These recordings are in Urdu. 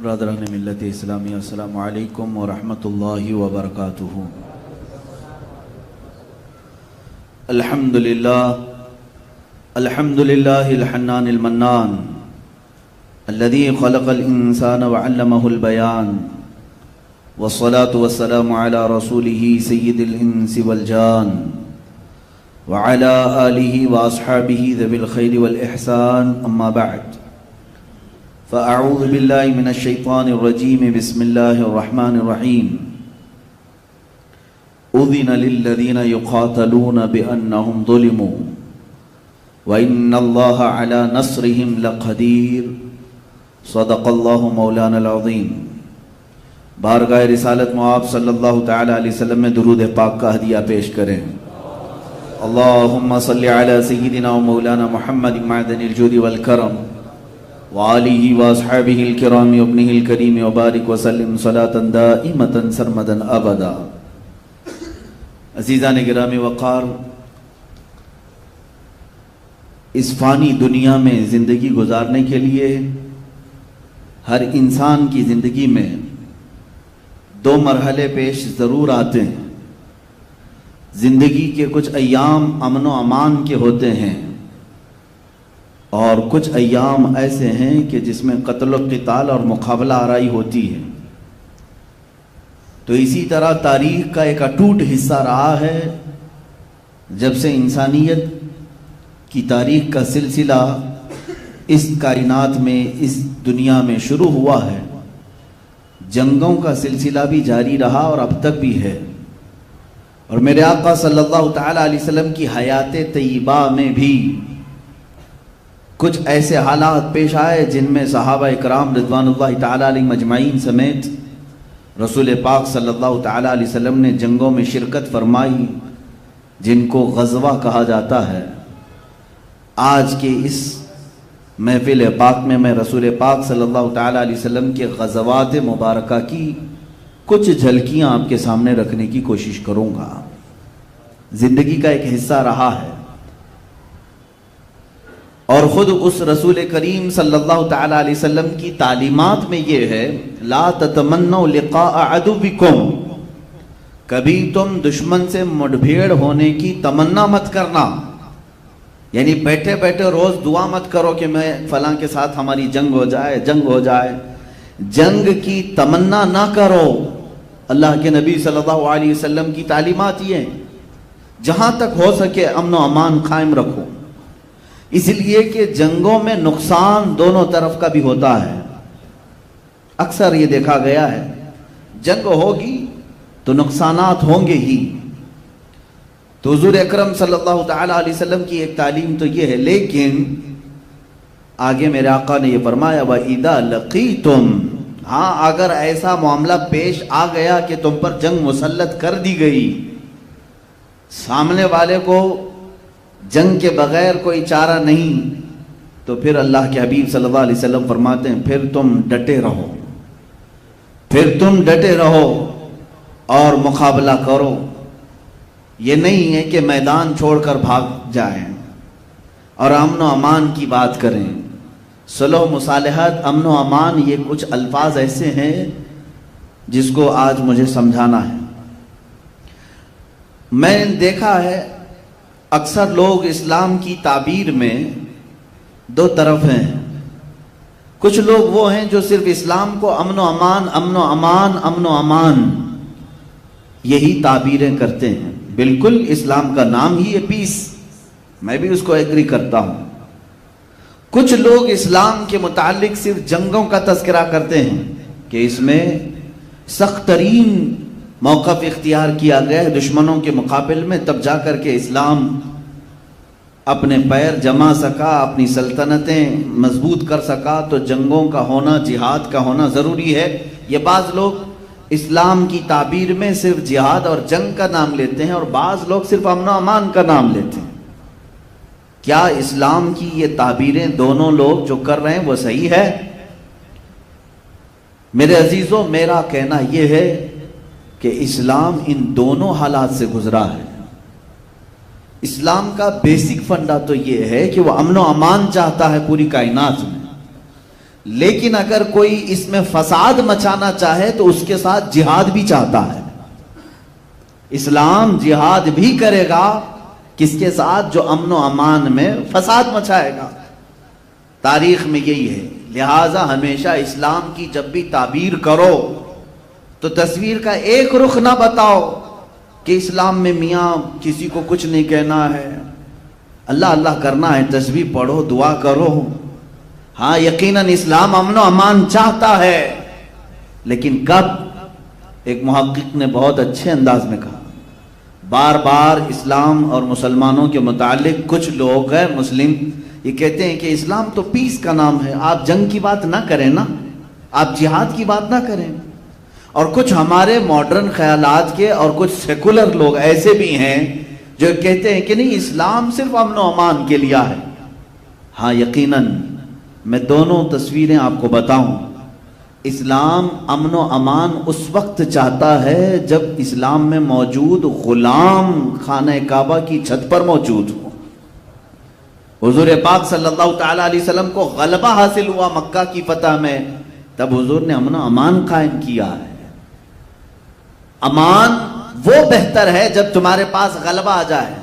برادران ملت اسلامی، السلام علیکم ورحمۃ اللہ وبرکاتہ۔ الحمد للہ الحنان المنان الذي خلق الانسان وعلمه البیان، والصلاة والسلام على رسوله سید الانس والجان وعلى آلہ واصحابہ ذوی الخیر والاحسان، اما بعد فاعوذ باللہ من الشیطان الرجیم، بسم اللہ الرحمن الرحیم۔ اذن للذین یقاتلون بانہم ظلموا وان اللہ علی نصرہم لقدیر، صدق اللہ مولانا العظیم۔ بارگاہ رسالت مآب صلی اللہ تعالی علیہ وسلم میں درود پاک کا ہدیہ پیش کریں۔ اللہم صلی علی سیدنا و مولانا محمد معدن الجود والکرم وآلہ واصحابہ الکرام وابنہ الکریم وبارک وسلم صلاة دائمة سرمدا ابدا۔ عزیزان گرامی وقار، اس فانی دنیا میں زندگی گزارنے کے لیے ہر انسان کی زندگی میں دو مرحلے پیش ضرور آتے ہیں۔ زندگی کے کچھ ایام امن و امان کے ہوتے ہیں اور کچھ ایام ایسے ہیں کہ جس میں قتل و قتال اور مقابلہ آرائی ہوتی ہے۔ تو اسی طرح تاریخ کا ایک اٹوٹ حصہ رہا ہے، جب سے انسانیت کی تاریخ کا سلسلہ اس کائنات میں، اس دنیا میں شروع ہوا ہے۔ جنگوں کا سلسلہ بھی جاری رہا اور اب تک بھی ہے، اور میرے آقا صلی اللہ تعالی علیہ وسلم کی حیات طیبہ میں بھی کچھ ایسے حالات پیش آئے جن میں صحابہ اکرام رضوان اللہ تعالی علیہم اجمعین سمیت رسول پاک صلی اللہ تعالی علیہ وسلم نے جنگوں میں شرکت فرمائی، جن کو غزوہ کہا جاتا ہے۔ آج کے اس محفل پاک میں رسول پاک صلی اللہ تعالی علیہ وسلم کے غزوات مبارکہ کی کچھ جھلکیاں آپ کے سامنے رکھنے کی کوشش کروں گا۔ زندگی کا ایک حصہ رہا ہے، اور خود اس رسول کریم صلی اللہ تعالی علیہ وسلم کی تعلیمات میں یہ ہے، لا تتمنوا لقاء عدوکم، کبھی تم دشمن سے مٹبھیڑ ہونے کی تمنا مت کرنا۔ یعنی بیٹھے بیٹھے روز دعا مت کرو کہ میں فلاں کے ساتھ ہماری جنگ ہو جائے، جنگ ہو جائے، جنگ کی تمنا نہ کرو۔ اللہ کے نبی صلی اللہ علیہ وسلم کی تعلیمات یہ ہیں، جہاں تک ہو سکے امن و امان قائم رکھو، اس لیے کہ جنگوں میں نقصان دونوں طرف کا بھی ہوتا ہے۔ اکثر یہ دیکھا گیا ہے، جنگ ہوگی تو نقصانات ہوں گے ہی۔ تو حضور اکرم صلی اللہ تعالی علیہ وسلم کی ایک تعلیم تو یہ ہے، لیکن آگے میرے آقا نے یہ فرمایا وَإِذَا لَقِيتُمْ، ہاں اگر ایسا معاملہ پیش آ گیا کہ تم پر جنگ مسلط کر دی گئی، سامنے والے کو جنگ کے بغیر کوئی چارہ نہیں، تو پھر اللہ کے حبیب صلی اللہ علیہ وسلم فرماتے ہیں پھر تم ڈٹے رہو، پھر تم ڈٹے رہو اور مقابلہ کرو۔ یہ نہیں ہے کہ میدان چھوڑ کر بھاگ جائیں اور امن و امان کی بات کریں۔ صلح و مصالحت، امن و امان، یہ کچھ الفاظ ایسے ہیں جس کو آج مجھے سمجھانا ہے۔ میں نے دیکھا ہے اکثر لوگ اسلام کی تعبیر میں دو طرف ہیں۔ کچھ لوگ وہ ہیں جو صرف اسلام کو امن و امان، امن و امان، امن و امان، یہی تعبیریں کرتے ہیں۔ بالکل اسلام کا نام ہی ہے پیس، میں بھی اس کو ایگری کرتا ہوں۔ کچھ لوگ اسلام کے متعلق صرف جنگوں کا تذکرہ کرتے ہیں کہ اس میں سخت ترین موقف اختیار کیا گیا ہے دشمنوں کے مقابل میں، تب جا کر کے اسلام اپنے پیر جما سکا، اپنی سلطنتیں مضبوط کر سکا، تو جنگوں کا ہونا، جہاد کا ہونا ضروری ہے۔ یہ بعض لوگ اسلام کی تعبیر میں صرف جہاد اور جنگ کا نام لیتے ہیں، اور بعض لوگ صرف امن و امان کا نام لیتے ہیں۔ کیا اسلام کی یہ تعبیریں دونوں لوگ جو کر رہے ہیں وہ صحیح ہے؟ میرے عزیزوں، میرا کہنا یہ ہے کہ اسلام ان دونوں حالات سے گزرا ہے۔ اسلام کا بیسک فنڈا تو یہ ہے کہ وہ امن و امان چاہتا ہے پوری کائنات میں، لیکن اگر کوئی اس میں فساد مچانا چاہے تو اس کے ساتھ جہاد بھی چاہتا ہے. اسلام جہاد بھی کرے گا کس کے ساتھ؟ جو امن و امان میں فساد مچائے گا. تاریخ میں یہی ہے. لہذا ہمیشہ اسلام کی جب بھی تعبیر کرو تو تصویر کا ایک رخ نہ بتاؤ کہ اسلام میں میاں کسی کو کچھ نہیں کہنا ہے, اللہ اللہ کرنا ہے, تسبیح پڑھو, دعا کرو. ہاں یقیناً اسلام امن و امان چاہتا ہے, لیکن کب؟ ایک محقق نے بہت اچھے انداز میں کہا, بار بار اسلام اور مسلمانوں کے متعلق کچھ لوگ ہیں مسلم یہ کہتے ہیں کہ اسلام تو پیس کا نام ہے, آپ جنگ کی بات نہ کریں نا, آپ جہاد کی بات نہ کریں. اور کچھ ہمارے ماڈرن خیالات کے اور کچھ سیکولر لوگ ایسے بھی ہیں جو کہتے ہیں کہ نہیں اسلام صرف امن و امان کے لیے ہے. ہاں یقیناً میں دونوں تصویریں آپ کو بتاؤں. اسلام امن و امان اس وقت چاہتا ہے جب اسلام میں موجود غلام خانہ کعبہ کی چھت پر موجود ہو. حضور پاک صلی اللہ تعالی علیہ وسلم کو غلبہ حاصل ہوا مکہ کی فتح میں, تب حضور نے امن و امان قائم کیا ہے. امان وہ بہتر ہے جب تمہارے پاس غلبہ آ جائے,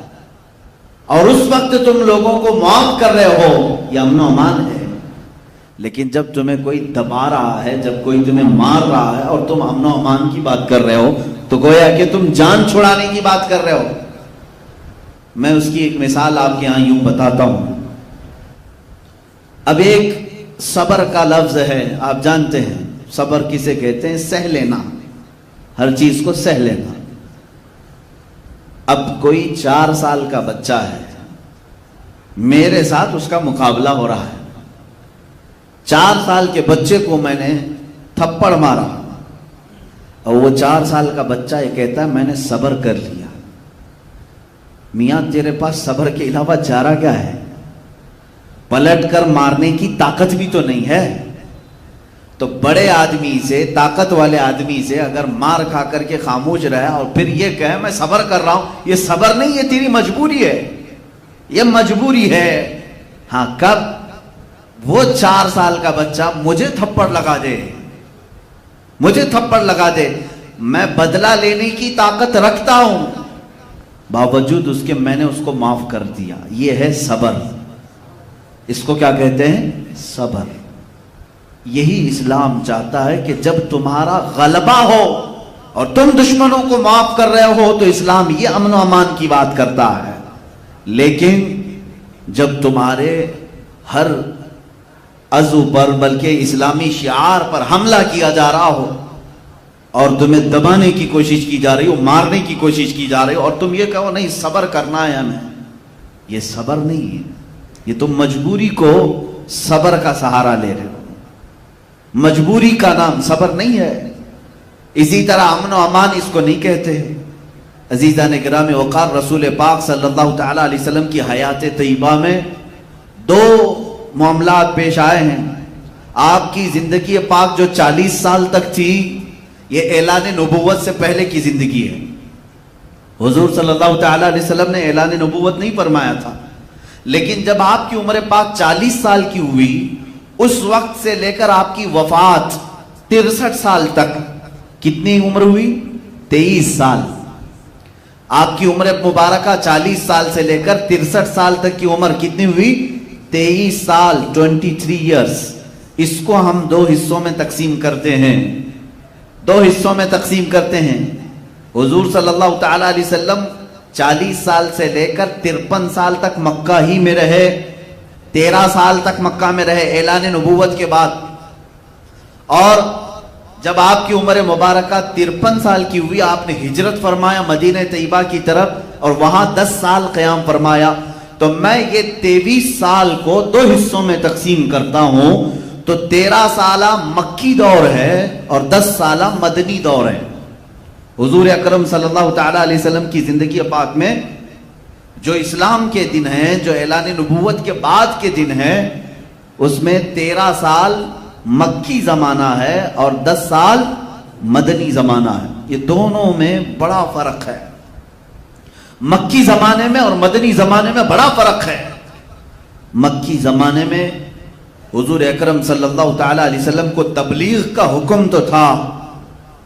اور اس وقت تم لوگوں کو معاف کر رہے ہو, یہ امن و امان ہے. لیکن جب تمہیں کوئی دبا رہا ہے, جب کوئی تمہیں مار رہا ہے اور تم امن و امان کی بات کر رہے ہو تو گویا کہ تم جان چھڑانے کی بات کر رہے ہو. میں اس کی ایک مثال آپ کے یہاں یوں بتاتا ہوں. اب ایک صبر کا لفظ ہے, آپ جانتے ہیں صبر کسے کہتے ہیں؟ سہ لینا, ہر چیز کو سہ لینا. اب کوئی 4 سال کا بچہ ہے, میرے ساتھ اس کا مقابلہ ہو رہا ہے. 4 سال کے بچے کو میں نے تھپڑ مارا اور وہ 4 سال کا بچہ یہ کہتا ہے میں نے صبر کر لیا. میاں تیرے پاس صبر کے علاوہ چارہ کیا ہے؟ پلٹ کر مارنے کی طاقت بھی تو نہیں ہے. تو بڑے آدمی سے, طاقت والے آدمی سے اگر مار کھا کر کے خاموش رہا اور پھر یہ کہے میں صبر کر رہا ہوں, یہ صبر نہیں, یہ تیری مجبوری ہے, یہ مجبوری ہے. ہاں کب؟ وہ 4 سال کا بچہ مجھے تھپڑ لگا دے, مجھے تھپڑ لگا دے, میں بدلہ لینے کی طاقت رکھتا ہوں, باوجود اس کے میں نے اس کو معاف کر دیا. یہ ہے صبر. اس کو کیا کہتے ہیں؟ صبر. یہی اسلام چاہتا ہے کہ جب تمہارا غلبہ ہو اور تم دشمنوں کو معاف کر رہے ہو تو اسلام یہ امن و امان کی بات کرتا ہے. لیکن جب تمہارے ہر عضو پر بلکہ اسلامی شعار پر حملہ کیا جا رہا ہو اور تمہیں دبانے کی کوشش کی جا رہی ہو, مارنے کی کوشش کی جا رہی ہو, اور تم یہ کہو نہیں صبر کرنا ہے ہمیں, یہ صبر نہیں ہے, یہ تم مجبوری کو صبر کا سہارا لے رہے ہو. مجبوری کا نام صبر نہیں ہے. اسی طرح امن و امان اس کو نہیں کہتے. عزیزان گرامی وقار, رسول پاک صلی اللہ تعالی علیہ وسلم کی حیات طیبہ میں 2 معاملات پیش آئے ہیں. آپ کی زندگی پاک جو 40 سال تک تھی, یہ اعلان نبوت سے پہلے کی زندگی ہے. حضور صلی اللہ تعالی علیہ وسلم نے اعلان نبوت نہیں فرمایا تھا, لیکن جب آپ کی عمر پاک 40 سال کی ہوئی, اس وقت سے لے کر آپ کی وفات 63 سال تک کتنی عمر ہوئی؟ 23 سال. آپ کی عمر مبارکہ 40 سال سے لے کر 63 سال تک کی عمر کتنی ہوئی؟ 23 سال, 23 ایئرس. اس کو ہم 2 حصوں میں تقسیم کرتے ہیں, 2 حصوں میں تقسیم کرتے ہیں. حضور صلی اللہ تعالی علیہ وسلم 40 سال سے لے کر 53 سال تک مکہ ہی میں رہے, 13 سال تک مکہ میں رہے اعلان نبوت کے بعد. اور جب آپ کی عمر مبارکہ 53 سال کی ہوئی, آپ نے ہجرت فرمایا مدینہ طیبہ کی طرف اور وہاں 10 سال قیام فرمایا. تو میں یہ 23 سال کو 2 حصوں میں تقسیم کرتا ہوں. تو 13 سالہ مکی دور ہے اور 10 سالہ مدنی دور ہے. حضور اکرم صلی اللہ تعالی علیہ وسلم کی زندگی پاک میں جو اسلام کے دن ہیں, جو اعلان نبوت کے بعد کے دن ہیں, اس میں 13 سال مکی زمانہ ہے اور 10 سال مدنی زمانہ ہے. یہ دونوں میں بڑا فرق ہے. مکی زمانے میں اور مدنی زمانے میں بڑا فرق ہے. مکی زمانے میں حضور اکرم صلی اللہ تعالی علیہ وسلم کو تبلیغ کا حکم تو تھا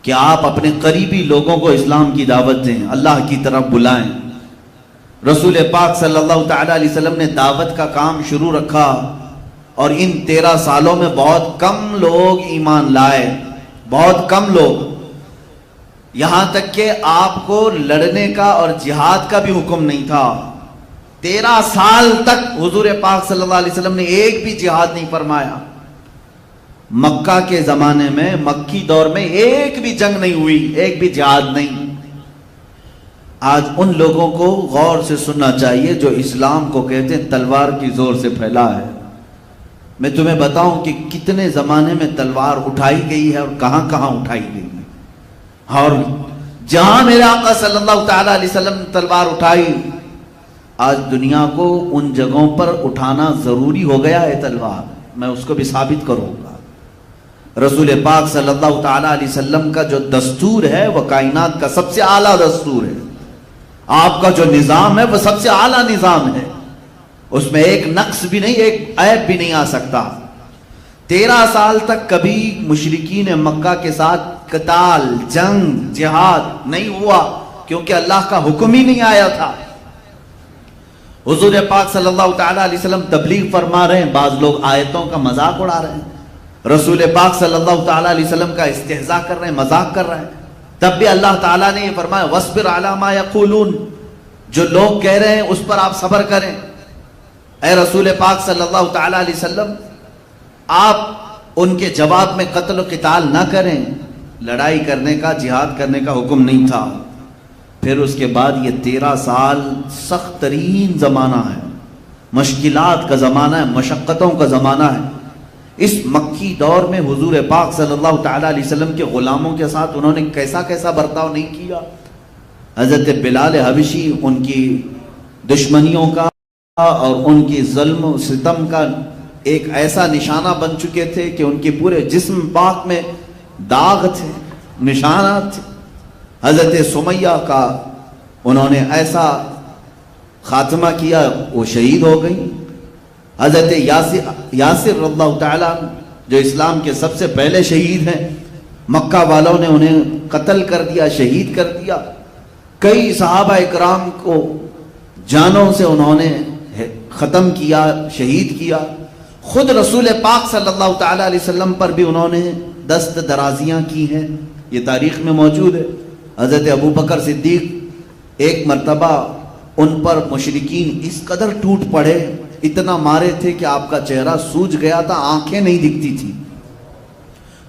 کہ آپ اپنے قریبی لوگوں کو اسلام کی دعوت دیں، اللہ کی طرف بلائیں۔ رسول پاک صلی اللہ تعالی علیہ وسلم نے دعوت کا کام شروع رکھا، اور ان 13 سالوں میں بہت کم لوگ ایمان لائے، بہت کم لوگ، یہاں تک کہ آپ کو لڑنے کا اور جہاد کا بھی حکم نہیں تھا۔ 13 سال تک حضور پاک صلی اللہ علیہ وسلم نے ایک بھی جہاد نہیں فرمایا۔ مکہ کے زمانے میں، مکی دور میں ایک بھی جنگ نہیں ہوئی، ایک بھی جہاد نہیں۔ آج ان لوگوں کو غور سے سننا چاہیے جو اسلام کو کہتے ہیں تلوار کی زور سے پھیلا ہے۔ میں تمہیں بتاؤں کہ کتنے زمانے میں تلوار اٹھائی گئی ہے اور کہاں کہاں اٹھائی گئی ہے، اور جہاں میرے آقا صلی اللہ تعالی علیہ وسلم نے تلوار اٹھائی، آج دنیا کو ان جگہوں پر اٹھانا ضروری ہو گیا ہے تلوار۔ میں اس کو بھی ثابت کروں گا۔ رسول پاک صلی اللہ تعالی علیہ وسلم کا جو دستور ہے وہ کائنات کا سب سے اعلیٰ دستور ہے۔ آپ کا جو نظام ہے وہ سب سے اعلیٰ نظام ہے، اس میں ایک نقص بھی نہیں، ایک عیب بھی نہیں آ سکتا۔ 13 سال تک کبھی مشرکین مکہ کے ساتھ قتال، جنگ، جہاد نہیں ہوا، کیونکہ اللہ کا حکم ہی نہیں آیا تھا۔ حضور پاک صلی اللہ تعالی علیہ وسلم تبلیغ فرما رہے ہیں، بعض لوگ آیتوں کا مذاق اڑا رہے ہیں، رسول پاک صلی اللہ تعالی علیہ وسلم کا استہزاء کر رہے ہیں، مذاق کر رہے ہیں، تب بھی اللہ تعالیٰ نے یہ فرمایا وَاصْبِرْ عَلَىٰ مَا يَقُولُونَ، جو لوگ کہہ رہے ہیں اس پر آپ صبر کریں۔ اے رسول پاک صلی اللہ تعالی علیہ وسلم، آپ ان کے جواب میں قتل و قتال نہ کریں، لڑائی کرنے کا، جہاد کرنے کا حکم نہیں تھا۔ پھر اس کے بعد یہ 13 سال سخت ترین زمانہ ہے، مشکلات کا زمانہ ہے، مشقتوں کا زمانہ ہے۔ اس مکی دور میں حضور پاک صلی اللہ تعالی علیہ وسلم کے غلاموں کے ساتھ انہوں نے کیسا کیسا برتاؤ نہیں کیا۔ حضرت بلال حبشی ان کی دشمنیوں کا اور ان کی ظلم و ستم کا ایک ایسا نشانہ بن چکے تھے کہ ان کے پورے جسم پاک میں داغ تھے، نشانات تھے۔ حضرت سمیہ کا انہوں نے ایسا خاتمہ کیا، وہ شہید ہو گئی۔ حضرت یاسر رضی اللہ تعالیٰ جو اسلام کے سب سے پہلے شہید ہیں، مکہ والوں نے انہیں قتل کر دیا، شہید کر دیا۔ کئی صحابہ اکرام کو جانوں سے انہوں نے ختم کیا، شہید کیا۔ خود رسول پاک صلی اللہ تعالی علیہ وسلم پر بھی انہوں نے دست درازیاں کی ہیں، یہ تاریخ میں موجود ہے۔ حضرت ابو بکر صدیق ایک مرتبہ ان پر مشرکین اس قدر ٹوٹ پڑے، اتنا مارے تھے کہ آپ کا چہرہ سوج گیا تھا، آنکھیں نہیں دکھتی تھی،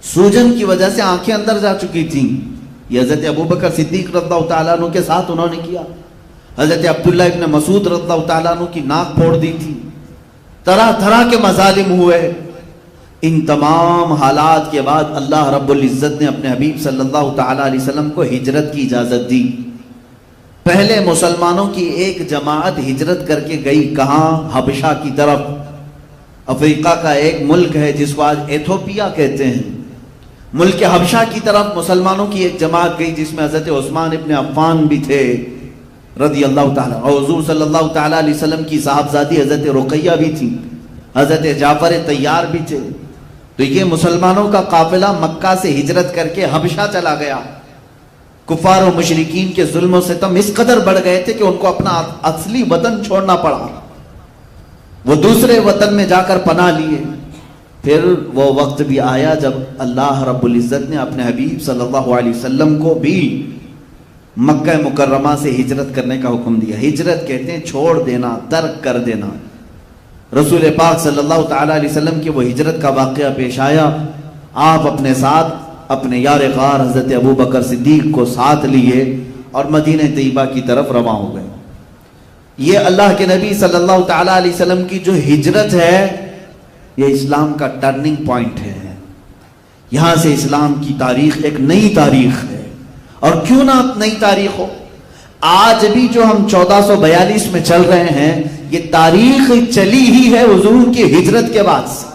سوجن کی وجہ سے آنکھیں اندر جا چکی تھیں۔ یہ حضرت ابو بکر صدیق رضی اللہ تعالیٰ عنہ کے ساتھ انہوں نے کیا۔ حضرت عبداللہ ابن مسعود رضی اللہ تعالیٰ عنہ کی ناک پھوڑ دی تھی، طرح طرح کے مظالم ہوئے۔ ان تمام حالات کے بعد اللہ رب العزت نے اپنے حبیب صلی اللہ تعالیٰ علیہ وسلم کو ہجرت کی اجازت دی۔ پہلے مسلمانوں کی ایک جماعت ہجرت کر کے گئی، کہاں؟ حبشہ کی طرف۔ افریقہ کا ایک ملک ہے جس کو آج ایتھوپیا کہتے ہیں، ملک حبشہ کی طرف مسلمانوں کی ایک جماعت گئی، جس میں حضرت عثمان ابن عفان بھی تھے رضی اللہ تعالیٰ، اور حضور صلی اللہ تعالیٰ علیہ وسلم کی صاحبزادی حضرت رقیہ بھی تھی، حضرت جعفر طیار بھی تھے۔ تو یہ مسلمانوں کا قافلہ مکہ سے ہجرت کر کے حبشہ چلا گیا۔ کفار و مشرکین کے ظلم و ستم اس قدر بڑھ گئے تھے کہ ان کو اپنا اصلی وطن چھوڑنا پڑا، وہ دوسرے وطن میں جا کر پناہ لیے۔ پھر وہ وقت بھی آیا جب اللہ رب العزت نے اپنے حبیب صلی اللہ علیہ وسلم کو بھی مکہ مکرمہ سے ہجرت کرنے کا حکم دیا۔ ہجرت کہتے ہیں چھوڑ دینا، ترک کر دینا۔ رسول پاک صلی اللہ تعالی علیہ وسلم کی وہ ہجرت کا واقعہ پیش آیا۔ آپ اپنے ساتھ اپنے یار غار حضرت ابو بکر صدیق کو ساتھ لیے اور مدینہ طیبہ کی طرف رواں ہو گئے۔ یہ اللہ کے نبی صلی اللہ تعالی علیہ وسلم کی جو ہجرت ہے، یہ اسلام کا ٹرننگ پوائنٹ ہے۔ یہاں سے اسلام کی تاریخ ایک نئی تاریخ ہے، اور کیوں نہ نئی تاریخ ہو، آج بھی جو ہم 1442 میں چل رہے ہیں، یہ تاریخ چلی ہی ہے حضور کی ہجرت کے بعد سے۔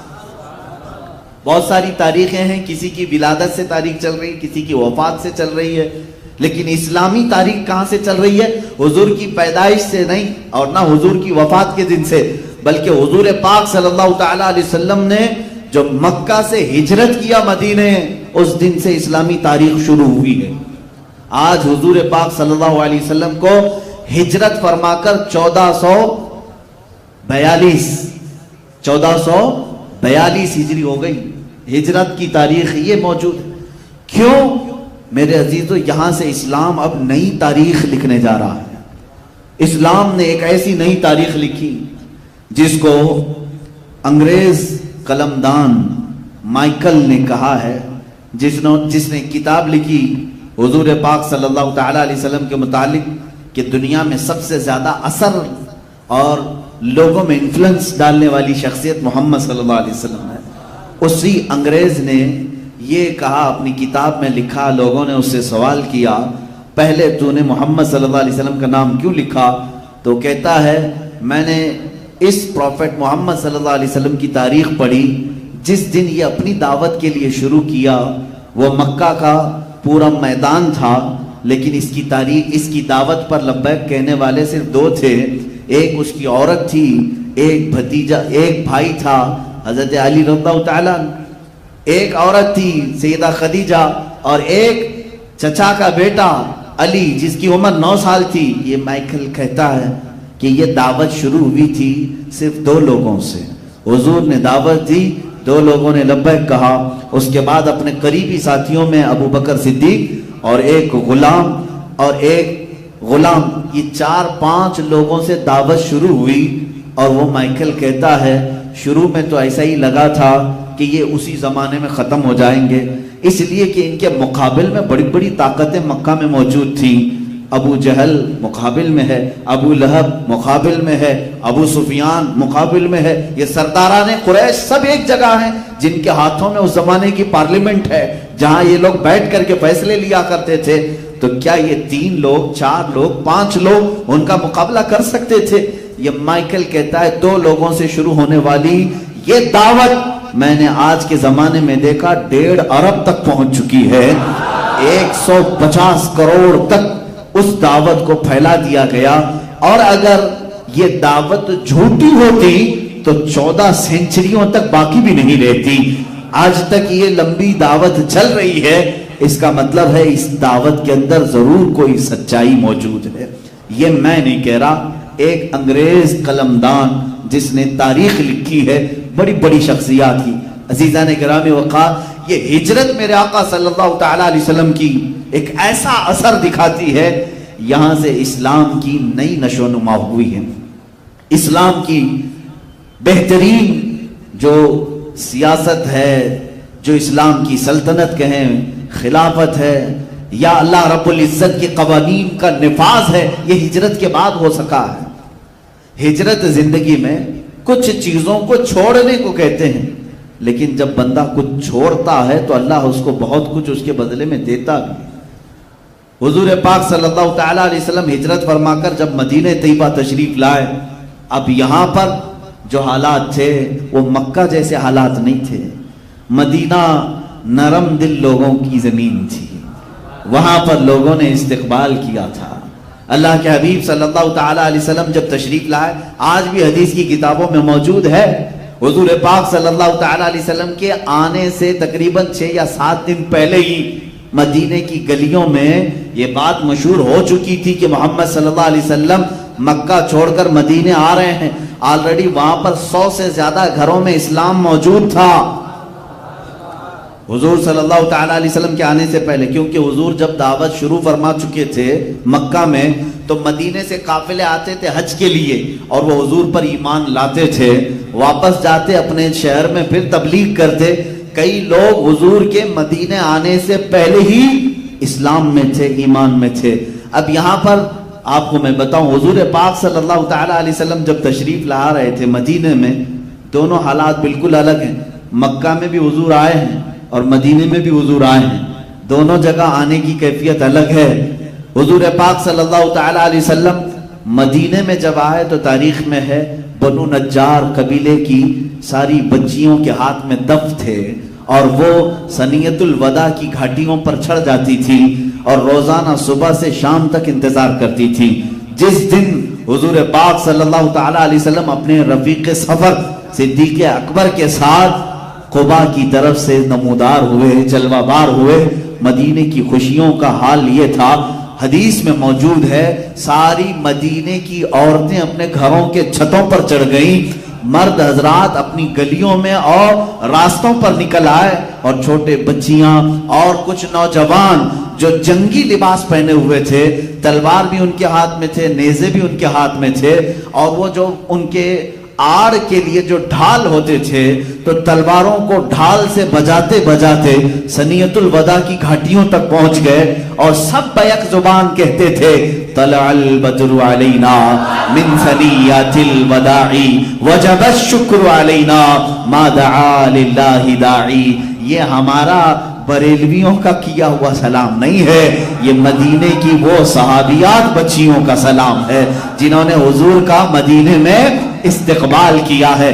بہت ساری تاریخیں ہیں، کسی کی ولادت سے تاریخ چل رہی ہے، کسی کی وفات سے چل رہی ہے، لیکن اسلامی تاریخ کہاں سے چل رہی ہے؟ حضور کی پیدائش سے نہیں، اور نہ حضور کی وفات کے دن سے، بلکہ حضور پاک صلی اللہ تعالی علیہ وسلم نے جو مکہ سے ہجرت کیا مدینے، اس دن سے اسلامی تاریخ شروع ہوئی ہے۔ آج حضور پاک صلی اللہ علیہ وسلم کو ہجرت فرما کر 1442 ہجری ہو گئی، ہجرت کی تاریخ یہ موجود ہے۔ کیوں میرے عزیزو؟ یہاں سے اسلام اب نئی تاریخ لکھنے جا رہا ہے۔ اسلام نے ایک ایسی نئی تاریخ لکھی جس کو انگریز قلمدان مائیکل نے کہا ہے، جس نے کتاب لکھی حضور پاک صلی اللہ تعالی علیہ وسلم کے متعلق کہ دنیا میں سب سے زیادہ اثر اور لوگوں میں انفلوئنس ڈالنے والی شخصیت محمد صلی اللہ علیہ وسلم ہے۔ اسی انگریز نے یہ کہا، اپنی کتاب میں لکھا، لوگوں نے اس سے سوال کیا پہلے تو نے محمد صلی اللہ علیہ وسلم کا نام کیوں لکھا؟ تو کہتا ہے میں نے اس پروفٹ محمد صلی اللہ علیہ وسلم کی تاریخ پڑھی، جس دن یہ اپنی دعوت کے لیے شروع کیا وہ مکہ کا پورا میدان تھا، لیکن اس کی تاریخ، اس کی دعوت پر لبیک کہنے والے صرف 2 تھے، ایک اس کی عورت تھی، ایک بھتیجا، ایک بھائی تھا حضرت علی رضی اللہ تعالیٰ، ایک عورت تھی سیدہ خدیجہ، اور ایک چچا کا بیٹا علی جس کی عمر 9 سال تھی۔ یہ مائیکل کہتا ہے کہ یہ دعوت شروع ہوئی تھی صرف 2 لوگوں سے، حضور نے دعوت دی، 2 لوگوں نے لبیک کہا، اس کے بعد اپنے قریبی ساتھیوں میں ابو بکر صدیق اور ایک غلام، یہ 4-5 لوگوں سے دعوت شروع ہوئی۔ اور وہ مائیکل کہتا ہے شروع میں تو ایسا ہی لگا تھا کہ یہ اسی زمانے میں ختم ہو جائیں گے، اس لیے کہ ان کے مقابل میں بڑی بڑی طاقتیں مکہ میں موجود تھیں۔ ابو جہل مقابل میں ہے، ابو لہب مقابل میں ہے، ابو سفیان مقابل میں ہے، یہ سرداران قریش سب ایک جگہ ہیں جن کے ہاتھوں میں اس زمانے کی پارلیمنٹ ہے جہاں یہ لوگ بیٹھ کر کے فیصلے لیا کرتے تھے۔ تو کیا یہ 3 لوگ، 4 لوگ، 5 لوگ ان کا مقابلہ کر سکتے تھے؟ یہ مائیکل کہتا ہے 2 لوگوں سے شروع ہونے والی یہ دعوت میں نے آج کے زمانے میں دیکھا 1.5 ارب تک پہنچ چکی ہے، 150 کروڑ تک اس دعوت کو پھیلا دیا گیا۔ اور اگر یہ دعوت جھوٹی ہوتی تو 14 سینچریوں تک باقی بھی نہیں رہتی۔ آج تک یہ لمبی دعوت چل رہی ہے، اس کا مطلب ہے اس دعوت کے اندر ضرور کوئی سچائی موجود ہے۔ یہ میں نہیں کہہ رہا، ایک انگریز قلمدان جس نے تاریخ لکھی ہے، بڑی بڑی شخصیات کی۔ عزیزان گرامی وقار، یہ ہجرت میرے آقا صلی اللہ تعالی علیہ وسلم کی ایک ایسا اثر دکھاتی ہے، یہاں سے اسلام کی نئی نشو و نما ہوئی ہے۔ اسلام کی بہترین جو سیاست ہے، جو اسلام کی سلطنت کہیں، خلافت ہے، یا اللہ رب العزت کے قوانین کا نفاذ ہے، یہ ہجرت کے بعد ہو سکا ہے۔ ہجرت زندگی میں کچھ چیزوں کو چھوڑنے کو کہتے ہیں، لیکن جب بندہ کچھ چھوڑتا ہے تو اللہ اس کو بہت کچھ اس کے بدلے میں دیتا بھی۔ حضور پاک صلی اللہ تعالی علیہ وسلم ہجرت فرما کر جب مدینہ طیبہ تشریف لائے، اب یہاں پر جو حالات تھے وہ مکہ جیسے حالات نہیں تھے۔ مدینہ نرم دل لوگوں کی زمین تھی، وہاں پر لوگوں نے استقبال کیا تھا۔ اللہ کے حبیب صلی اللہ تعالی علیہ وسلم جب تشریف لائے، آج بھی حدیث کی کتابوں میں موجود ہے، حضور پاک صلی اللہ تعالی علیہ وسلم کے آنے سے تقریباً 6 یا 7 دن پہلے ہی مدینے کی گلیوں میں یہ بات مشہور ہو چکی تھی کہ محمد صلی اللہ علیہ وسلم مکہ چھوڑ کر مدینے آ رہے ہیں۔ آلریڈی وہاں پر 100 سے زیادہ گھروں میں اسلام موجود تھا حضور صلی اللہ تعالی علیہ وسلم کے آنے سے پہلے، کیونکہ حضور جب دعوت شروع فرما چکے تھے مکہ میں، تو مدینے سے قافلے آتے تھے حج کے لیے اور وہ حضور پر ایمان لاتے تھے، واپس جاتے اپنے شہر میں پھر تبلیغ کرتے۔ کئی لوگ حضور کے مدینے آنے سے پہلے ہی اسلام میں تھے، ایمان میں تھے۔ اب یہاں پر آپ کو میں بتاؤں، حضور پاک صلی اللہ تعالی علیہ وسلم جب تشریف لا رہے تھے مدینے میں، دونوں حالات بالکل الگ ہیں۔ مکہ میں بھی حضور آئے ہیں اور مدینے میں بھی حضور آئے ہیں، دونوں جگہ آنے کی کیفیت الگ ہے۔ حضور پاک صلی اللہ تعالی علیہ وسلم مدینے میں جب آئے تو تاریخ میں ہے بنو نجار قبیلے کی ساری بچیوں کے ہاتھ میں دف تھے اور وہ سنیت الوداع کی گھاٹیوں پر چڑھ جاتی تھی اور روزانہ صبح سے شام تک انتظار کرتی تھی۔ جس دن حضور پاک صلی اللہ تعالی علیہ وسلم اپنے رفیق سفر صدیق اکبر کے ساتھ قبا کی طرف سے نمودار ہوئے، جلوہ بار ہوئے۔ مدینے کی خوشیوں کا حال یہ تھا، حدیث میں موجود ہے، ساری مدینے کی عورتیں اپنے گھروں کے چھتوں پر چڑھ گئیں، مرد حضرات اپنی گلیوں میں اور راستوں پر نکل آئے، اور چھوٹے بچیاں اور کچھ نوجوان جو جنگی لباس پہنے ہوئے تھے، تلوار بھی ان کے ہاتھ میں تھے، نیزے بھی ان کے ہاتھ میں تھے، اور وہ جو ان کے آڑ کے لیے جو ڈھال ہوتے تھے، تو تلواروں کو ڈھال سے بجاتے بجاتے ثنیۃ الوداع کی گھاٹیوں تک پہنچ گئے، اور سب بیک زبان کہتے تھے طلع البدر علینا من ثنیۃ الوداع وجب الشکر علینا ما دعا للہ داعی۔ یہ ہمارا بریلویوں کا کیا ہوا سلام نہیں ہے، یہ مدینے کی وہ صحابیات بچیوں کا سلام ہے جنہوں نے حضور کا مدینے میں استقبال کیا ہے۔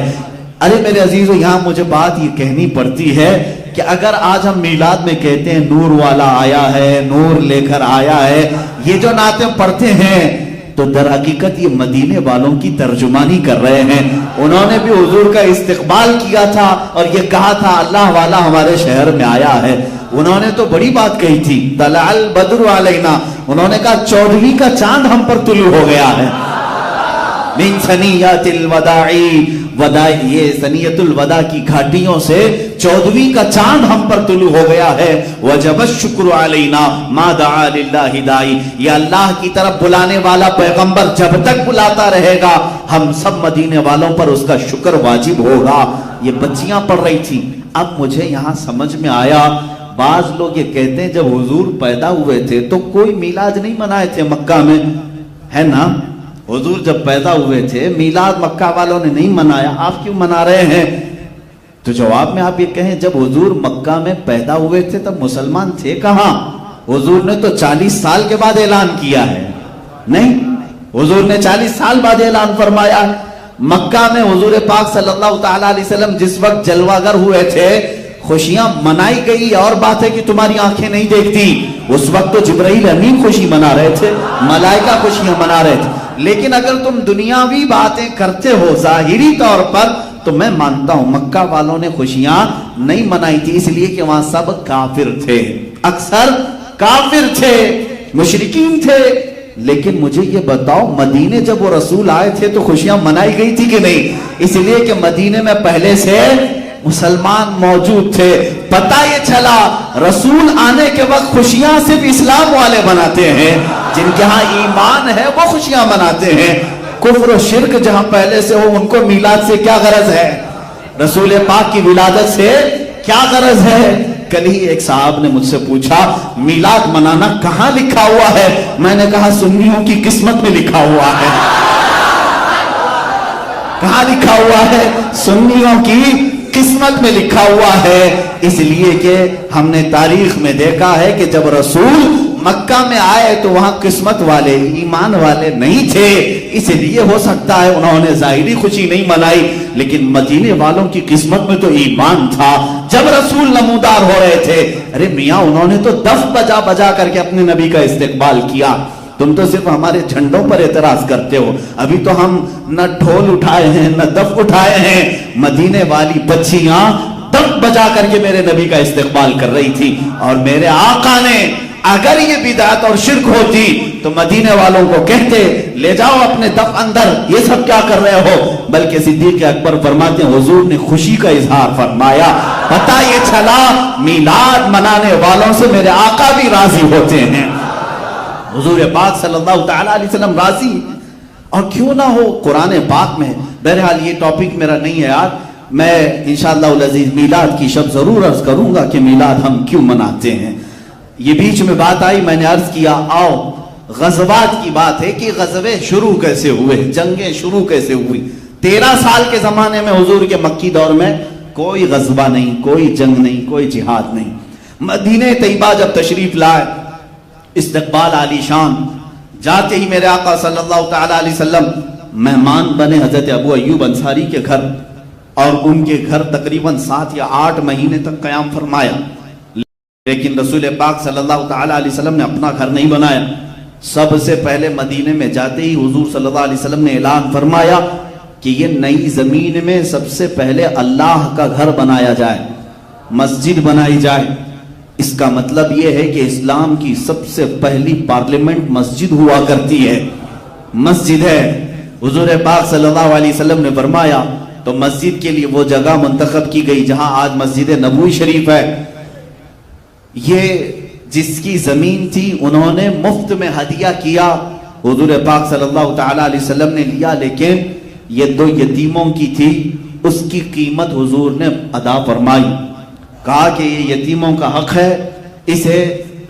ارے میرے عزیزو، یہاں مجھے بات یہ کہنی پڑتی ہے کہ اگر آج ہم میلاد میں کہتے ہیں نور والا آیا ہے، نور لے کر آیا ہے، یہ جو نعتیں پڑھتے ہیں، تو در حقیقت یہ مدینے والوں کی ترجمانی کر رہے ہیں۔ انہوں نے بھی حضور کا استقبال کیا تھا اور یہ کہا تھا اللہ والا ہمارے شہر میں آیا ہے۔ انہوں نے تو بڑی بات کہی تھی، طلع البدر علینا، انہوں نے کہا 14ویں کا چاند ہم پر طلوع ہو گیا ہے۔ من ثنیۃ الوداع، یہ ثنیۃ الوداع کی گھاٹیوں سے 14ویں کا چاند ہم پر طلوع ہو گیا ہے۔ وجب الشکر علینا ما دعا للہ داعی، یہ اللہ کی طرف بلانے والا پیغمبر جب تک بلاتا رہے گا، ہم سب مدینے والوں پر اس کا شکر واجب ہوگا۔ یہ بچیاں پڑھ رہی تھی۔ اب مجھے یہاں سمجھ میں آیا، بعض لوگ یہ کہتے ہیں جب حضور پیدا ہوئے تھے تو کوئی میلاد نہیں منائے تھے مکہ میں، ہے نا؟ حضور جب پیدا ہوئے تھے میلاد مکہ والوں نے نہیں منایا، آپ کیوں منا رہے ہیں؟ تو جواب میں آپ یہ کہیں جب حضور مکہ میں پیدا ہوئے تھے تب مسلمان تھے کہاں؟ حضور نے تو 40 سال کے بعد اعلان کیا ہے، نہیں، حضور نے 40 سال بعد اعلان فرمایا ہے۔ مکہ میں حضور پاک صلی اللہ تعالی علیہ وسلم جس وقت جلوہ گر ہوئے تھے، خوشیاں منائی گئی، اور بات ہے کہ تمہاری آنکھیں نہیں دیکھتی، اس وقت تو جبرائیل امین خوشی منا رہے تھے، ملائکہ خوشیاں منا رہے تھے۔ لیکن اگر تم دنیاوی باتیں کرتے ہو ظاہری طور پر، تو میں مانتا ہوں مکہ والوں نے خوشیاں نہیں منائی تھی، اس لیے کہ وہاں سب کافر تھے، اکثر کافر تھے، مشرکین تھے۔ لیکن مجھے یہ بتاؤ مدینے جب وہ رسول آئے تھے تو خوشیاں منائی گئی تھی کہ نہیں؟ اس لیے کہ مدینے میں پہلے سے مسلمان موجود تھے۔ پتہ یہ چلا رسول آنے کے وقت خوشیاں صرف اسلام والے مناتے ہیں، جن کے ہاں ایمان ہے وہ خوشیاں مناتے ہیں۔ کفر و شرک جہاں پہلے سے ہو ان کو میلاد سے کیا غرض ہے؟ رسول پاک کی ولادت سے کیا غرض ہے؟ کل ہی ایک صاحب نے مجھ سے پوچھا میلاد منانا کہاں لکھا ہوا ہے؟ میں نے کہا سنیوں کی قسمت میں لکھا ہوا ہے۔ کہاں لکھا ہوا ہے؟ سنیوں کی قسمت میں لکھا ہوا ہے۔ اس لیے کہ ہم نے تاریخ میں دیکھا ہے کہ جب رسول مکہ میں آئے تو وہاں قسمت والے ایمان والے نہیں تھے، اس لیے ہو سکتا ہے انہوں نے ظاہری خوشی نہیں منائی، لیکن مدینے والوں کی قسمت میں تو ایمان تھا۔ جب رسول نمودار ہو رہے تھے، ارے میاں انہوں نے تو دف بجا بجا کر کے اپنے نبی کا استقبال کیا، تم تو صرف ہمارے جھنڈوں پر اعتراض کرتے ہو۔ ابھی تو ہم نہ ڈھول اٹھائے ہیں نہ دف اٹھائے ہیں، مدینے والی بچیاں دف بجا کر کے میرے نبی کا استقبال کر رہی تھی، اور میرے آقا نے اگر یہ بدعت اور شرک ہوتی تو مدینے والوں کو کہتے لے جاؤ اپنے دف اندر، یہ سب کیا کر رہے ہو؟ بلکہ صدیق اکبر فرماتے ہیں حضور نے خوشی کا اظہار فرمایا۔ پتہ یہ چلا میلاد منانے والوں سے میرے آقا بھی راضی ہوتے ہیں، حضور پاک صلی اللہ تعالی علیہ وسلم راضی، اور کیوں نہ ہو قرآن پاک میں۔ بہرحال یہ ٹاپک میرا نہیں ہے یار، میں انشاءاللہ العزیز میلاد کی شب ضرور عرض کروں گا کہ میلاد ہم کیوں مناتے ہیں۔ یہ بیچ میں بات آئی، میں نے عرض کیا آؤ غزوات کی بات ہے کہ غزوے شروع کیسے ہوئے، جنگیں شروع کیسے ہوئی۔ 13 سال کے زمانے میں حضور کے مکی دور میں کوئی غزوہ نہیں، کوئی جنگ نہیں، کوئی جہاد نہیں۔ مدینہ طیبہ جب تشریف لائے، استقبال عالی شان، جاتے ہی میرے آقا صلی اللہ تعالی علیہ وسلم مہمان بنے حضرت ابو ایوب انصاری کے گھر، اور ان کے گھر تقریباً 7 یا 8 مہینے تک قیام فرمایا۔ لیکن رسول پاک صلی اللہ تعالی علیہ وسلم نے اپنا گھر نہیں بنایا، سب سے پہلے مدینے میں جاتے ہی حضور صلی اللہ علیہ وسلم نے اعلان فرمایا کہ یہ نئی زمین میں سب سے پہلے اللہ کا گھر بنایا جائے، مسجد بنائی جائے۔ اس کا مطلب یہ ہے کہ اسلام کی سب سے پہلی پارلیمنٹ مسجد ہوا کرتی ہے، مسجد ہے۔ حضور پاک صلی اللہ علیہ وسلم نے فرمایا تو مسجد کے لیے وہ جگہ منتخب کی گئی جہاں آج مسجد نبوی شریف ہے۔ یہ جس کی زمین تھی انہوں نے مفت میں ہدیہ کیا، حضور پاک صلی اللہ تعالی علیہ وسلم نے لیا، لیکن یہ 2 یتیموں کی تھی، اس کی قیمت حضور نے ادا فرمائی۔ کہا کہ یہ یتیموں کا حق ہے، اسے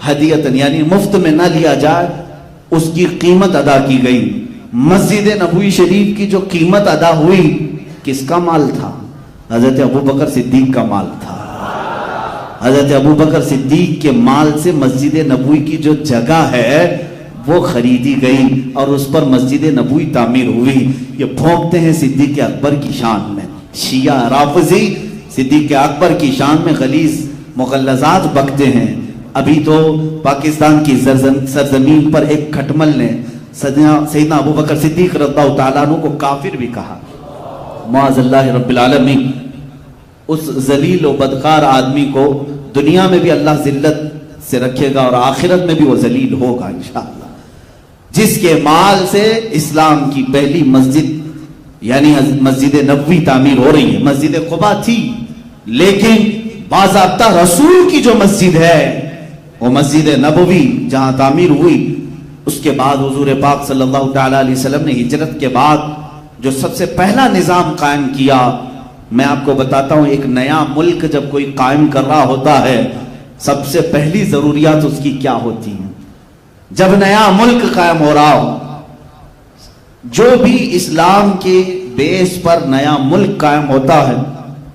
ہدیتن یعنی مفت میں نہ لیا جائے، اس کی قیمت ادا کی گئی۔ مسجد نبوی شریف کی جو قیمت ادا ہوئی کس کا مال تھا؟ حضرت ابوبکر صدیق کا مال تھا۔ حضرت ابوبکر صدیق کے مال سے مسجد نبوی کی جو جگہ ہے وہ خریدی گئی اور اس پر مسجد نبوی تعمیر ہوئی۔ یہ بھونکتے ہیں صدیق اکبر کی شان میں، شیعہ رافضی صدیق اکبر کی شان میں غلیظ مغلظات بکتے ہیں۔ ابھی تو پاکستان کی سرزمین پر ایک کھٹمل نے سیدنا ابوبکر صدیق رضی اللہ تعالیٰ عنہ کو کافر بھی کہا، معاذ اللہ رب العالمین۔ اس ذلیل و بدکار آدمی کو دنیا میں بھی اللہ ذلت سے رکھے گا اور آخرت میں بھی وہ ذلیل ہوگا انشاءاللہ۔ جس کے مال سے اسلام کی پہلی مسجد یعنی مسجد نبوی تعمیر ہو رہی ہے۔ مسجد قباء تھی لیکن باضابطہ رسول کی جو مسجد ہے وہ مسجد نبوی جہاں تعمیر ہوئی۔ اس کے بعد حضور پاک صلی اللہ تعالی علیہ وسلم نے ہجرت کے بعد جو سب سے پہلا نظام قائم کیا، میں آپ کو بتاتا ہوں، ایک نیا ملک جب کوئی قائم کر رہا ہوتا ہے سب سے پہلی ضروریات اس کی کیا ہوتی ہیں؟ جب نیا ملک قائم ہو رہا ہو، جو بھی اسلام کے بیس پر نیا ملک قائم ہوتا ہے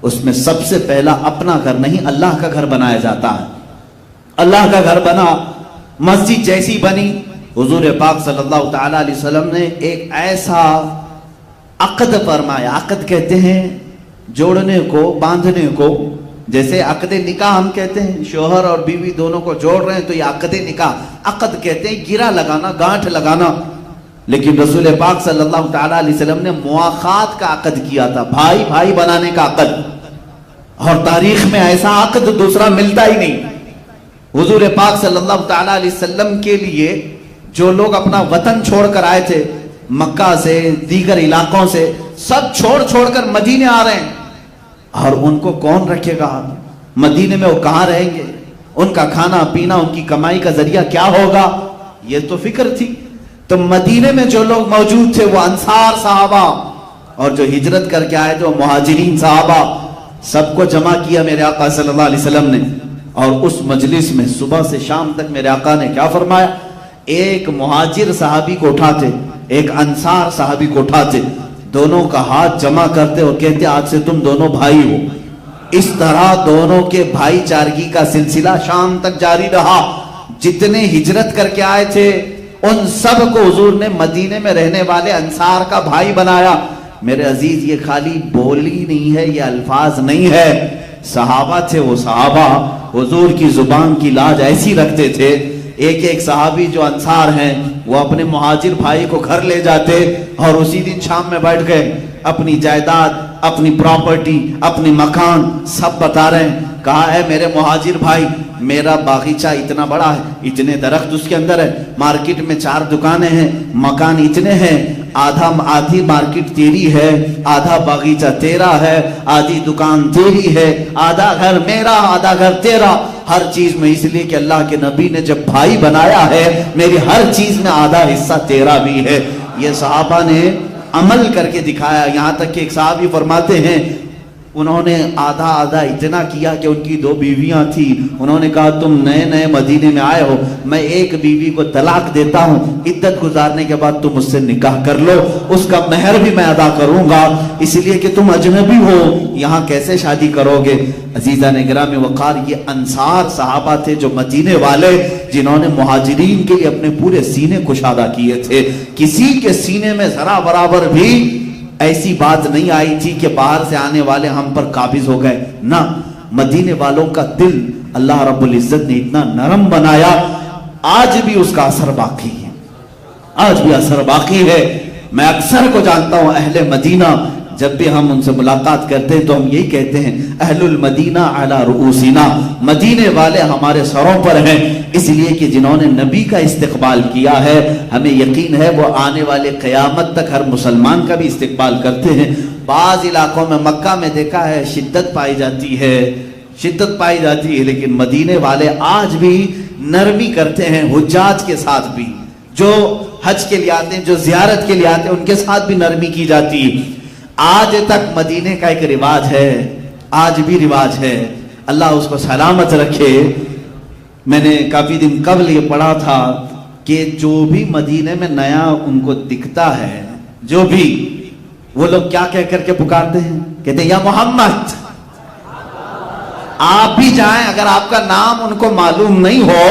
اس میں سب سے پہلا اپنا گھر نہیں اللہ کا گھر بنایا جاتا ہے۔ اللہ کا گھر بنا، مسجد جیسی بنی، حضور پاک صلی اللہ تعالی علیہ وسلم نے ایک ایسا عقد فرمایا۔ عقد کہتے ہیں جوڑنے کو، باندھنے کو، جیسے عقد نکاح ہم کہتے ہیں شوہر اور بیوی دونوں کو جوڑ رہے ہیں تو یہ عقد نکاح، عقد کہتے ہیں گرہ لگانا، گانٹھ لگانا۔ لیکن رسول پاک صلی اللہ تعالی علیہ وسلم نے مواخات کا عقد کیا تھا، بھائی بھائی بنانے کا عقد، اور تاریخ میں ایسا عقد دوسرا ملتا ہی نہیں۔ حضور پاک صلی اللہ تعالی علیہ وسلم کے لیے جو لوگ اپنا وطن چھوڑ کر آئے تھے، مکہ سے دیگر علاقوں سے، سب چھوڑ کر مدینے آ رہے ہیں، اور ان کو کون رکھے گا؟ مدینے میں وہ کہاں رہیں گے؟ ان کا کھانا پینا، ان کی کمائی کا ذریعہ کیا ہوگا؟ یہ تو فکر تھی۔ تو مدینے میں جو لوگ موجود تھے وہ انصار صحابہ، اور جو ہجرت کر کے آئے تھے وہ مہاجرین صحابہ، سب کو جمع کیا میرے آقا صلی اللہ علیہ وسلم نے۔ اور اس مجلس میں صبح سے شام تک میرے آقا نے کیا فرمایا؟ ایک مہاجر صحابی کو اٹھاتے، ایک انصار صحابی کو اٹھاتے، دونوں کا ہاتھ جمع کرتے اور کہتے آج سے تم دونوں بھائی ہو۔ اس طرح دونوں کے بھائی چارگی کا سلسلہ شام تک جاری رہا۔ جتنے ہجرت کر کے آئے تھے ان سب کو حضور نے مدینے میں رہنے والے انصار کا بھائی بنایا۔ میرے عزیز، یہ خالی بولی نہیں ہے، یہ الفاظ نہیں ہے، صحابہ تھے وہ صحابہ، حضور کی زبان کی لاج ایسی رکھتے تھے۔ ایک ایک صحابی جو انصار ہیں وہ اپنے مہاجر بھائی کو گھر لے جاتے اور اسی دن شام میں بیٹھ گئے، اپنی جائیداد، اپنی پراپرٹی، اپنی مکان سب بتا رہے ہیں۔ کہا ہے میرے مہاجر بھائی، میرا باغیچہ اتنا بڑا ہے، اتنے درخت اس کے اندر ہے، مارکیٹ میں 4 دکانیں ہیں، مکان اتنے ہیں، آدھی مارکیٹ تیری ہے، آدھا باغیچہ تیرا ہے، آدھی دکان تیری ہے، آدھا گھر میرا، آدھا گھر تیرا، ہر چیز میں، اس لیے کہ اللہ کے نبی نے جب بھائی بنایا ہے میری ہر چیز میں آدھا حصہ تیرا بھی ہے۔ یہ صحابہ نے عمل کر کے دکھایا، یہاں تک کہ ایک صحابی فرماتے ہیں انہوں نے آدھا اتنا کیا کہ ان کی 2 بیویاں تھیں، انہوں نے کہا تم نئے مدینے میں آئے ہو، میں ایک بیوی کو طلاق دیتا ہوں، عدت گزارنے کے بعد تم اس سے نکاح کر لو، اس کا مہر بھی میں ادا کروں گا، اس لیے کہ تم اجنبی ہو، یہاں کیسے شادی کرو گے؟ عزیزان گرامی وقار، یہ انصار صحابہ تھے جو مدینے والے، جنہوں نے مہاجرین کے لیے اپنے پورے سینے کشادہ کیے تھے۔ کسی کے سینے میں ذرا برابر بھی ایسی بات نہیں آئی تھی کہ باہر سے آنے والے ہم پر قابض ہو گئے، نہ، مدینے والوں کا دل اللہ رب العزت نے اتنا نرم بنایا، آج بھی اس کا اثر باقی ہے۔ آج بھی اثر باقی ہے. میں اکثر کو جانتا ہوں اہل مدینہ جب بھی ہم ان سے ملاقات کرتے ہیں تو ہم یہی کہتے ہیں اہل المدینہ علی رؤوسنا، مدینے والے ہمارے سروں پر ہیں، اس لیے کہ جنہوں نے نبی کا استقبال کیا ہے ہمیں یقین ہے وہ آنے والے قیامت تک ہر مسلمان کا بھی استقبال کرتے ہیں. بعض علاقوں میں مکہ میں دیکھا ہے شدت پائی جاتی ہے لیکن مدینے والے آج بھی نرمی کرتے ہیں حجاج کے ساتھ بھی، جو حج کے لیے آتے ہیں، جو زیارت کے لیے آتے ہیں، ان کے ساتھ بھی نرمی کی جاتی ہے. آج تک مدینے کا ایک رواج ہے، آج بھی رواج ہے، اللہ اس کو سلامت رکھے. میں نے کافی دن قبل یہ پڑھا تھا کہ جو بھی مدینے میں نیا ان کو دکھتا ہے، جو بھی، وہ لوگ کیا کہہ کر کے پکارتے ہیں؟ کہتے ہیں یا محمد. آپ بھی جائیں، اگر آپ کا نام ان کو معلوم نہیں ہو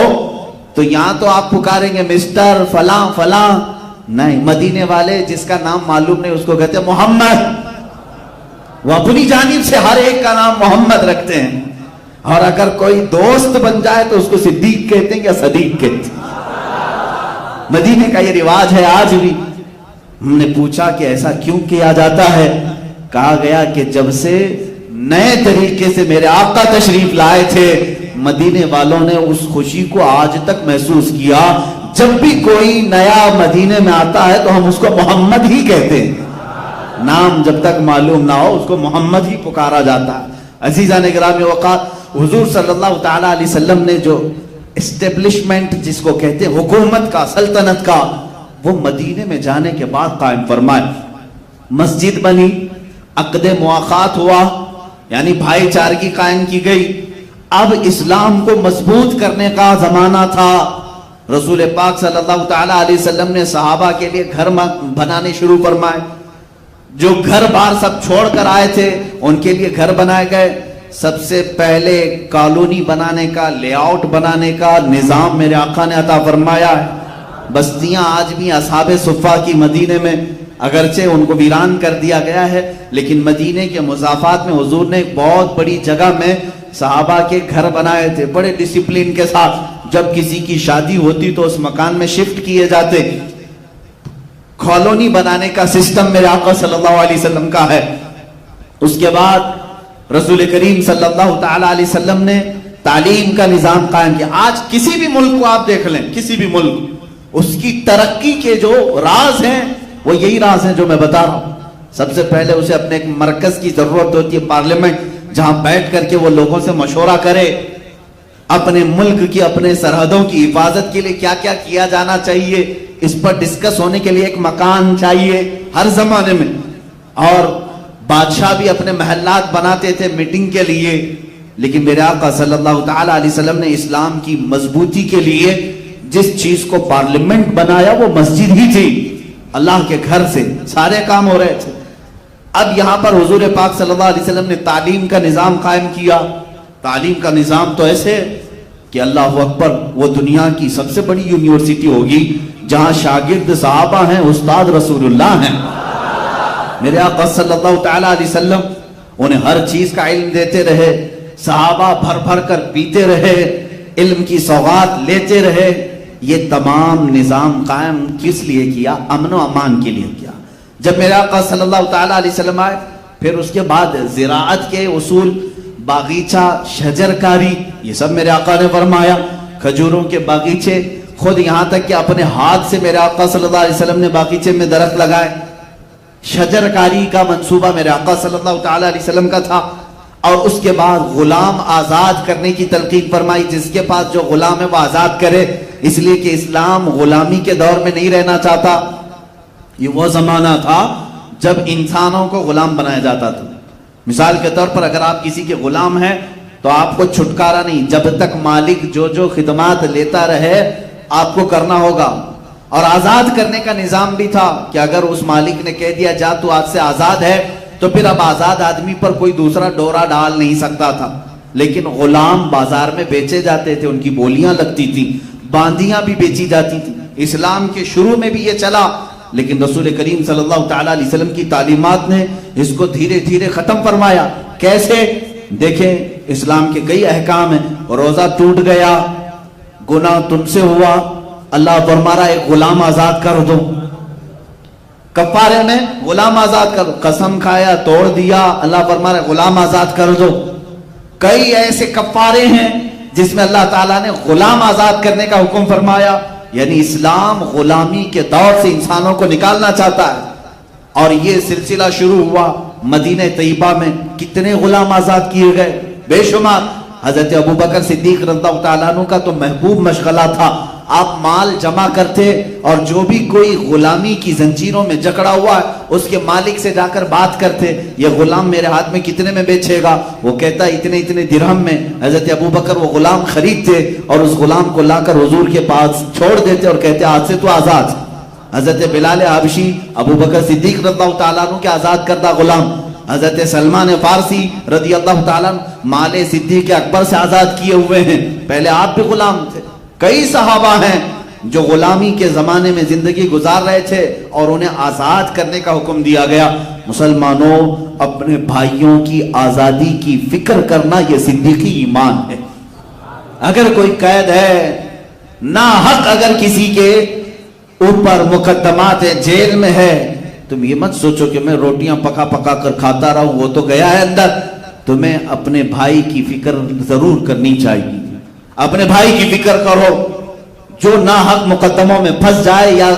تو یہاں تو آپ پکاریں گے مسٹر فلاں فلاں، نہیں، مدینے والے جس کا نام معلوم نہیں اس کو کہتے ہیں محمد. وہ اپنی جانب سے ہر ایک کا نام محمد رکھتے ہیں، اور اگر کوئی دوست بن جائے تو اس کو صدیق کہتے ہیں یا صدیق کہتے ہیں. مدینے کا یہ رواج ہے آج بھی. ہم نے پوچھا کہ ایسا کیوں کیا جاتا ہے؟ کہا گیا کہ جب سے نئے طریقے سے میرے آقا تشریف لائے تھے مدینے والوں نے اس خوشی کو آج تک محسوس کیا. جب بھی کوئی نیا مدینے میں آتا ہے تو ہم اس کو محمد ہی کہتے ہیں، نام جب تک معلوم نہ ہو اس کو محمد ہی پکارا جاتا ہے. عزیزان گرامی وقار، حضور صلی اللہ تعالی علیہ وسلم نے جو اسٹیبلشمنٹ جس کو کہتے ہیں حکومت کا، سلطنت کا، وہ مدینے میں جانے کے بعد قائم فرمائے. مسجد بنی، عقد مواخات ہوا، یعنی بھائی چارگی قائم کی گئی. اب اسلام کو مضبوط کرنے کا زمانہ تھا. رسول پاک صلی اللہ تعالی علیہ وسلم نے صحابہ کے لیے گھر بنانے شروع فرمائے. جو گھر بار سب چھوڑ کر آئے تھے ان کے لیے گھر بنائے گئے. سب سے پہلے کالونی بنانے کا، لے آؤٹ بنانے کا نظام میرے آقا نے عطا فرمایا ہے. بستیاں آج بھی اصحاب صفہ کی مدینے میں، اگرچہ ان کو ویران کر دیا گیا ہے، لیکن مدینے کے مضافات میں حضور نے بہت بڑی جگہ میں صحابہ کے گھر بنائے تھے بڑے ڈسپلین کے ساتھ. جب کسی کی شادی ہوتی تو اس مکان میں شفٹ کیے جاتے. کالونی بنانے کا سسٹم میرے آقا صلی اللہ علیہ وسلم کا ہے. اس کے بعد رسول کریم صلی اللہ تعالی علیہ وسلم نے تعلیم کا نظام قائم کیا. آج کسی بھی ملک کو آپ دیکھ لیں، کسی بھی ملک، اس کی ترقی کے جو راز ہیں وہ یہی راز ہیں جو میں بتا رہا ہوں. سب سے پہلے اسے اپنے ایک مرکز کی ضرورت ہوتی ہے، پارلیمنٹ، جہاں بیٹھ کر کے وہ لوگوں سے مشورہ کرے اپنے ملک کی، اپنے سرحدوں کی حفاظت کے لیے کیا کیا کیا جانا چاہیے، اس پر ڈسکس ہونے کے لیے ایک مکان چاہیے ہر زمانے میں. اور بادشاہ بھی اپنے محلات بناتے تھے میٹنگ کے لیے. لیکن میرے آقا صلی اللہ تعالی علیہ وسلم نے اسلام کی مضبوطی کے لیے جس چیز کو پارلیمنٹ بنایا وہ مسجد ہی تھی. اللہ کے گھر سے سارے کام ہو رہے تھے. اب یہاں پر حضور پاک صلی اللہ علیہ وسلم نے تعلیم کا نظام قائم کیا. تعلیم کا نظام تو ایسے کہ اللہ اکبر، وہ دنیا کی سب سے بڑی یونیورسٹی ہوگی جہاں شاگرد صحابہ ہیں، استاد رسول اللہ ہیں. میرے آقا صلی اللہ تعالی علیہ وسلم انہیں ہر چیز کا علم دیتے رہے. صحابہ بھر بھر کر پیتے رہے، علم کی سوغات لیتے رہے. یہ تمام نظام قائم کس لیے کیا؟ امن و امان کے لیے کیا. جب میرے آقا صلی اللہ تعالی علیہ وسلم آئے، پھر اس کے بعد زراعت کے اصول، باغیچہ، شجر کاری، یہ سب میرے آقا نے فرمایا. کھجوروں کے باغیچے، خود یہاں تک کہ اپنے ہاتھ سے میرے آقا صلی اللہ علیہ وسلم نے باغیچے میں درخت لگائے. شجر کاری کا منصوبہ میرے آقا صلی اللہ تعالی علیہ وسلم کا تھا. اور اس کے بعد غلام آزاد کرنے کی تلقین فرمائی. جس کے پاس جو غلام ہے وہ آزاد کرے، اس لیے کہ اسلام غلامی کے دور میں نہیں رہنا چاہتا. یہ وہ زمانہ تھا جب انسانوں کو غلام بنایا جاتا تھا. مثال کے طور پر اگر آپ کسی کے غلام ہیں تو آپ کو چھٹکارا نہیں، جب تک مالک جو خدمات لیتا رہے آپ کو کرنا ہوگا. اور آزاد کرنے کا نظام بھی تھا کہ اگر اس مالک نے کہہ دیا جا تو آج سے آزاد ہے، تو پھر اب آزاد آدمی پر کوئی دوسرا ڈورا ڈال نہیں سکتا تھا. لیکن غلام بازار میں بیچے جاتے تھے، ان کی بولیاں لگتی تھیں، باندیاں بھی بیچی جاتی تھیں. اسلام کے شروع میں بھی یہ چلا، لیکن رسول کریم صلی اللہ تعالی علیہ وسلم کی تعلیمات نے اس کو دھیرے دھیرے ختم فرمایا. کیسے؟ دیکھیں اسلام کے کئی احکام ہیں. روزہ ٹوٹ گیا، گناہ تم سے ہوا، اللہ فرما رہا ہے ایک غلام آزاد کر دو، کفارے میں غلام آزاد کر، قسم کھایا توڑ دیا، اللہ فرما رہا ہے غلام آزاد کر دو۔ کئی ایسے کفارے ہیں جس میں اللہ تعالیٰ نے غلام آزاد کرنے کا حکم فرمایا، یعنی اسلام غلامی کے دور سے انسانوں کو نکالنا چاہتا ہے۔ اور یہ سلسلہ شروع ہوا مدینہ طیبہ میں، کتنے غلام آزاد کیے گئے، بے شمار۔ حضرت ابوبکر صدیق رضی اللہ تعالیٰ عنہ کا تو محبوب مشغلہ تھا، آپ مال جمع کرتے اور جو بھی کوئی غلامی کی زنجیروں میں جکڑا ہوا ہے اس کے مالک سے جا کر بات کرتے، یہ غلام میرے ہاتھ میں کتنے میں بیچے گا؟ وہ کہتا اتنے اتنے درہم میں۔ حضرت ابوبکر وہ غلام خریدتے اور اس غلام کو لا کر حضور کے پاس چھوڑ دیتے اور کہتے آج سے تو آزاد۔ حضرت بلال حبشی ابوبکر صدیق رضی اللہ تعالیٰ عنہ کے آزاد کردہ غلام، حضرت سلمان فارسی رضی اللہ تعالیٰ عنہ مال صدیق اکبر سے آزاد کیے ہوئے ہیں، پہلے آپ بھی غلام تھے۔ کئی صحابہ ہیں جو غلامی کے زمانے میں زندگی گزار رہے تھے اور انہیں آزاد کرنے کا حکم دیا گیا۔ مسلمانوں، اپنے بھائیوں کی آزادی کی فکر کرنا یہ صدیقی ایمان ہے۔ اگر کوئی قید ہے، ناحق اگر کسی کے اوپر مقدمات ہے، جیل میں ہے، تم یہ مت سوچو کہ میں روٹیاں پکا پکا کر کھاتا رہا ہوں، وہ تو گیا ہے اندر۔ تمہیں اپنے بھائی کی فکر ضرور کرنی چاہیے، اپنے بھائی کی فکر کرو، جو ناحق مقدموں میں پھنس جائے یا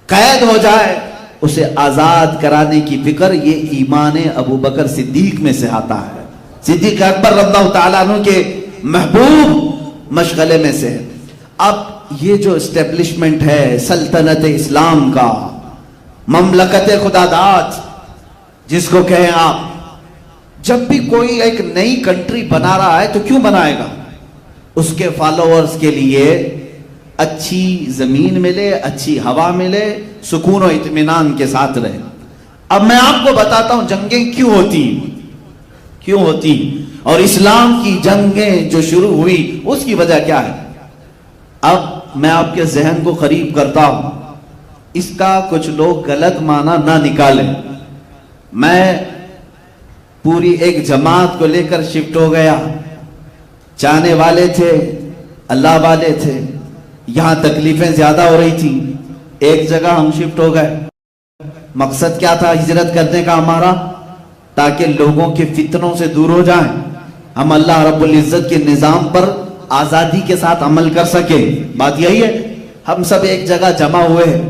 قید ہو جائے اسے آزاد کرانے کی فکر، یہ ایمان ابوبکر صدیق میں سے آتا ہے۔ صدیق اکبر رضی اللہ تعالیٰ عنہ کے محبوب مشغلے میں سے۔ اب یہ جو اسٹیبلشمنٹ ہے سلطنت اسلام کا، مملکت خدا داد جس کو کہیں آپ، جب بھی کوئی ایک نئی کنٹری بنا رہا ہے تو کیوں بنائے گا؟ اس کے فالوورز کے لیے اچھی زمین ملے، اچھی ہوا ملے، سکون و اطمینان کے ساتھ رہے۔ اب میں آپ کو بتاتا ہوں جنگیں کیوں ہوتی اور اسلام کی جنگیں جو شروع ہوئی اس کی وجہ کیا ہے۔ اب میں آپ کے ذہن کو قریب کرتا ہوں، اس کا کچھ لوگ غلط معنی نہ نکالیں۔ میں پوری ایک جماعت کو لے کر شفٹ ہو گیا، چاہنے والے تھے، اللہ والے تھے، یہاں تکلیفیں زیادہ ہو رہی تھی، ایک جگہ ہم شفٹ ہو گئے۔ مقصد کیا تھا ہجرت کرنے کا ہمارا؟ تاکہ لوگوں کے فتنوں سے دور ہو جائیں، ہم اللہ رب العزت کے نظام پر آزادی کے ساتھ عمل کر سکے۔ بات یہی ہے، ہم سب ایک جگہ جمع ہوئے ہیں،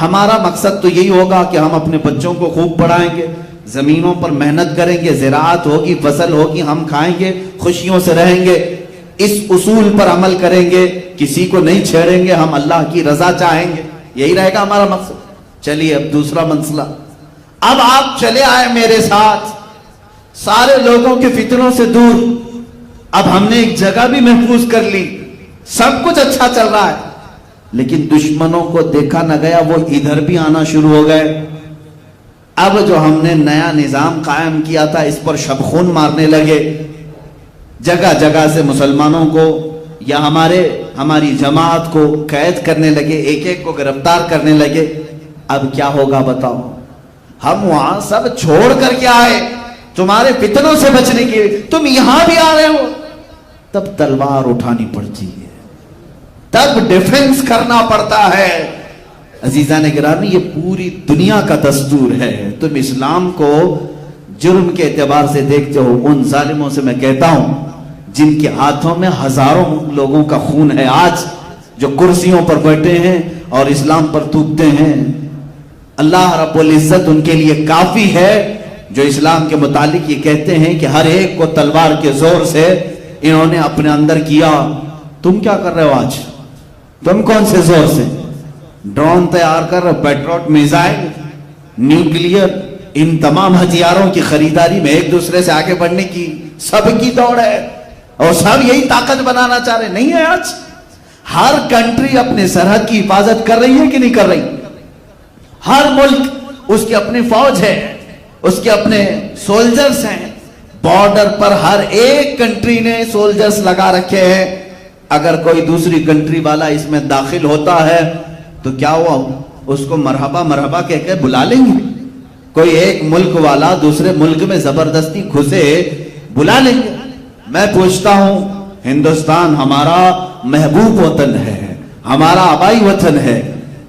ہمارا مقصد تو یہی ہوگا کہ ہم اپنے بچوں کو خوب پڑھائیں گے، زمینوں پر محنت کریں گے، زراعت ہوگی، فصل ہوگی، ہم کھائیں گے، خوشیوں سے رہیں گے، اس اصول پر عمل کریں گے، کسی کو نہیں چھیڑیں گے، ہم اللہ کی رضا چاہیں گے، یہی رہے گا ہمارا مقصد۔ چلیے اب دوسرا مسئلہ، اب آپ چلے آئے میرے ساتھ سارے لوگوں کے فتنوں سے دور، اب ہم نے ایک جگہ بھی محفوظ کر لی، سب کچھ اچھا چل رہا ہے، لیکن دشمنوں کو دیکھا نہ گیا، وہ ادھر بھی آنا شروع ہو گئے۔ اب جو ہم نے نیا نظام قائم کیا تھا اس پر شبخون مارنے لگے، جگہ جگہ سے مسلمانوں کو یا ہماری جماعت کو قید کرنے لگے، ایک ایک کو گرفتار کرنے لگے۔ اب کیا ہوگا بتاؤ؟ ہم وہاں سب چھوڑ کر کے آئے تمہارے فتنوں سے بچنے کے لیے، تم یہاں بھی آ رہے ہو، تب تلوار اٹھانی پڑتی ہے، تب ڈیفنس کرنا پڑتا ہے۔ عزیزان گرامی، یہ پوری دنیا کا دستور ہے۔ تم اسلام کو جرم کے اعتبار سے دیکھتے ہو، ان ظالموں سے میں کہتا ہوں جن کے ہاتھوں میں ہزاروں لوگوں کا خون ہے آج، جو کرسیوں پر بیٹھے ہیں اور اسلام پر تھوکتے ہیں، اللہ رب العزت ان کے لیے کافی ہے، جو اسلام کے متعلق یہ کہتے ہیں کہ ہر ایک کو تلوار کے زور سے انہوں نے اپنے اندر کیا۔ تم کیا کر رہے ہو آج؟ تم کون سے زور سے؟ ڈرون تیار کر رہے، پیٹروٹ، میزائل، نیوکلیئر، ان تمام ہتھیاروں کی خریداری میں ایک دوسرے سے آگے بڑھنے کی سب کی دوڑ ہے، اور سب یہی طاقت بنانا چاہ رہے نہیں ہے۔ آج ہر کنٹری اپنے سرحد کی حفاظت کر رہی ہے کہ نہیں کر رہی؟ ہر ملک اس کی اپنی فوج ہے، اس کے اپنے سولجرز ہیں، بارڈر پر ہر ایک کنٹری نے سولجرز لگا رکھے ہیں۔ اگر کوئی دوسری کنٹری والا اس میں داخل ہوتا ہے تو کیا ہوا؟ اس کو مرحبا مرحبا کہہ کے بلا لیں گے۔ کوئی ایک ملک والا دوسرے ملک میں زبردستی گھسے، بلا لیں گے۔ میں پوچھتا ہوں، ہندوستان ہمارا محبوب وطن ہے، ہمارا آبائی وطن ہے،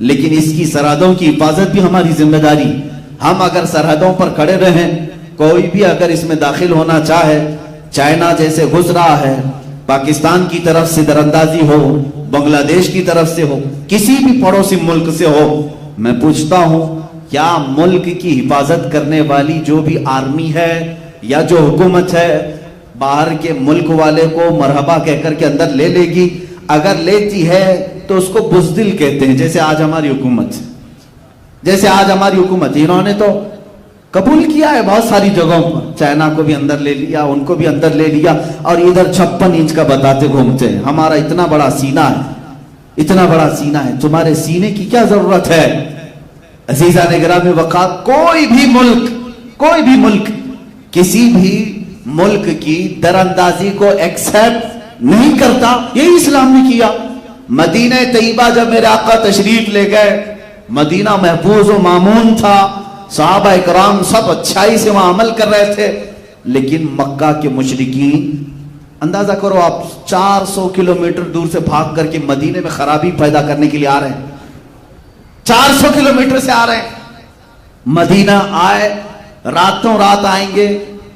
لیکن اس کی سرحدوں کی حفاظت بھی ہماری ذمہ داری. ہم اگر سرحدوں پر کھڑے رہیں، کوئی بھی اگر اس میں داخل ہونا چاہے، چائنا جیسے گھس رہا ہے، پاکستان کی طرف سے دراندازی ہو، بنگلہ دیش کی طرف سے ہو، کسی بھی پڑوسی ملک سے ہو، میں پوچھتا ہوں کیا ملک کی حفاظت کرنے والی جو بھی آرمی ہے یا جو حکومت ہے باہر کے ملک والے کو مرحبا کہہ کر کے اندر لے لے گی؟ اگر لیتی ہے تو اس کو بزدل کہتے ہیں. جیسے آج ہماری حکومت انہوں نے تو قبول کیا ہے بہت ساری جگہوں پر، چائنا کو بھی اندر لے لیا، ان کو بھی اندر لے لیا، اور ادھر 56 انچ کا بتاتے گھومتے ہیں ہمارا اتنا بڑا سینہ ہے. تمہارے سینے کی کیا ضرورت ہے؟ عزیزان گرامی وقار، کوئی بھی ملک کسی بھی ملک کی دراندازی کو ایکسپٹ نہیں کرتا. یہی اسلام نے کیا. مدینہ طیبہ جب میرے آقا تشریف لے گئے، مدینہ محفوظ و مامون تھا، صحابہ اکرام سب اچھائی سے وہاں عمل کر رہے تھے، لیکن مکہ کے مشرکین، اندازہ کرو آپ 400 کلومیٹر دور سے بھاگ کر کے مدینے میں خرابی پیدا کرنے کے لیے آ رہے ہیں. 400 کلومیٹر سے آ رہے ہیں. مدینہ آئے، راتوں رات آئیں گے،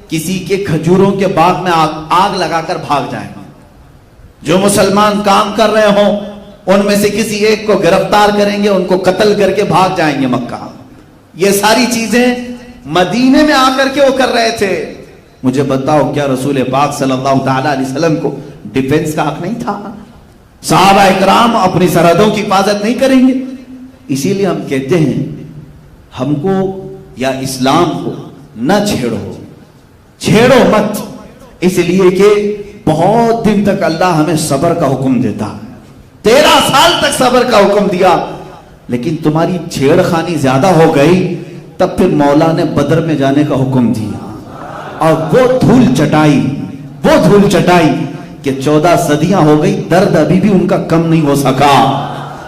کسی کے کھجوروں کے باغ میں آگ لگا کر بھاگ جائیں گے. جو مسلمان کام کر رہے ہوں ان میں سے کسی ایک کو گرفتار کریں گے، ان کو قتل کر کے بھاگ جائیں گے مکہ. یہ ساری چیزیں مدینے میں آ کر کے وہ کر رہے تھے. مجھے بتاؤ کیا رسول پاک صلی اللہ تعالی علیہ وسلم کو ڈیفنس کا حق نہیں تھا؟ صحابہ اکرام اپنی سرحدوں کی حفاظت نہیں کریں گے؟ اسی لیے ہم کہتے ہیں ہم کو یا اسلام کو نہ چھیڑو مت، اس لیے کہ بہت دن تک اللہ ہمیں صبر کا حکم دیتا ہے. 13 سال تک صبر کا حکم دیا، لیکن تمہاری چھیڑ خانی زیادہ ہو گئی، تب پھر مولا نے بدر میں جانے کا حکم دیا. اور وہ دھول چٹائی کہ 14 صدیاں ہو گئی، درد ابھی بھی ان کا کم نہیں ہو سکا.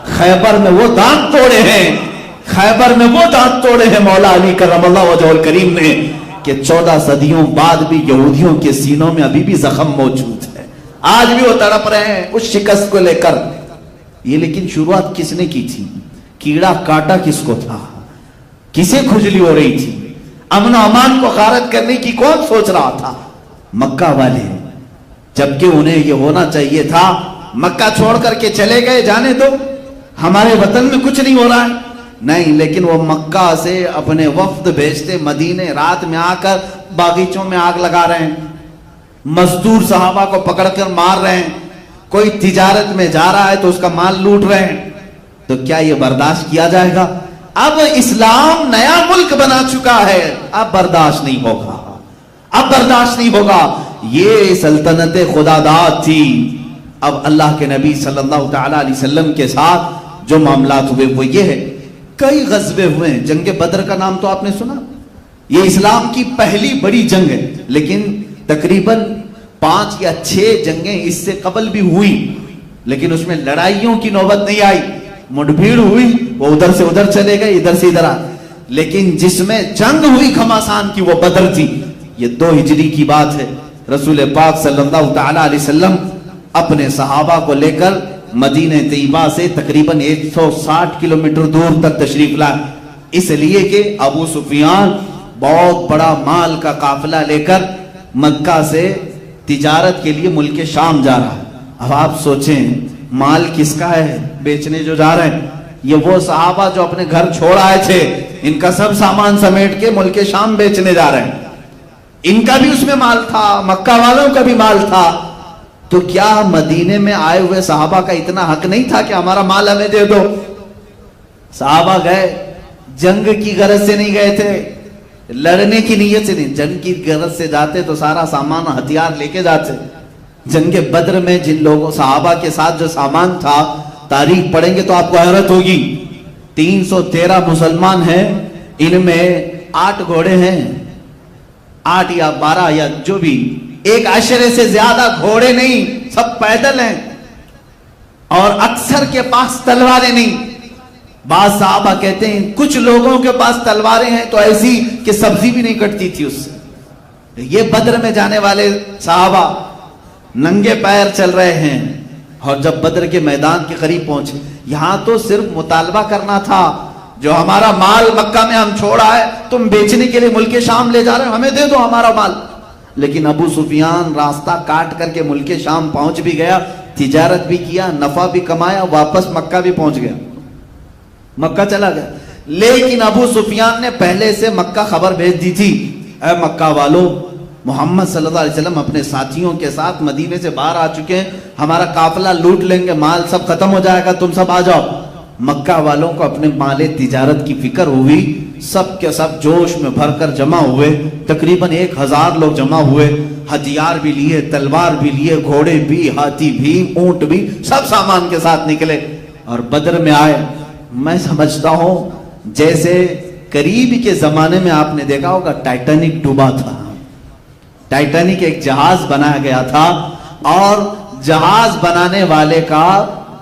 خیبر میں وہ دانت توڑے ہیں مولا علی کرم اللہ وجہہ الکریم نے، کہ 14 صدیوں بعد بھی یہودیوں کے سینوں میں ابھی بھی زخم موجود ہے. آج بھی وہ تڑپ رہے ہیں اس شکست کو لے کر. یہ لیکن شروعات کس نے کی تھی؟ کیڑا کاٹا کس کو تھا؟ کسے کھجلی ہو رہی تھی؟ امن و امان کو غارت کرنے کی کون سوچ رہا تھا؟ مکہ والے. جبکہ انہیں یہ ہونا چاہیے تھا مکہ چھوڑ کر کے چلے گئے، جانے دو، ہمارے وطن میں کچھ نہیں ہو رہا ہے. نہیں، لیکن وہ مکہ سے اپنے وفد بھیجتے، مدینے رات میں آ کر باغیچوں میں آگ لگا رہے ہیں، مزدور صحابہ کو پکڑ کر مار رہے ہیں، کوئی تجارت میں جا رہا ہے تو اس کا مال لوٹ رہے ہیں. تو کیا یہ برداشت کیا جائے گا؟ اب اسلام نیا ملک بنا چکا ہے، اب برداشت نہیں ہوگا. یہ سلطنت خداداد تھی. اب اللہ کے نبی صلی اللہ تعالی علیہ وسلم کے ساتھ جو معاملات ہوئے وہ یہ ہے، کئی غزوے ہوئے ہیں. جنگ بدر کا نام تو آپ نے سنا، یہ اسلام کی پہلی بڑی جنگ ہے، لیکن تقریباً 5 یا 6 جنگیں اس سے قبل بھی ہوئی، لیکن اس میں لڑائیوں کی نوبت نہیں آئی. مڈبھیڑ ہوئی، وہ ادھر سے ادھر چلے گئے، ادھر سے ادھر آ. لیکن جس میں جنگ ہوئی گھماسان کی وہ بدر تھی. یہ 2 ہجری کی بات ہے. رسول پاک صلی اللہ تعالی علیہ وسلم اپنے صحابہ کو لے کر مدینہ طیبہ سے تقریباً 160 کلومیٹر دور تک تشریف لائے، اس لیے کہ ابو سفیان بہت بڑا مال کا قافلہ لے کر مکہ سے تجارت کے لیے ملک شام جا رہا ہے. اب آپ سوچیں مال کس کا ہے بیچنے جو جا رہے ہیں؟ یہ وہ صحابہ جو اپنے گھر چھوڑ آئے تھے، ان کا سب سامان سمیٹ کے ملک شام بیچنے جا رہے ہیں. ان کا بھی اس میں مال تھا، مکہ والوں کا بھی مال تھا. تو کیا مدینے میں آئے ہوئے صحابہ کا اتنا حق نہیں تھا کہ ہمارا مال ہمیں دے دو؟ صحابہ گئے، جنگ کی غرض سے نہیں گئے تھے، لڑنے کی نیت سے نہیں. جنگ کی غرض سے جاتے تو سارا سامان ہتھیار لے کے جاتے. جنگ بدر میں جن لوگوں صحابہ کے ساتھ جو سامان تھا، تاریخ پڑھیں گے تو آپ کو حیرت ہوگی. 313 مسلمان ہیں، ان میں 8 گھوڑے ہیں، 8 یا 12 یا جو بھی، 1 عشرے سے زیادہ گھوڑے نہیں، سب پیدل ہیں، اور اکثر کے پاس تلواریں نہیں. بعض صحابہ کہتے ہیں کچھ لوگوں کے پاس تلواریں ہیں تو ایسی کہ سبزی بھی نہیں کٹتی تھی اس سے. یہ بدر میں جانے والے صحابہ ننگے پیر چل رہے ہیں، اور جب بدر کے میدان کے قریب پہنچے، یہاں تو صرف مطالبہ کرنا تھا، جو ہمارا مال مکہ میں ہم چھوڑا ہے تم بیچنے کے لیے ملک شام لے جا رہے ہو، ہمیں دے دو ہمارا مال۔ لیکن ابو سفیان راستہ کاٹ کر کے ملک شام پہنچ بھی گیا، تجارت بھی کیا، نفع بھی کمایا، واپس مکہ بھی پہنچ گیا، مکہ چلا گیا۔ لیکن ابو سفیان نے پہلے سے مکہ خبر بھیج دی تھی، اے مکہ والو، محمد صلی اللہ علیہ وسلم اپنے ساتھیوں کے ساتھ مدینے سے باہر آ چکے ہیں، ہمارا قافلہ لوٹ لیں گے، مال سب ختم ہو جائے گا، تم سب آ جاؤ۔ مکہ والوں کو اپنے مال تجارت کی فکر ہوئی، سب کے سب جوش میں بھر کر جمع ہوئے، تقریباً 1000 لوگ جمع ہوئے، ہتھیار بھی لیے، تلوار بھی لیے، گھوڑے بھی، ہاتھی بھی، اونٹ بھی، سب سامان کے ساتھ نکلے اور بدر میں آئے۔ میں سمجھتا ہوں جیسے قریب کے زمانے میں آپ نے دیکھا ہوگا ٹائٹینک ڈوبا تھا، ٹائٹینک ایک جہاز بنایا گیا تھا، اور جہاز بنانے والے کا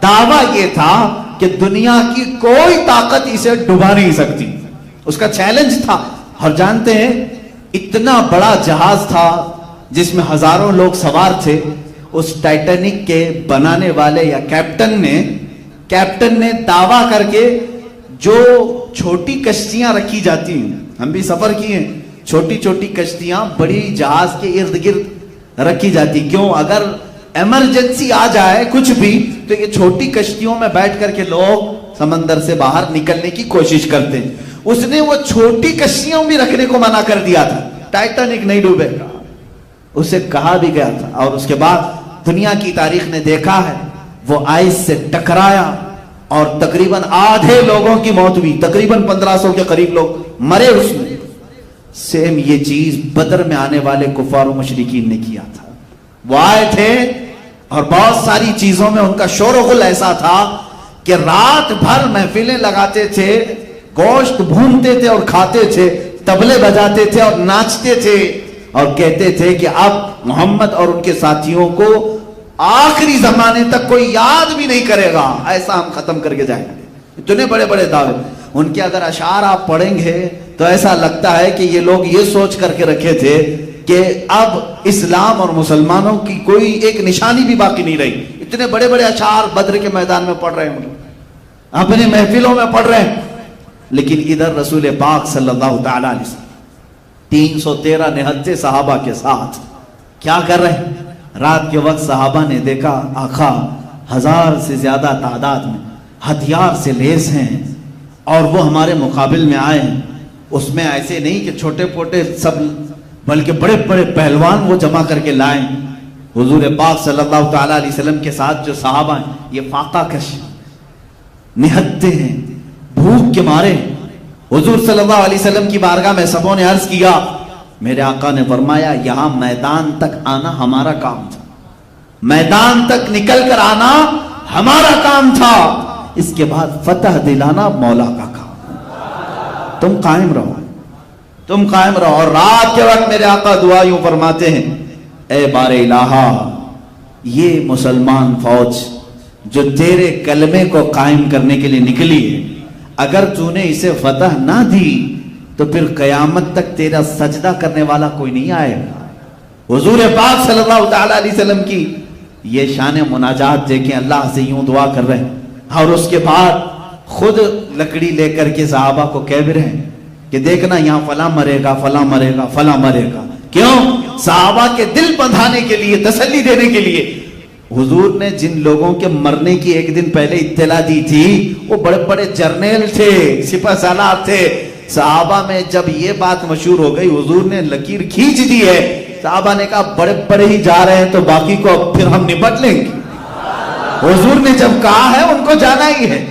دعویٰ یہ تھا کہ دنیا کی کوئی طاقت اسے ڈبا نہیں سکتی، اس کا چیلنج تھا۔ اور جانتے ہیں اتنا بڑا جہاز تھا جس میں ہزاروں لوگ سوار تھے، اس ٹائٹینک کے بنانے والے یا کیپٹن نے دعویٰ کر کے جو چھوٹی کشتیاں رکھی جاتی ہیں، ہم بھی سفر کیے ہیں، چھوٹی چھوٹی کشتیاں بڑی جہاز کے ارد گرد رکھی جاتی، کیوں؟ اگر ایمرجنسی آ جائے کچھ بھی تو یہ چھوٹی کشتیوں میں بیٹھ کر کے لوگ سمندر سے باہر نکلنے کی کوشش کرتے ہیں۔ اس نے وہ چھوٹی کشتیاں بھی رکھنے کو منع کر دیا تھا، ٹائٹینک نہیں ڈوبے گا، اسے کہا بھی گیا تھا۔ اور اس کے بعد دنیا کی تاریخ نے دیکھا ہے وہ آئس سے ٹکرایا اور تقریباً آدھے لوگوں کی موت ہوئی، تقریباً 1500 کے قریب لوگ مرے اس میں۔ سیم یہ چیز بدر میں آنے والے کفار و مشرکین نے کیا تھا، وہ آئے تھے اور بہت ساری چیزوں میں ان کا شور و غل ایسا تھا کہ رات بھر محفلیں لگاتے تھے، گوشت بھونتے تھے اور کھاتے تھے، طبلے بجاتے تھے اور ناچتے تھے، اور کہتے تھے کہ اب محمد اور ان کے ساتھیوں کو آخری زمانے تک کوئی یاد بھی نہیں کرے گا، ایسا ہم ختم کر کے جائیں گے۔ اتنے بڑے بڑے دعوے، ان کے اگر اشعار آپ پڑھیں گے تو ایسا لگتا ہے کہ یہ لوگ یہ سوچ کر کے رکھے تھے کہ اب اسلام اور مسلمانوں کی کوئی ایک نشانی بھی باقی نہیں رہی۔ اتنے بڑے بڑے اشعار بدر کے میدان میں پڑھ رہے ہیں، اپنے محفلوں میں پڑھ رہے ہیں، لیکن ادھر رسول پاک صلی اللہ تعالی علیہ وسلم 313 نہتے صحابہ کے ساتھ کیا کر رہے ہیں؟ رات کے وقت صحابہ نے دیکھا آقا 1000 سے زیادہ تعداد میں ہتھیار سے لیس ہیں اور وہ ہمارے مقابل میں آئے ہیں، اس میں ایسے نہیں کہ چھوٹے پوٹے سب، بلکہ بڑے بڑے پہلوان وہ جمع کر کے لائیں۔ حضور پاک صلی اللہ تعالی علیہ وسلم کے ساتھ جو صحابہ ہیں یہ فاقہ کش نہتے ہیں، بھوک کے مارے۔ حضور صلی اللہ علیہ وسلم کی بارگاہ میں سبوں نے عرض کیا، میرے آقا نے فرمایا یہاں میدان تک آنا ہمارا کام تھا، میدان تک نکل کر آنا ہمارا کام تھا، اس کے بعد فتح دلانا مولا کا کام، تم قائم رہو، تم قائم رہو۔ اور رات کے وقت میرے آقا دعا یوں فرماتے ہیں، اے بار الہا، یہ مسلمان فوج جو تیرے کلمے کو قائم کرنے کے لیے نکلی ہے، اگر تو نے اسے فتح نہ دی تو پھر قیامت تک تیرا سجدہ کرنے والا کوئی نہیں آئے گا۔ حضور پاک صلی اللہ تعالی علیہ وسلم کی یہ شان مناجات دیکھیں، اللہ سے یوں دعا کر رہے ہیں، اور اس کے بعد خود لکڑی لے کر کے صحابہ کو کہہ بھی رہے ہیں کہ دیکھنا یہاں فلاں مرے گا، فلاں مرے گا، فلاں مرے گا۔ کیوں؟ صحابہ کے دل بندھانے کے لیے، تسلی دینے کے لیے۔ حضور نے جن لوگوں کے مرنے کی ایک دن پہلے اطلاع دی تھی وہ بڑے بڑے جرنیل تھے، سپہ سالار تھے۔ صحابہ میں جب یہ بات مشہور ہو گئی، حضور نے لکیر کھینچ دی ہے، صحابہ نے کہا بڑے بڑے ہی جا رہے ہیں تو باقی کو اب پھر ہم نپٹ لیں گے۔ حضور نے جب کہا ہے ان کو جانا ہی ہے،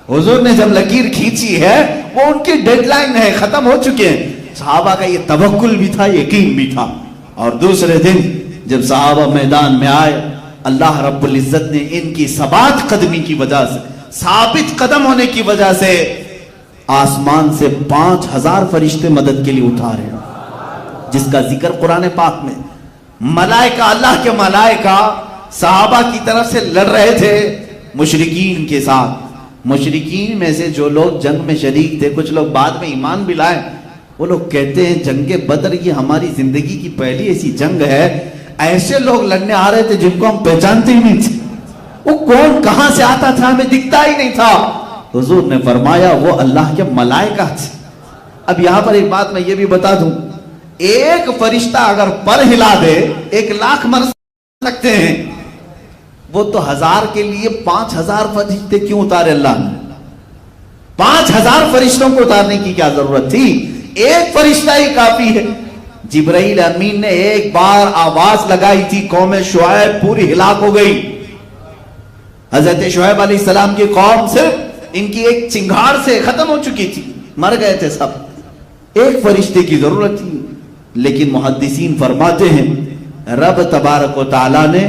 حضور نے جب لکیر کھینچی ہے وہ ان کی ڈیڈ لائن ہے، ختم ہو چکے ہیں۔ صحابہ کا یہ توکل بھی تھا، یقین بھی تھا۔ اور دوسرے دن جب صحابہ میدان میں آئے، اللہ رب العزت نے ان کی ثبات قدمی کی وجہ سے، ثابت قدم ہونے کی وجہ سے آسمان سے 5000 فرشتے مدد کے لیے اتارے، جس کا ذکر قرآن پاک میں۔ ملائکہ، اللہ کے ملائکہ صحابہ کی طرف سے لڑ رہے تھے مشرکین کے ساتھ۔ مشرکین میں سے جو لوگ جنگ میں شریک تھے، کچھ لوگ بعد میں ایمان بھی لائے، وہ لوگ کہتے ہیں جنگ بدر یہ ہماری زندگی کی پہلی ایسی جنگ ہے، ایسے لوگ لڑنے آ رہے تھے جن کو ہم پہچانتے ہی نہیں تھے، وہ کون کہاں سے آتا تھا ہمیں دکھتا ہی نہیں تھا. حضور نے فرمایا وہ اللہ کے ملائکہ تھے. اب یہاں پر ایک بات میں یہ بھی بتا دوں, ایک فرشتہ اگر پر ہلا دے 1,00,000 مر سکتے ہیں, وہ تو 1000 کے لیے 5000 فرشتے کیوں اتارے اللہ نے؟ 5000 فرشتوں کو اتارنے کی کیا ضرورت تھی؟ ایک فرشتہ ہی کافی ہے. جبرائیل امین نے ایک بار آواز لگائی تھی, قوم شعیب پوری ہلاک ہو گئی. حضرت شعیب علیہ السلام کی قوم صرف ان کی ایک چنگھاڑ سے ختم ہو چکی تھی, مر گئے تھے سب. ایک فرشتے کی ضرورت تھی. لیکن محدثین فرماتے ہیں رب تبارک و تعالی نے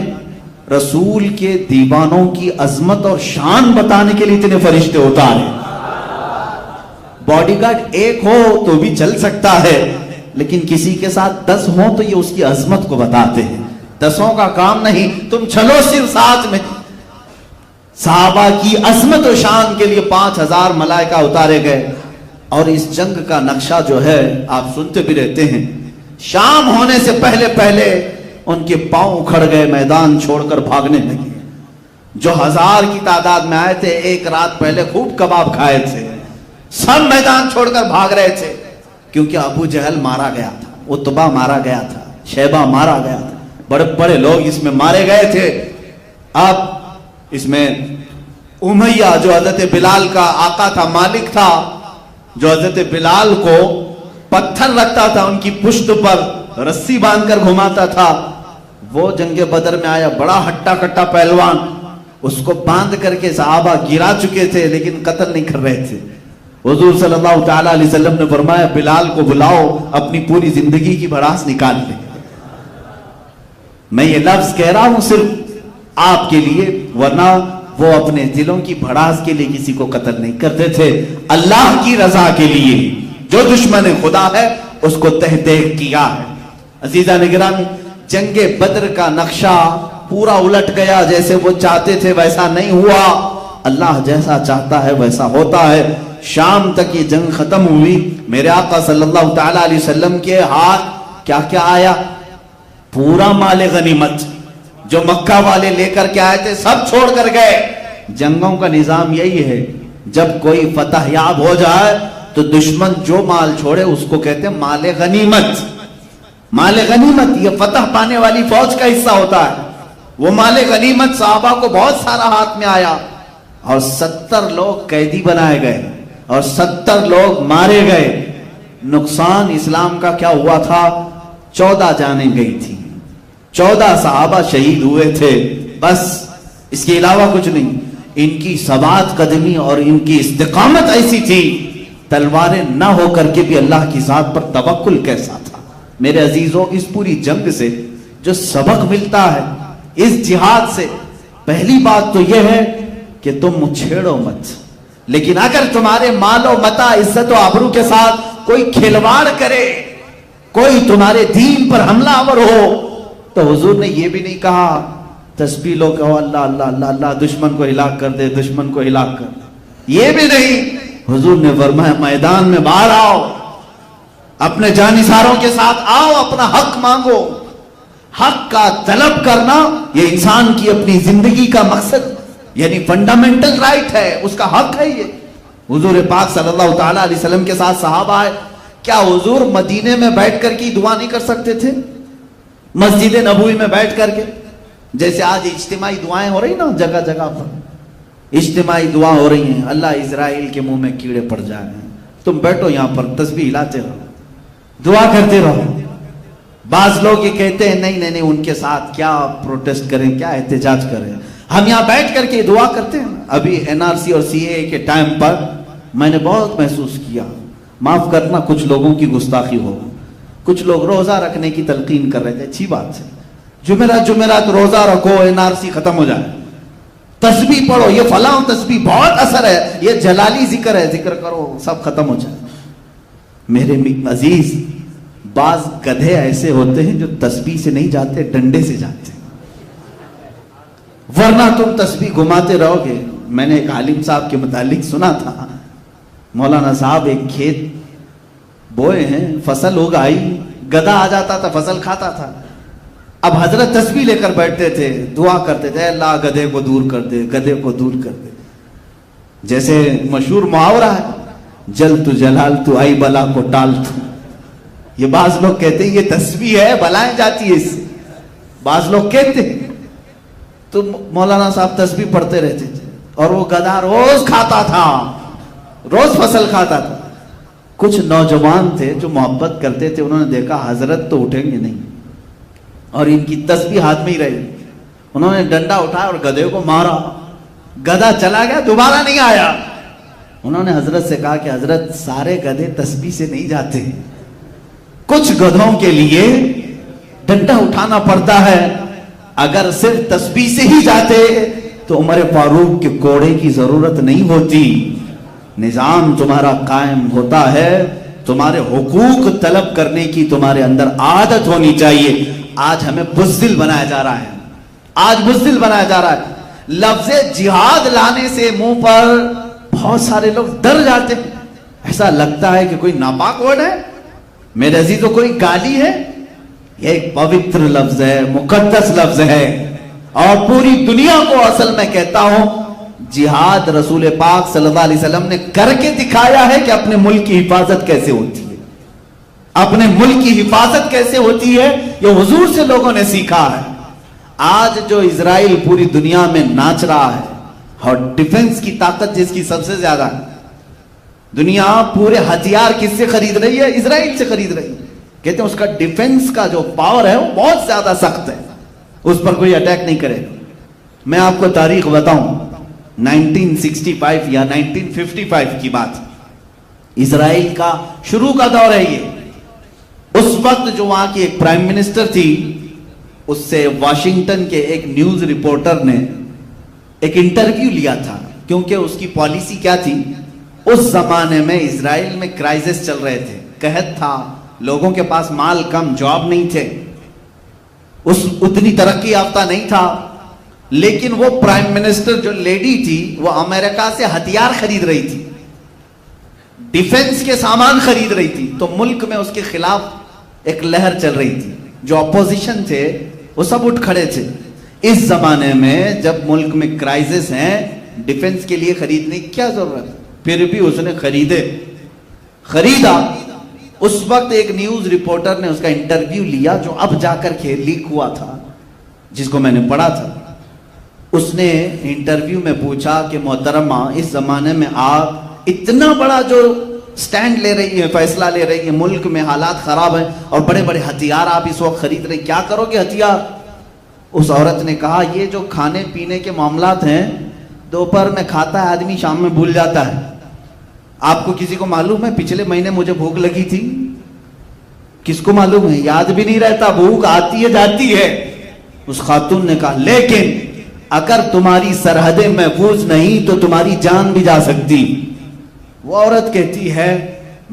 رسول کے دیوانوں کی عظمت اور شان بتانے کے لیے اتنے فرشتے اتارے. باڈی گارڈ ایک ہو تو بھی چل سکتا ہے, لیکن کسی کے ساتھ 10 ہوں تو یہ اس کی عظمت کو بتاتے ہیں. 10 کا کام نہیں, تم چلو صرف ساتھ میں. صحابہ کی عظمت و شان کے لیے 5000 ملائکہ اتارے گئے. اور اس جنگ کا نقشہ جو ہے آپ سنتے بھی رہتے ہیں, شام ہونے سے پہلے پہلے ان کے پاؤں اکھڑ گئے, میدان چھوڑ کر بھاگنے لگے. جو 1000 کی تعداد میں آئے تھے, ایک رات پہلے خوب کباب کھائے تھے, سب میدان چھوڑ کر بھاگ رہے تھے. کیونکہ ابو جہل مارا گیا تھا, عتبہ مارا گیا تھا, شیبہ مارا گیا تھا, بڑے بڑے لوگ اس میں مارے گئے تھے. اب اس میں امیہ جو حضرت بلال کا آقا تھا, مالک تھا, جو حضرت بلال کو پتھر رکھتا تھا, ان کی پشت پر رسی باندھ کر گھماتا تھا, وہ جنگ بدر میں آیا. بڑا ہٹا کٹا پہلوان, اس کو باندھ کر کے صحابہ گرا چکے تھے لیکن قتل نہیں کر رہے تھے. حضور صلی اللہ تعالی علیہ وسلم نے فرمایا بلال کو بلاؤ, اپنی پوری زندگی کی بھڑاس نکال لے. میں یہ لفظ کہہ رہا ہوں صرف آپ کے لیے, ورنہ وہ اپنے دلوں کی بھڑاس کے لیے کسی کو قتل نہیں کرتے تھے, اللہ کی رضا کے لیے. جو دشمن خدا ہے اس کو تہ دیکھ کیا ہے. عزیزہ نگرامی, جنگ بدر کا نقشہ پورا الٹ گیا. جیسے وہ چاہتے تھے ویسا نہیں ہوا. اللہ جیسا چاہتا ہے ویسا ہوتا ہے. شام تک یہ جنگ ختم ہوئی. میرے آقا صلی اللہ تعالی علیہ وسلم کے ہاتھ کیا کیا آیا؟ پورا مال غنیمت جو مکہ والے لے کر کے آئے تھے سب چھوڑ کر گئے. جنگوں کا نظام یہی ہے, جب کوئی فتح یاب ہو جائے تو دشمن جو مال چھوڑے اس کو کہتے ہیں مال غنیمت. مال غنیمت یہ فتح پانے والی فوج کا حصہ ہوتا ہے. وہ مال غنیمت صحابہ کو بہت سارا ہاتھ میں آیا, اور 70 لوگ قیدی بنائے گئے اور 70 لوگ مارے گئے. نقصان اسلام کا کیا ہوا تھا؟ 14 جانیں گئی تھی, 14 صحابہ شہید ہوئے تھے, بس اس کے علاوہ کچھ نہیں. ان کی ثبات قدمی اور ان کی استقامت ایسی تھی, تلواریں نہ ہو کر کے بھی اللہ کی ذات پر توکل کیسا تھا. میرے عزیزوں, اس پوری جنگ سے جو سبق ملتا ہے, اس جہاد سے, پہلی بات تو یہ ہے کہ تم چھیڑو مت. لیکن اگر تمہارے مال و متاع, عزت و آبرو کے ساتھ کوئی کھلواڑ کرے, کوئی تمہارے دین پر حملہ آور ہو, تو حضور نے یہ بھی نہیں کہا تسبیح لو کہو اللہ اللہ اللہ اللہ, دشمن کو ہلاک کر دے, دشمن کو ہلاک کر دے, یہ بھی نہیں. حضور نے فرمایا میدان میں باہر آؤ, اپنے جانثاروں کے ساتھ آؤ, اپنا حق مانگو. حق کا طلب کرنا یہ انسان کی اپنی زندگی کا مقصد, یعنی فنڈامنٹل رائٹ ہے, اس کا حق ہے یہ. حضور پاک صلی اللہ تعالی علیہ وسلم کے ساتھ صحابہ آئے, کیا حضور مدینے میں بیٹھ کر کی دعا نہیں کر سکتے تھے؟ مسجد نبوی میں بیٹھ کر کے, جیسے آج اجتماعی دعائیں ہو رہی نا جگہ جگہ پر, اجتماعی دعا ہو رہی ہیں, اللہ اسرائیل کے منہ میں کیڑے پڑ جائیں, تم بیٹھو یہاں پر تسبیح ہلاتے رہو, دعا کرتے رہو. بعض لوگ یہ کہتے ہیں نہیں نہیں نہیں, ان کے ساتھ کیا پروٹیسٹ کریں, کیا احتجاج کریں, ہم یہاں بیٹھ کر کے دعا کرتے ہیں. ابھی NRC اور CAA کے ٹائم پر میں نے بہت محسوس کیا, معاف کرنا کچھ لوگوں کی گستاخی ہو, کچھ لوگ روزہ رکھنے کی تلقین کر رہے تھے, اچھی بات ہے, جمعرات روزہ رکھو, NRC ختم ہو جائے, تسبیح پڑھو, یہ فلاں تسبیح بہت اثر ہے, یہ جلالی ذکر ہے, ذکر کرو, سب ختم ہو جائے. میرے عزیز, بعض گدھے ایسے ہوتے ہیں جو تسبیح سے نہیں جاتے, ڈنڈے سے جاتے ہیں, ورنہ تم تسبیح گھماتے رہو گے. میں نے ایک عالم صاحب کے متعلق سنا تھا, مولانا صاحب ایک کھیت بوئے ہیں, فصل اگائی, گدھا آ جاتا تھا, فصل کھاتا تھا. اب حضرت تسبیح لے کر بیٹھتے تھے, دعا کرتے تھے, اللہ گدھے کو دور کر دے, گدھے کو دور کر دے. جیسے مشہور محاورہ ہے, جل تو جلال تو آئی بلا کو ٹال تو. یہ بعض لوگ کہتے ہیں یہ تسبیح ہے, بلائیں جاتی ہے اس سے. بعض لوگ کہتے ہیں. تو مولانا صاحب تسبیح پڑھتے رہتے تھے اور وہ گدھا روز کھاتا تھا, روز فصل کھاتا تھا. کچھ نوجوان تھے جو محبت کرتے تھے, انہوں نے دیکھا حضرت تو اٹھیں گے نہیں اور ان کی تسبیح ہاتھ میں ہی رہی. انہوں نے ڈنڈا اٹھایا اور گدھے کو مارا. گدھا چلا گیا, دوبارہ نہیں آیا. انہوں نے حضرت سے کہا کہ حضرت سارے گدھے تسبیح سے نہیں جاتے, کچھ گدھوں کے لیے ڈنڈا اٹھانا پڑتا ہے. اگر صرف تسبیح سے ہی جاتے تو عمر فاروق کے کوڑے کی ضرورت نہیں ہوتی. نظام تمہارا قائم ہوتا ہے, تمہارے حقوق طلب کرنے کی تمہارے اندر عادت ہونی چاہیے. آج ہمیں بزدل بنایا جا رہا ہے, آج بزدل بنایا جا رہا ہے. لفظ جہاد لانے سے منہ پر بہت سارے لوگ ڈر جاتے ہیں. ایسا لگتا ہے کہ کوئی ناپاک ورڈ ہے, میرے عزیزوں کوئی گالی ہے. یہ ایک پوتر لفظ ہے, مقدس لفظ ہے, اور پوری دنیا کو اصل میں کہتا ہوں جہاد رسول پاک صلی اللہ علیہ وسلم نے کر کے دکھایا ہے کہ اپنے ملک کی حفاظت کیسے ہوتی ہے, اپنے ملک کی حفاظت کیسے ہوتی ہے. یہ حضور سے لوگوں نے سیکھا ہے. آج جو اسرائیل پوری دنیا میں ناچ رہا ہے اور ڈیفنس کی طاقت جس کی سب سے زیادہ ہے, دنیا پورے ہتھیار کس سے خرید رہی ہے؟ اسرائیل سے خرید رہی ہے. کہتے ہیں اس کا ڈیفنس کا جو پاور ہے وہ بہت زیادہ سخت ہے, اس پر کوئی اٹیک نہیں کرے گا. میں آپ کو تاریخ بتاؤں, 1965 یا 1955 کی بات. اسرائیل کا شروع کا دور ہے یہ. اس وقت جو وہاں کی ایک پرائم منسٹر تھی, اس سے واشنگٹن کے ایک نیوز رپورٹر نے ایک انٹرویو لیا تھا, کیونکہ اس کی پالیسی کیا تھی, اس زمانے میں اسرائیل میں کرائسس چل رہے تھے, قحط تھا, لوگوں کے پاس مال کم, جاب نہیں تھے, اتنی ترقی یافتہ نہیں تھا. لیکن وہ پرائم منسٹر جو لیڈی تھی وہ امریکہ سے ہتھیار خرید رہی تھی, ڈیفنس کے سامان خرید رہی تھی. تو ملک میں اس کے خلاف ایک لہر چل رہی تھی. جو اپوزیشن تھے وہ سب اٹھ کھڑے تھے. اس زمانے میں جب ملک میں کرائسس ہیں, ڈیفنس کے لیے خریدنے کی کیا ضرورت, پھر بھی اس نے خریدا. اس وقت ایک نیوز رپورٹر نے اس کا انٹرویو لیا جو اب جا کر کے لیک ہوا تھا, جس کو میں نے پڑھا تھا. اس نے انٹرویو میں پوچھا کہ محترمہ, اس زمانے میں آپ اتنا بڑا جو سٹینڈ لے رہی ہے, فیصلہ لے رہی ہے, ملک میں حالات خراب ہیں اور بڑے بڑے ہتھیار آپ اس وقت خرید رہے ہیں, کیا کرو گے ہتھیار؟ اس عورت نے کہا یہ جو کھانے پینے کے معاملات ہیں, دوپہر میں کھاتا ہے آدمی, شام میں بھول جاتا ہے. آپ کو کسی کو معلوم ہے پچھلے مہینے مجھے بھوک لگی تھی؟ کس کو معلوم ہے؟ یاد بھی نہیں رہتا, بھوک آتی ہے جاتی ہے. اس خاتون نے کہا لیکن اگر تمہاری سرحدیں محفوظ نہیں تو تمہاری جان بھی جا سکتی. وہ عورت کہتی ہے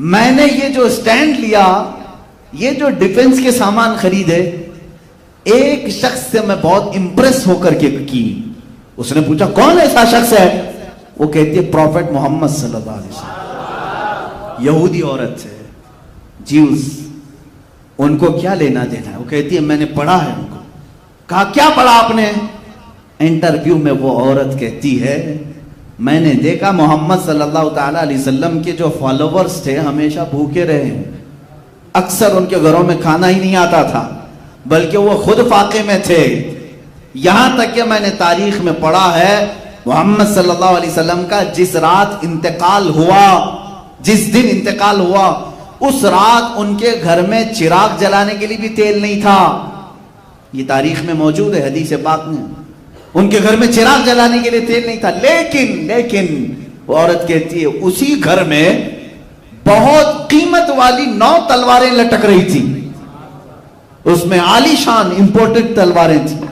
میں نے یہ جو سٹینڈ لیا, یہ جو ڈیفنس کے سامان خریدے, ایک شخص سے میں بہت امپریس ہو کر کے کی. اس نے پوچھا کون ایسا شخص ہے؟ وہ کہتی ہے پروفیٹ محمد صلی اللہ علیہ وسلم. یہودی عورت ہے, جیوز, ان کو کیا لینا دینا ہے؟ وہ کہتی ہے میں نے پڑھا ہے. ان کو کہا کیا پڑھا آپ نے؟ انٹرویو میں وہ عورت کہتی ہے میں نے دیکھا محمد صلی اللہ تعالی علیہ وسلم کے جو فالوورز تھے ہمیشہ بھوکے رہے ہیں, اکثر ان کے گھروں میں کھانا ہی نہیں آتا تھا, بلکہ وہ خود فاقے میں تھے. یہاں تک کہ میں نے تاریخ میں پڑھا ہے محمد صلی اللہ علیہ وسلم کا جس رات انتقال ہوا, جس دن انتقال ہوا, اس رات ان کے گھر میں چراغ جلانے کے لیے بھی تیل نہیں تھا. یہ تاریخ میں موجود ہے, حدیث پاک میں, ان کے گھر میں چراغ جلانے کے لیے تیل نہیں تھا. لیکن وہ عورت کہتی ہے اسی گھر میں بہت قیمت والی 9 تلواریں لٹک رہی تھی. اس میں عالی شان امپورٹڈ تلواریں تھیں,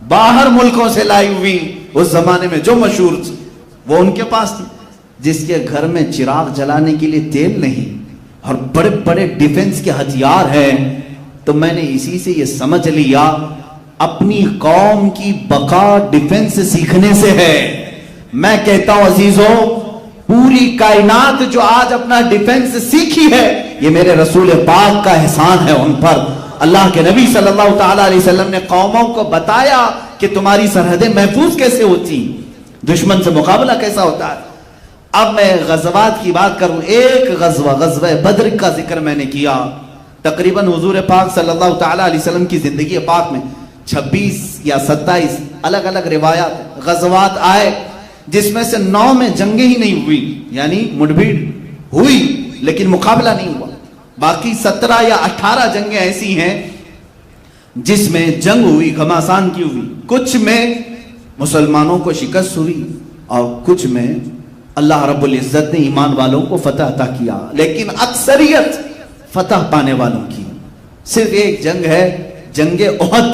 باہر ملکوں سے لائی ہوئی, اس زمانے میں جو مشہور تھی وہ ان کے پاس تھی. جس کے گھر میں چراغ جلانے کے لیے تیل نہیں اور بڑے بڑے ڈیفنس کے ہتھیار ہیں, تو میں نے اسی سے یہ سمجھ لیا اپنی قوم کی بقا ڈیفنس سیکھنے سے ہے. میں کہتا ہوں عزیزوں, پوری کائنات جو آج اپنا ڈیفنس سیکھی ہے, یہ میرے رسول پاک کا احسان ہے ان پر. اللہ کے نبی صلی اللہ تعالیٰ علیہ وسلم نے قوموں کو بتایا کہ تمہاری سرحدیں محفوظ کیسے ہوتی، دشمن سے مقابلہ کیسا ہوتا ہے۔ اب میں غزوات کی بات کروں، ایک غزوہ بدر کا ذکر میں نے کیا، تقریباً حضور پاک صلی اللہ تعالیٰ علیہ وسلم کی زندگی پاک میں 26 یا 27 الگ الگ روایات غزوات آئے، جس میں سے 9 میں جنگیں ہی نہیں ہوئی، یعنی مڈبھیڑ ہوئی لیکن مقابلہ نہیں ہوا۔ باقی 17 یا 18 جنگیں ایسی ہیں جس میں جنگ ہوئی، گھماسان کی ہوئی، کچھ میں مسلمانوں کو شکست ہوئی اور کچھ میں اللہ رب العزت نے ایمان والوں کو فتح عطا کیا، لیکن اکثریت فتح پانے والوں کی۔ صرف ایک جنگ ہے، جنگ احد،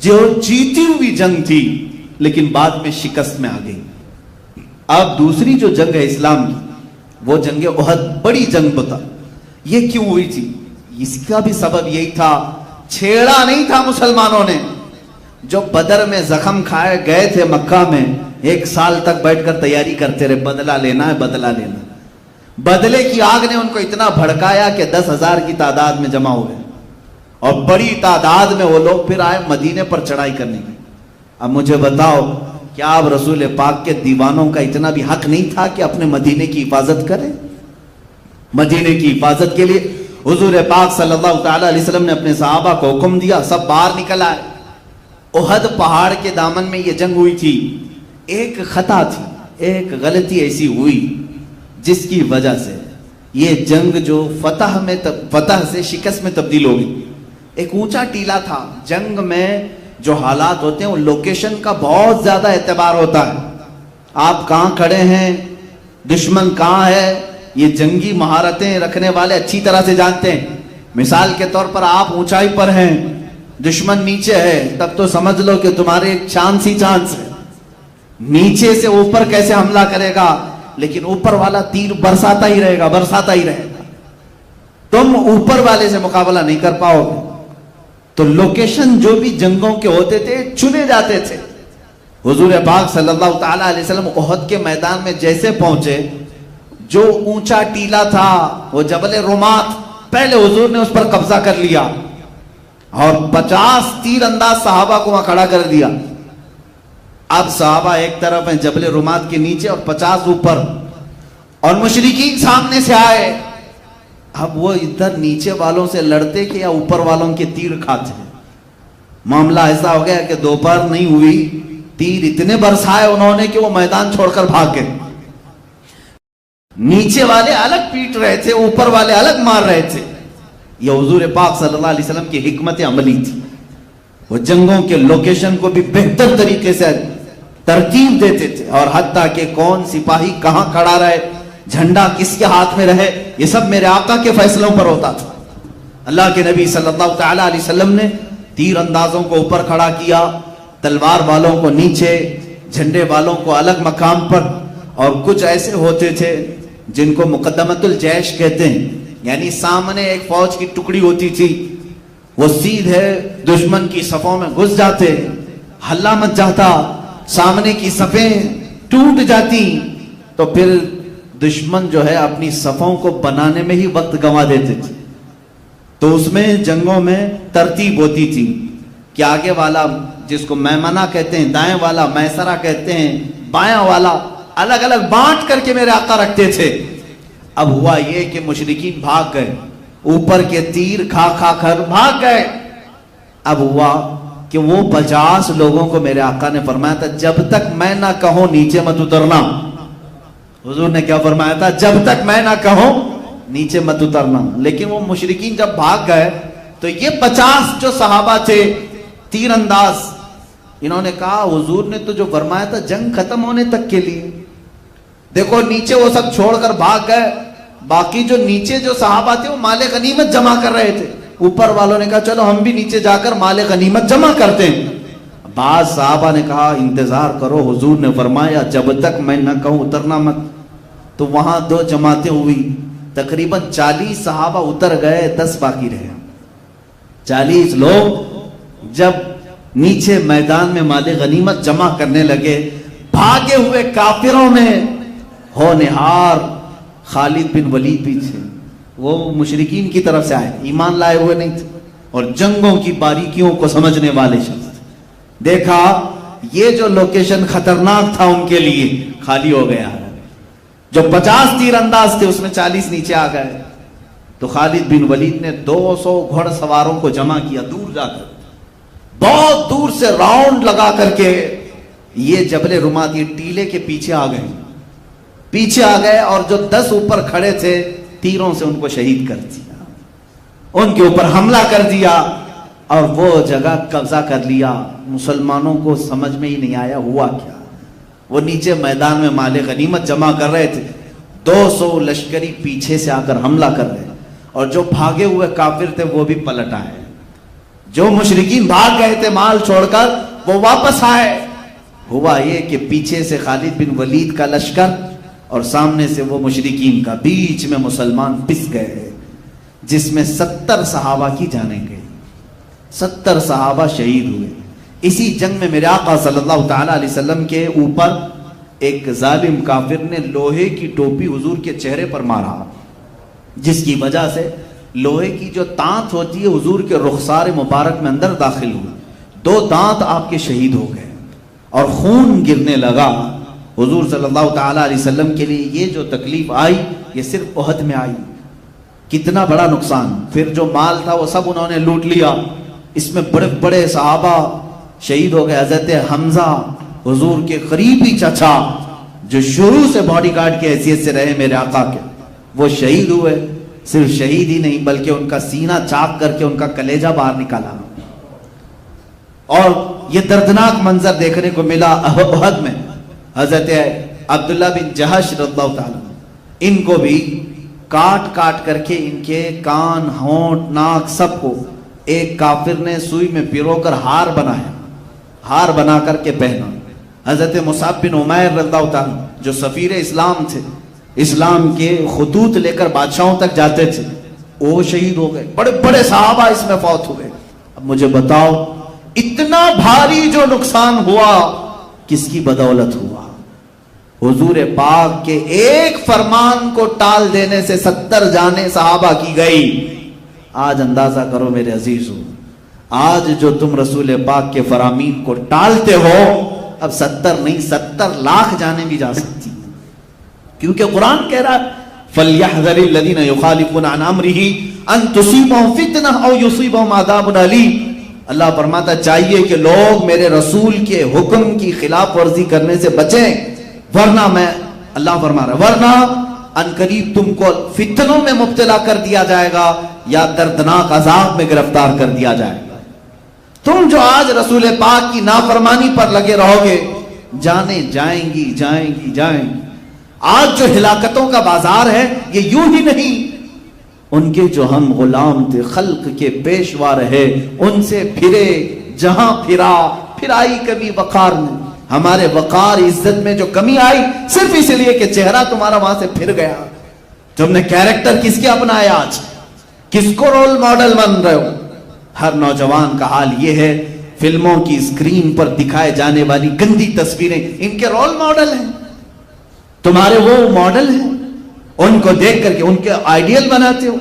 جو جیتی ہوئی جنگ تھی لیکن بعد میں شکست میں آ گئی۔ اب دوسری جو جنگ ہے اسلام کی، وہ جنگ احد بڑی جنگ بتا۔ یہ کیوں ہوئی تھی؟ اس کا بھی سبب یہی تھا، چھیڑا نہیں تھا مسلمانوں نے، جو بدر میں زخم کھائے گئے تھے مکہ میں، 1 سال تک بیٹھ کر تیاری کرتے رہے، بدلہ لینا ہے بدلہ لینا۔ بدلے کی آگ نے ان کو اتنا بھڑکایا کہ 10,000 کی تعداد میں جمع ہوئے، اور بڑی تعداد میں وہ لوگ پھر آئے مدینے پر چڑھائی کرنے کی۔ اب مجھے بتاؤ، کیا اب رسول پاک کے دیوانوں کا اتنا بھی حق نہیں تھا کہ اپنے مدینے کی حفاظت کریں؟ مدینے کی حفاظت کے لیے حضور پاک صلی اللہ تعالیٰ علیہ وسلم نے اپنے صحابہ کو حکم دیا، سب باہر نکل آئے۔ احد پہاڑ کے دامن میں یہ جنگ ہوئی تھی، ایک خطا تھی، ایک غلطی ایسی ہوئی جس کی وجہ سے یہ جنگ جو فتح سے شکست میں تبدیل ہو گئی۔ ایک اونچا ٹیلا تھا، جنگ میں جو حالات ہوتے ہیں وہ لوکیشن کا بہت زیادہ اعتبار ہوتا ہے، آپ کہاں کھڑے ہیں، دشمن کہاں ہے، یہ جنگی مہارتیں رکھنے والے اچھی طرح سے جانتے ہیں۔ مثال کے طور پر آپ اونچائی پر ہیں، دشمن نیچے ہے، تب تو سمجھ لو کہ تمہارے چانس ہی چانس ہے، نیچے سے اوپر کیسے حملہ کرے گا، لیکن اوپر والا تیر برساتا ہی رہے گا، تم اوپر والے سے مقابلہ نہیں کر پاؤ گے۔ تو لوکیشن جو بھی جنگوں کے ہوتے تھے چنے جاتے تھے۔ حضور پاک صلی اللہ تعالیٰ علیہ وسلم احد کے میدان میں جیسے پہنچے، جو اونچا ٹیلا تھا وہ جبل رمات، پہلے حضور نے اس پر قبضہ کر لیا اور 50 تیر انداز صحابہ کو وہاں کھڑا کر دیا۔ اب صحابہ ایک طرف ہیں جبل رمات کے نیچے اور 50 اوپر، اور مشرکین سامنے سے آئے۔ اب وہ ادھر نیچے والوں سے لڑتے کہ یا اوپر والوں کے تیر کھاتے ہیں۔ معاملہ ایسا ہو گیا کہ دوپہر نہیں ہوئی، تیر اتنے برسائے انہوں نے کہ وہ میدان چھوڑ کر بھاگ گئے۔ نیچے والے الگ پیٹ رہے تھے، اوپر والے الگ مار رہے تھے۔ یہ حضور پاک صلی اللہ علیہ وسلم کی حکمت عملی تھی۔ وہ جنگوں کے لوکیشن کو بھی بہتر طریقے سے ترتیب دیتے تھے، اور حتیٰ کہ کون سپاہی کہاں کھڑا رہے، جھنڈا کس کے ہاتھ میں رہے، یہ سب میرے آقا کے فیصلوں پر ہوتا تھا۔ اللہ کے نبی صلی اللہ تعالیٰ علیہ وسلم نے تیر اندازوں کو اوپر کھڑا کیا، تلوار والوں کو نیچے، جھنڈے والوں کو الگ مقام پر، اور کچھ ایسے ہوتے تھے جن کو مقدمت الجیش کہتے ہیں، یعنی سامنے ایک فوج کی ٹکڑی ہوتی تھی، وہ سیدھے دشمن کی صفوں میں گھس جاتے، ہلا مچ جاتا، سامنے کی صفیں ٹوٹ جاتی، تو پھر دشمن جو ہے اپنی صفوں کو بنانے میں ہی وقت گنوا دیتے تھے۔ تو اس میں جنگوں میں ترتیب ہوتی تھی کہ آگے والا، جس کو میمنہ کہتے ہیں، دائیں والا میسرہ کہتے ہیں، بائیں والا، الگ الگ بانٹ کر کے میرے آقا رکھتے تھے۔ اب ہوا یہ کہ مشرکین بھاگ گئے، اوپر کے تیر کھا کھا کر بھاگ گئے۔ اب ہوا کہ وہ 50 لوگوں کو میرے آقا نے فرمایا تھا جب تک میں نہ کہوں نیچے مت اترنا۔ حضور نے کیا فرمایا تھا؟ جب تک میں نہ کہوں نیچے مت اترنا۔ لیکن وہ مشرکین جب بھاگ گئے تو یہ 50 جو صحابہ تھے تیر انداز، انہوں نے کہا حضور نے تو جو فرمایا تھا جنگ ختم ہونے تک کے لیے، دیکھو نیچے وہ سب چھوڑ کر بھاگ گئے۔ باقی جو نیچے جو صحابہ تھے وہ مال غنیمت جمع کر رہے تھے، اوپر والوں نے کہا چلو ہم بھی نیچے جا کر مال غنیمت جمع کرتے ہیں۔ بعض صحابہ نے کہا انتظار کرو، حضور نے فرمایا جب تک میں نہ کہوں اترنا مت۔ تو وہاں 2 جماعتیں ہوئی، تقریباً 40 صحابہ اتر گئے، 10 باقی رہے۔ 40 لوگ جب نیچے میدان میں مال غنیمت جمع کرنے لگے، بھاگے ہوئے کافروں میں ہونہار خالد بن ولید بھی تھے۔ وہ مشرکین کی طرف سے آئے، ایمان لائے ہوئے نہیں تھے، اور جنگوں کی باریکیوں کو سمجھنے والے شخص. دیکھا یہ جو لوکیشن خطرناک تھا ان کے لیے خالی ہو گیا. جو 50 تیر انداز تھے اس میں 40 نیچے آ گئے. تو خالد بن ولید نے 200 گھڑ سواروں کو جمع کیا دور جا کر, بہت دور سے راؤنڈ لگا کر کے یہ جبل رمات یہ ٹیلے کے پیچھے آ گئے اور جو 10 اوپر کھڑے تھے تیروں سے ان کو شہید کر دیا, ان کے اوپر حملہ کر دیا اور وہ جگہ قبضہ کر لیا. مسلمانوں کو سمجھ میں ہی نہیں آیا ہوا کیا. وہ نیچے میدان میں مال غنیمت جمع کر رہے تھے, 200 لشکری پیچھے سے آ کر حملہ کر رہے, اور جو بھاگے ہوئے کافر تھے وہ بھی پلٹ آئے. جو مشرکین بھاگ گئے تھے مال چھوڑ کر وہ واپس آئے. ہوا یہ کہ پیچھے سے خالد بن ولید کا لشکر اور سامنے سے وہ مشرکین کا, بیچ میں مسلمان پس گئے, جس میں 70 صحابہ کی جانیں گئی. 70 صحابہ شہید ہوئے. اسی جنگ میں میرے آقا صلی اللہ تعالی علیہ وسلم کے اوپر ایک ظالم کافر نے لوہے کی ٹوپی حضور کے چہرے پر مارا, جس کی وجہ سے لوہے کی جو دانت ہوتی ہے حضور کے رخسار مبارک میں اندر داخل ہوئی. 2 دانت آپ کے شہید ہو گئے اور خون گرنے لگا. حضور صلی اللہ تعالی علیہ وسلم کے لیے یہ جو تکلیف آئی یہ صرف احد میں آئی. کتنا بڑا نقصان. پھر جو مال تھا وہ سب انہوں نے لوٹ لیا. اس میں بڑے بڑے صحابہ شہید ہو گئے. حضرت حمزہ حضور کے قریبی چچا جو شروع سے باڈی گارڈ کی حیثیت سے رہے میرے آقا کے, وہ شہید ہوئے. صرف شہید ہی نہیں بلکہ ان کا سینہ چاک کر کے ان کا کلیجہ باہر نکالا. اور یہ دردناک منظر دیکھنے کو ملا احد میں. حضرت عبداللہ بن جہش رضی اللہ تعالیٰ, ان کو بھی کاٹ کاٹ کر کے ان کے کان, ہونٹ, ناک سب کو ایک کافر نے سوئی میں پیرو کر ہار بنایا, ہار بنا کر کے پہنا. حضرت مصعب بن عمیر رضی اللہ تعالیٰ جو سفیر اسلام تھے, اسلام کے خطوط لے کر بادشاہوں تک جاتے تھے, وہ شہید ہو گئے. بڑے بڑے صحابہ اس میں فوت ہوئے. اب مجھے بتاؤ اتنا بھاری جو نقصان ہوا کس کی بدولت ہوا؟ حضور پاک کے ایک فرمان کو ٹال دینے سے 70 جانیں صحابہ کی گئی. آج اندازہ کرو میرے عزیزو, آج جو تم رسول پاک کے فرامین کو ٹالتے ہو, اب 70 نہیں 70 لاکھ جانیں بھی جا سکتی, کیونکہ قرآن کہہ رہا ہے فَلْيَحْذَرِ الَّذِينَ يُخَالِفُونَ عَنْ أَمْرِهِ أَن تُصِيبَهُمْ فِتْنَةٌ أَوْ يُصِيبَهُمْ عَذَابٌ أَلِيمٌ. اللہ فرماتا چاہیے کہ لوگ میرے رسول کے حکم کی خلاف ورزی کرنے سے بچیں, ورنہ میں اللہ فرما رہا ورنہ ان قریب تم کو فتنوں میں مبتلا کر دیا جائے گا یا دردناک عذاب میں گرفتار کر دیا جائے گا. تم جو آج رسول پاک کی نافرمانی پر لگے رہو گے, جانے جائیں گی. آج جو ہلاکتوں کا بازار ہے یہ یوں ہی نہیں. ان کے جو ہم غلام تھے, خلق کے پیشوا رہے, ان سے پھرے, جہاں پھرائی کبھی وقار میں. ہمارے وقار عزت میں جو کمی آئی صرف اس لیے کہ چہرہ تمہارا وہاں سے پھر گیا. تم نے کیریکٹر کس کے اپنایا, آج کس کو رول ماڈل بن رہے ہو؟ ہر نوجوان کا حال یہ ہے, فلموں کی اسکرین پر دکھائے جانے والی گندی تصویریں ان کے رول ماڈل ہیں, تمہارے وہ ماڈل ہیں. ان کو دیکھ کر کے ان کے آئیڈیل بناتے ہو,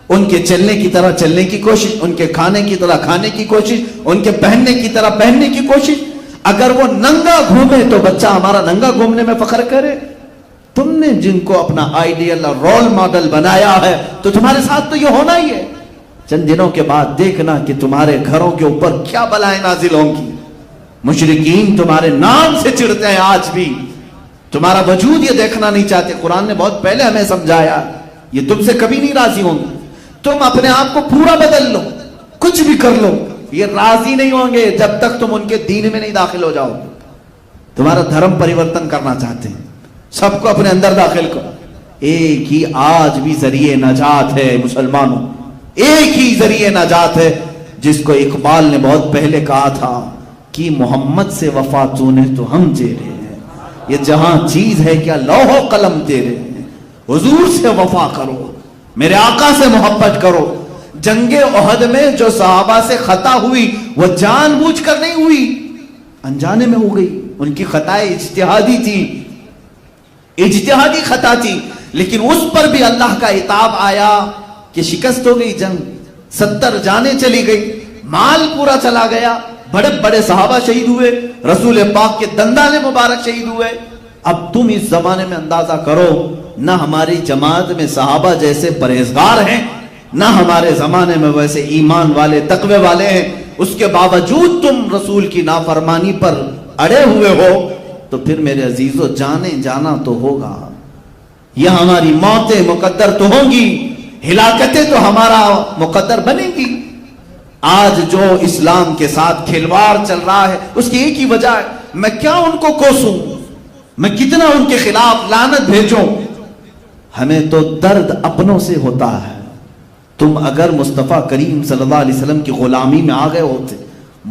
ان کے چلنے کی طرح چلنے کی کوشش, ان کے کھانے کی طرح کھانے کی کوشش, ان کے پہننے کی طرح پہننے کی کوشش. اگر وہ ننگا گھومے تو بچہ ہمارا ننگا گھومنے میں فخر کرے. تم نے جن کو اپنا آئیڈیل اور رول ماڈل بنایا ہے تو تمہارے ساتھ تو یہ ہونا ہی ہے. چند دنوں کے بعد دیکھنا کہ تمہارے گھروں کے اوپر کیا بلائیں نازل ہوں گی. مشرکین تمہارے نام سے چڑھتے ہیں, آج بھی تمہارا وجود یہ دیکھنا نہیں چاہتے. قرآن نے بہت پہلے ہمیں سمجھایا یہ تم سے کبھی نہیں راضی ہوں گے. تم اپنے آپ کو پورا بدل لو, کچھ بھی کر لو, یہ راضی نہیں ہوں گے جب تک تم ان کے دین میں نہیں داخل ہو جاؤ. تمہارا دھرم پریورتن کرنا چاہتے ہیں, سب کو اپنے اندر داخل کرو. ایک ہی آج بھی ذریعہ نجات ہے مسلمانوں, ایک ہی ذریعہ نجات ہے جس کو اقبال نے بہت پہلے کہا تھا کہ محمد سے وفا تونے تو ہم تیرے ہیں, یہ جہاں چیز ہے کیا لوح و قلم تیرے ہیں. حضور سے وفا کرو, میرے آقا سے محبت کرو. جنگ احد میں جو صحابہ سے خطا ہوئی وہ جان بوجھ کر نہیں ہوئی, انجانے میں ہو گئی. ان کی خطائیں اجتہادی تھی, اجتہادی خطا تھی, لیکن اس پر بھی اللہ کا عتاب آیا کہ شکست ہو گئی جنگ. 70 جانیں چلی گئی، مال پورا چلا گیا، بڑے بڑے صحابہ شہید ہوئے، رسول پاک کے دندان مبارک شہید ہوئے۔ اب تم اس زمانے میں اندازہ کرو، نہ ہماری جماعت میں صحابہ جیسے پرہیزگار ہیں، نہ ہمارے زمانے میں ویسے ایمان والے تقوی والے ہیں، اس کے باوجود تم رسول کی نافرمانی پر اڑے ہوئے ہو، تو پھر میرے عزیزو جانے جانا تو ہوگا، یہ ہماری موتیں مقدر تو ہوں گی، ہلاکتیں تو ہمارا مقدر بنیں گی۔ آج جو اسلام کے ساتھ کھلواڑ چل رہا ہے اس کی ایک ہی وجہ ہے، میں کیا ان کو کوسوں، میں کتنا ان کے خلاف لعنت بھیجوں، ہمیں تو درد اپنوں سے ہوتا ہے۔ تم اگر مصطفیٰ کریم صلی اللہ علیہ وسلم کی غلامی میں آ گئے ہوتے،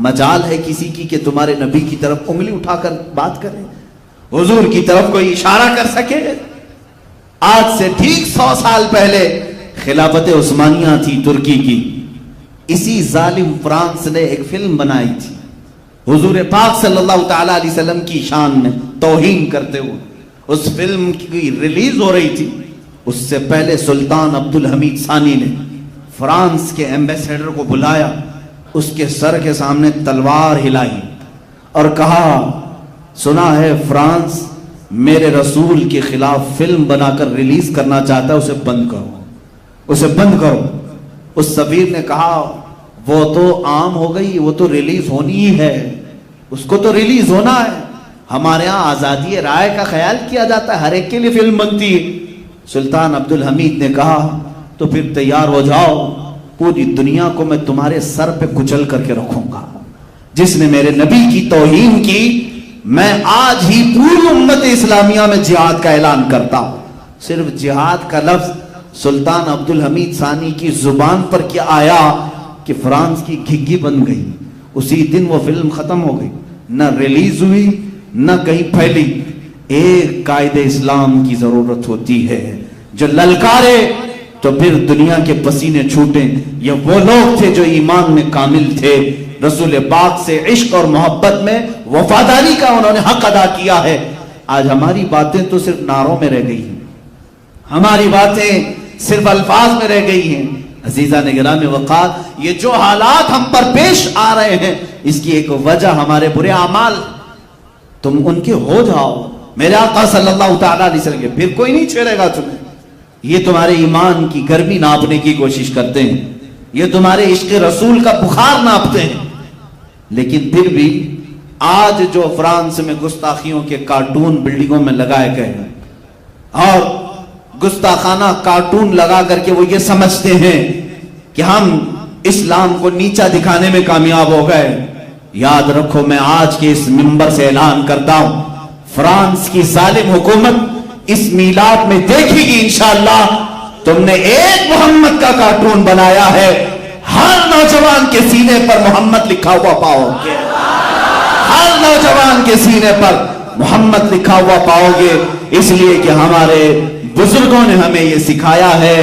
مجال ہے کسی کی کہ تمہارے نبی کی طرف انگلی اٹھا کر بات کرے، حضور کی طرف کوئی اشارہ کر سکے؟ آج سے ٹھیک 100 سال پہلے خلافت عثمانیہ تھی ترکی کی، اسی ظالم فرانس نے ایک فلم بنائی تھی حضور پاک صلی اللہ تعالی علیہ وسلم کی شان میں توہین کرتے ہوئے، اس فلم کی ریلیز ہو رہی تھی، اس سے پہلے سلطان عبدالحمید ثانی نے فرانس کے ایمبیسیڈر کو بلایا، اس کے سر کے سامنے تلوار ہلائی اور کہا، سنا ہے فرانس میرے رسول کے خلاف فلم بنا کر ریلیز کرنا چاہتا ہے، اسے بند کرو، اسے بند کرو۔ اس سفیر نے کہا، وہ تو عام ہو گئی، وہ تو ریلیز ہونی ہی ہے، اس کو تو ریلیز ہونا ہے، ہمارے ہاں آزادی رائے کا خیال کیا جاتا ہے، ہر ایک کے لیے فلم بنتی ہے۔ سلطان عبدالحمید نے کہا، تو پھر تیار ہو جاؤ، پوری دنیا کو میں تمہارے سر پہ کچل کر کے رکھوں گا، جس نے میرے نبی کی توہین کی، میں آج ہی پوری امت اسلامیہ میں جہاد کا اعلان کرتا ہوں۔ صرف جہاد کا لفظ سلطان عبدالحمید ثانی کی زبان پر کیا آیا کہ فرانس کی گھگی بن گئی، اسی دن وہ فلم ختم ہو گئی، نہ ریلیز ہوئی نہ کہیں پھیلی۔ ایک قائد اسلام کی ضرورت ہوتی ہے جو للکارے تو پھر دنیا کے پسینے چھوٹیں۔ یہ وہ لوگ تھے جو ایمان میں کامل تھے، رسول پاک سے عشق اور محبت میں وفاداری کا انہوں نے حق ادا کیا ہے۔ آج ہماری باتیں تو صرف نعروں میں رہ گئی ہیں، ہماری باتیں صرف الفاظ میں رہ گئی ہیں۔ عزیزان گرامی وقار، یہ جو حالات ہم پر پیش آ رہے ہیں اس کی ایک وجہ ہمارے برے اعمال، تم ان کے ہو جاؤ، میرے آقا صلی اللہ تعالیٰ علیہ وسلم کے، پھر کوئی نہیں چھیڑے گا تمہیں۔ یہ تمہارے ایمان کی گرمی ناپنے کی کوشش کرتے ہیں، یہ تمہارے عشق رسول کا بخار ناپتے ہیں، لیکن پھر بھی آج جو فرانس میں گستاخیوں کے کارٹون بلڈنگوں میں لگائے گئے ہیں اور گستاخانہ کارٹون لگا کر کے وہ یہ سمجھتے ہیں کہ ہم اسلام کو نیچا دکھانے میں کامیاب ہو گئے، یاد رکھو میں آج کے اس منبر سے اعلان کرتا ہوں، فرانس کی ظالم حکومت اس میلاد میں دیکھے گی انشاءاللہ، تم نے ایک محمد کا کارٹون بنایا ہے، ہر نوجوان کے سینے پر محمد لکھا ہوا پاؤ گے، ہر نوجوان کے سینے پر محمد لکھا ہوا پاؤ گے، اس لیے کہ ہمارے بزرگوں نے ہمیں یہ سکھایا ہے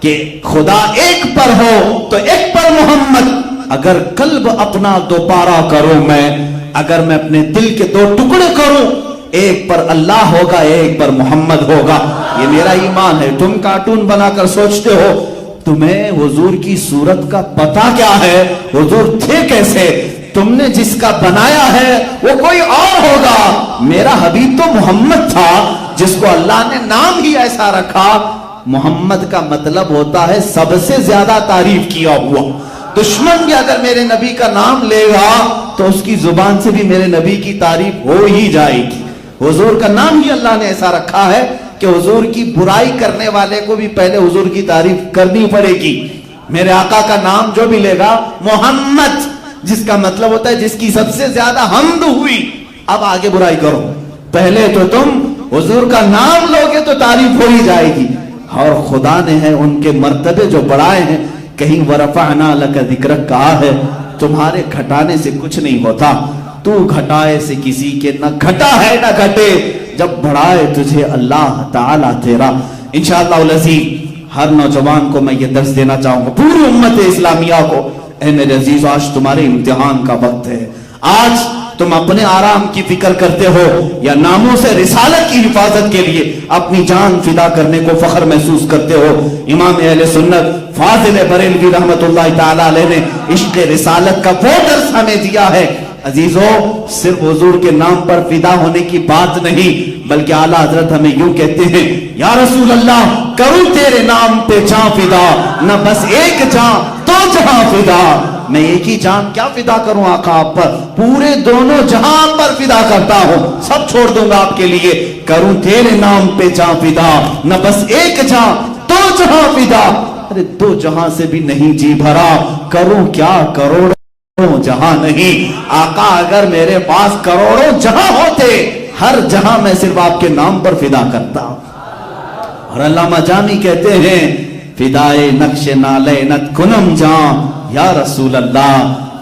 کہ خدا ایک پر ہو تو ایک پر محمد، اگر قلب اپنا دوپارہ کروں میں، اگر میں اپنے دل کے دو ٹکڑے کروں، ایک پر اللہ ہوگا ایک پر محمد ہوگا، یہ میرا ایمان ہے۔ تم کارٹون بنا کر سوچتے ہو تمہیں حضور کی صورت کا پتہ کیا ہے، حضور تھے کیسے، تم نے جس کا بنایا ہے وہ کوئی اور ہوگا، میرا حبیب تو محمد تھا جس کو اللہ نے نام ہی ایسا رکھا۔ محمد کا مطلب ہوتا ہے سب سے زیادہ تعریف کیا ہوا، دشمن بھی اگر میرے نبی کا نام لے گا تو اس کی زبان سے بھی میرے نبی کی تعریف ہو ہی جائے گی۔ حضور کا نام ہی اللہ نے ایسا رکھا ہے کہ حضور کی برائی کرنے والے کو بھی پہلے حضور کی تعریف کرنی پڑے گی۔ میرے آقا کا نام جو بھی لے گا محمد، جس کا مطلب ہوتا ہے جس کی سب سے زیادہ حمد ہوئی، اب آگے برائی کرو، پہلے تو تم حضور کا نام لوگے تو تعریف ہو ہی جائے گی۔ اور خدا نے ہے ان کے مرتبے جو بڑھائے ہیں، کہیں وَرَفَعْنَا لَكَ ذِكْرَكَ کہا ہے، تمہارے گھٹانے سے کچھ نہیں ہوتا، تو گھٹائے سے کسی کے نہ گھٹا ہے نہ گھٹے، جب بڑھائے تجھے اللہ تعالیٰ تیرا۔ انشاءاللہ العزیز ہر نوجوان کو میں یہ درس دینا چاہوں گا، پوری امت اسلامیہ کو، اے میرے عزیز آج تمہارے امتحان کا وقت ہے، آج تم اپنے آرام کی فکر کرتے ہو یا ناموس رسالت کی حفاظت کے لیے اپنی جان فدا کرنے کو فخر محسوس کرتے ہو؟ امام اہل سنت فاضل بریلوی رحمت اللہ تعالی علیہ نے عشق رسالت کا وہ درس ہمیں دیا ہے۔ عزیزو، صرف حضور کے نام پر فدا ہونے کی بات نہیں، بلکہ اعلیٰ حضرت ہمیں یوں کہتے ہیں، یا رسول اللہ کروں تیرے نام پہ جان فدا، نہ بس ایک جان تو جہاں فدا۔ میں ایک ہی جان کیا فدا کروں آقا آپ پر، پورے دونوں جہاں پر فدا کرتا ہوں، سب چھوڑ دوں گا آپ کے لیے۔ کروں تیرے نام پہ جان فدا، نہ بس ایک جان تو جہاں فدا۔ ارے دو جہاں سے بھی نہیں جی بھرا، کروں کیا کروڑوں جہاں نہیں۔ آقا اگر میرے پاس کروڑوں جہاں ہوتے، ہر جہاں میں صرف آپ کے نام پر فدا کرتا۔ اور علامہ جامی کہتے ہیں، فدائے نقش نالینت کنم جان یا رسول اللہ۔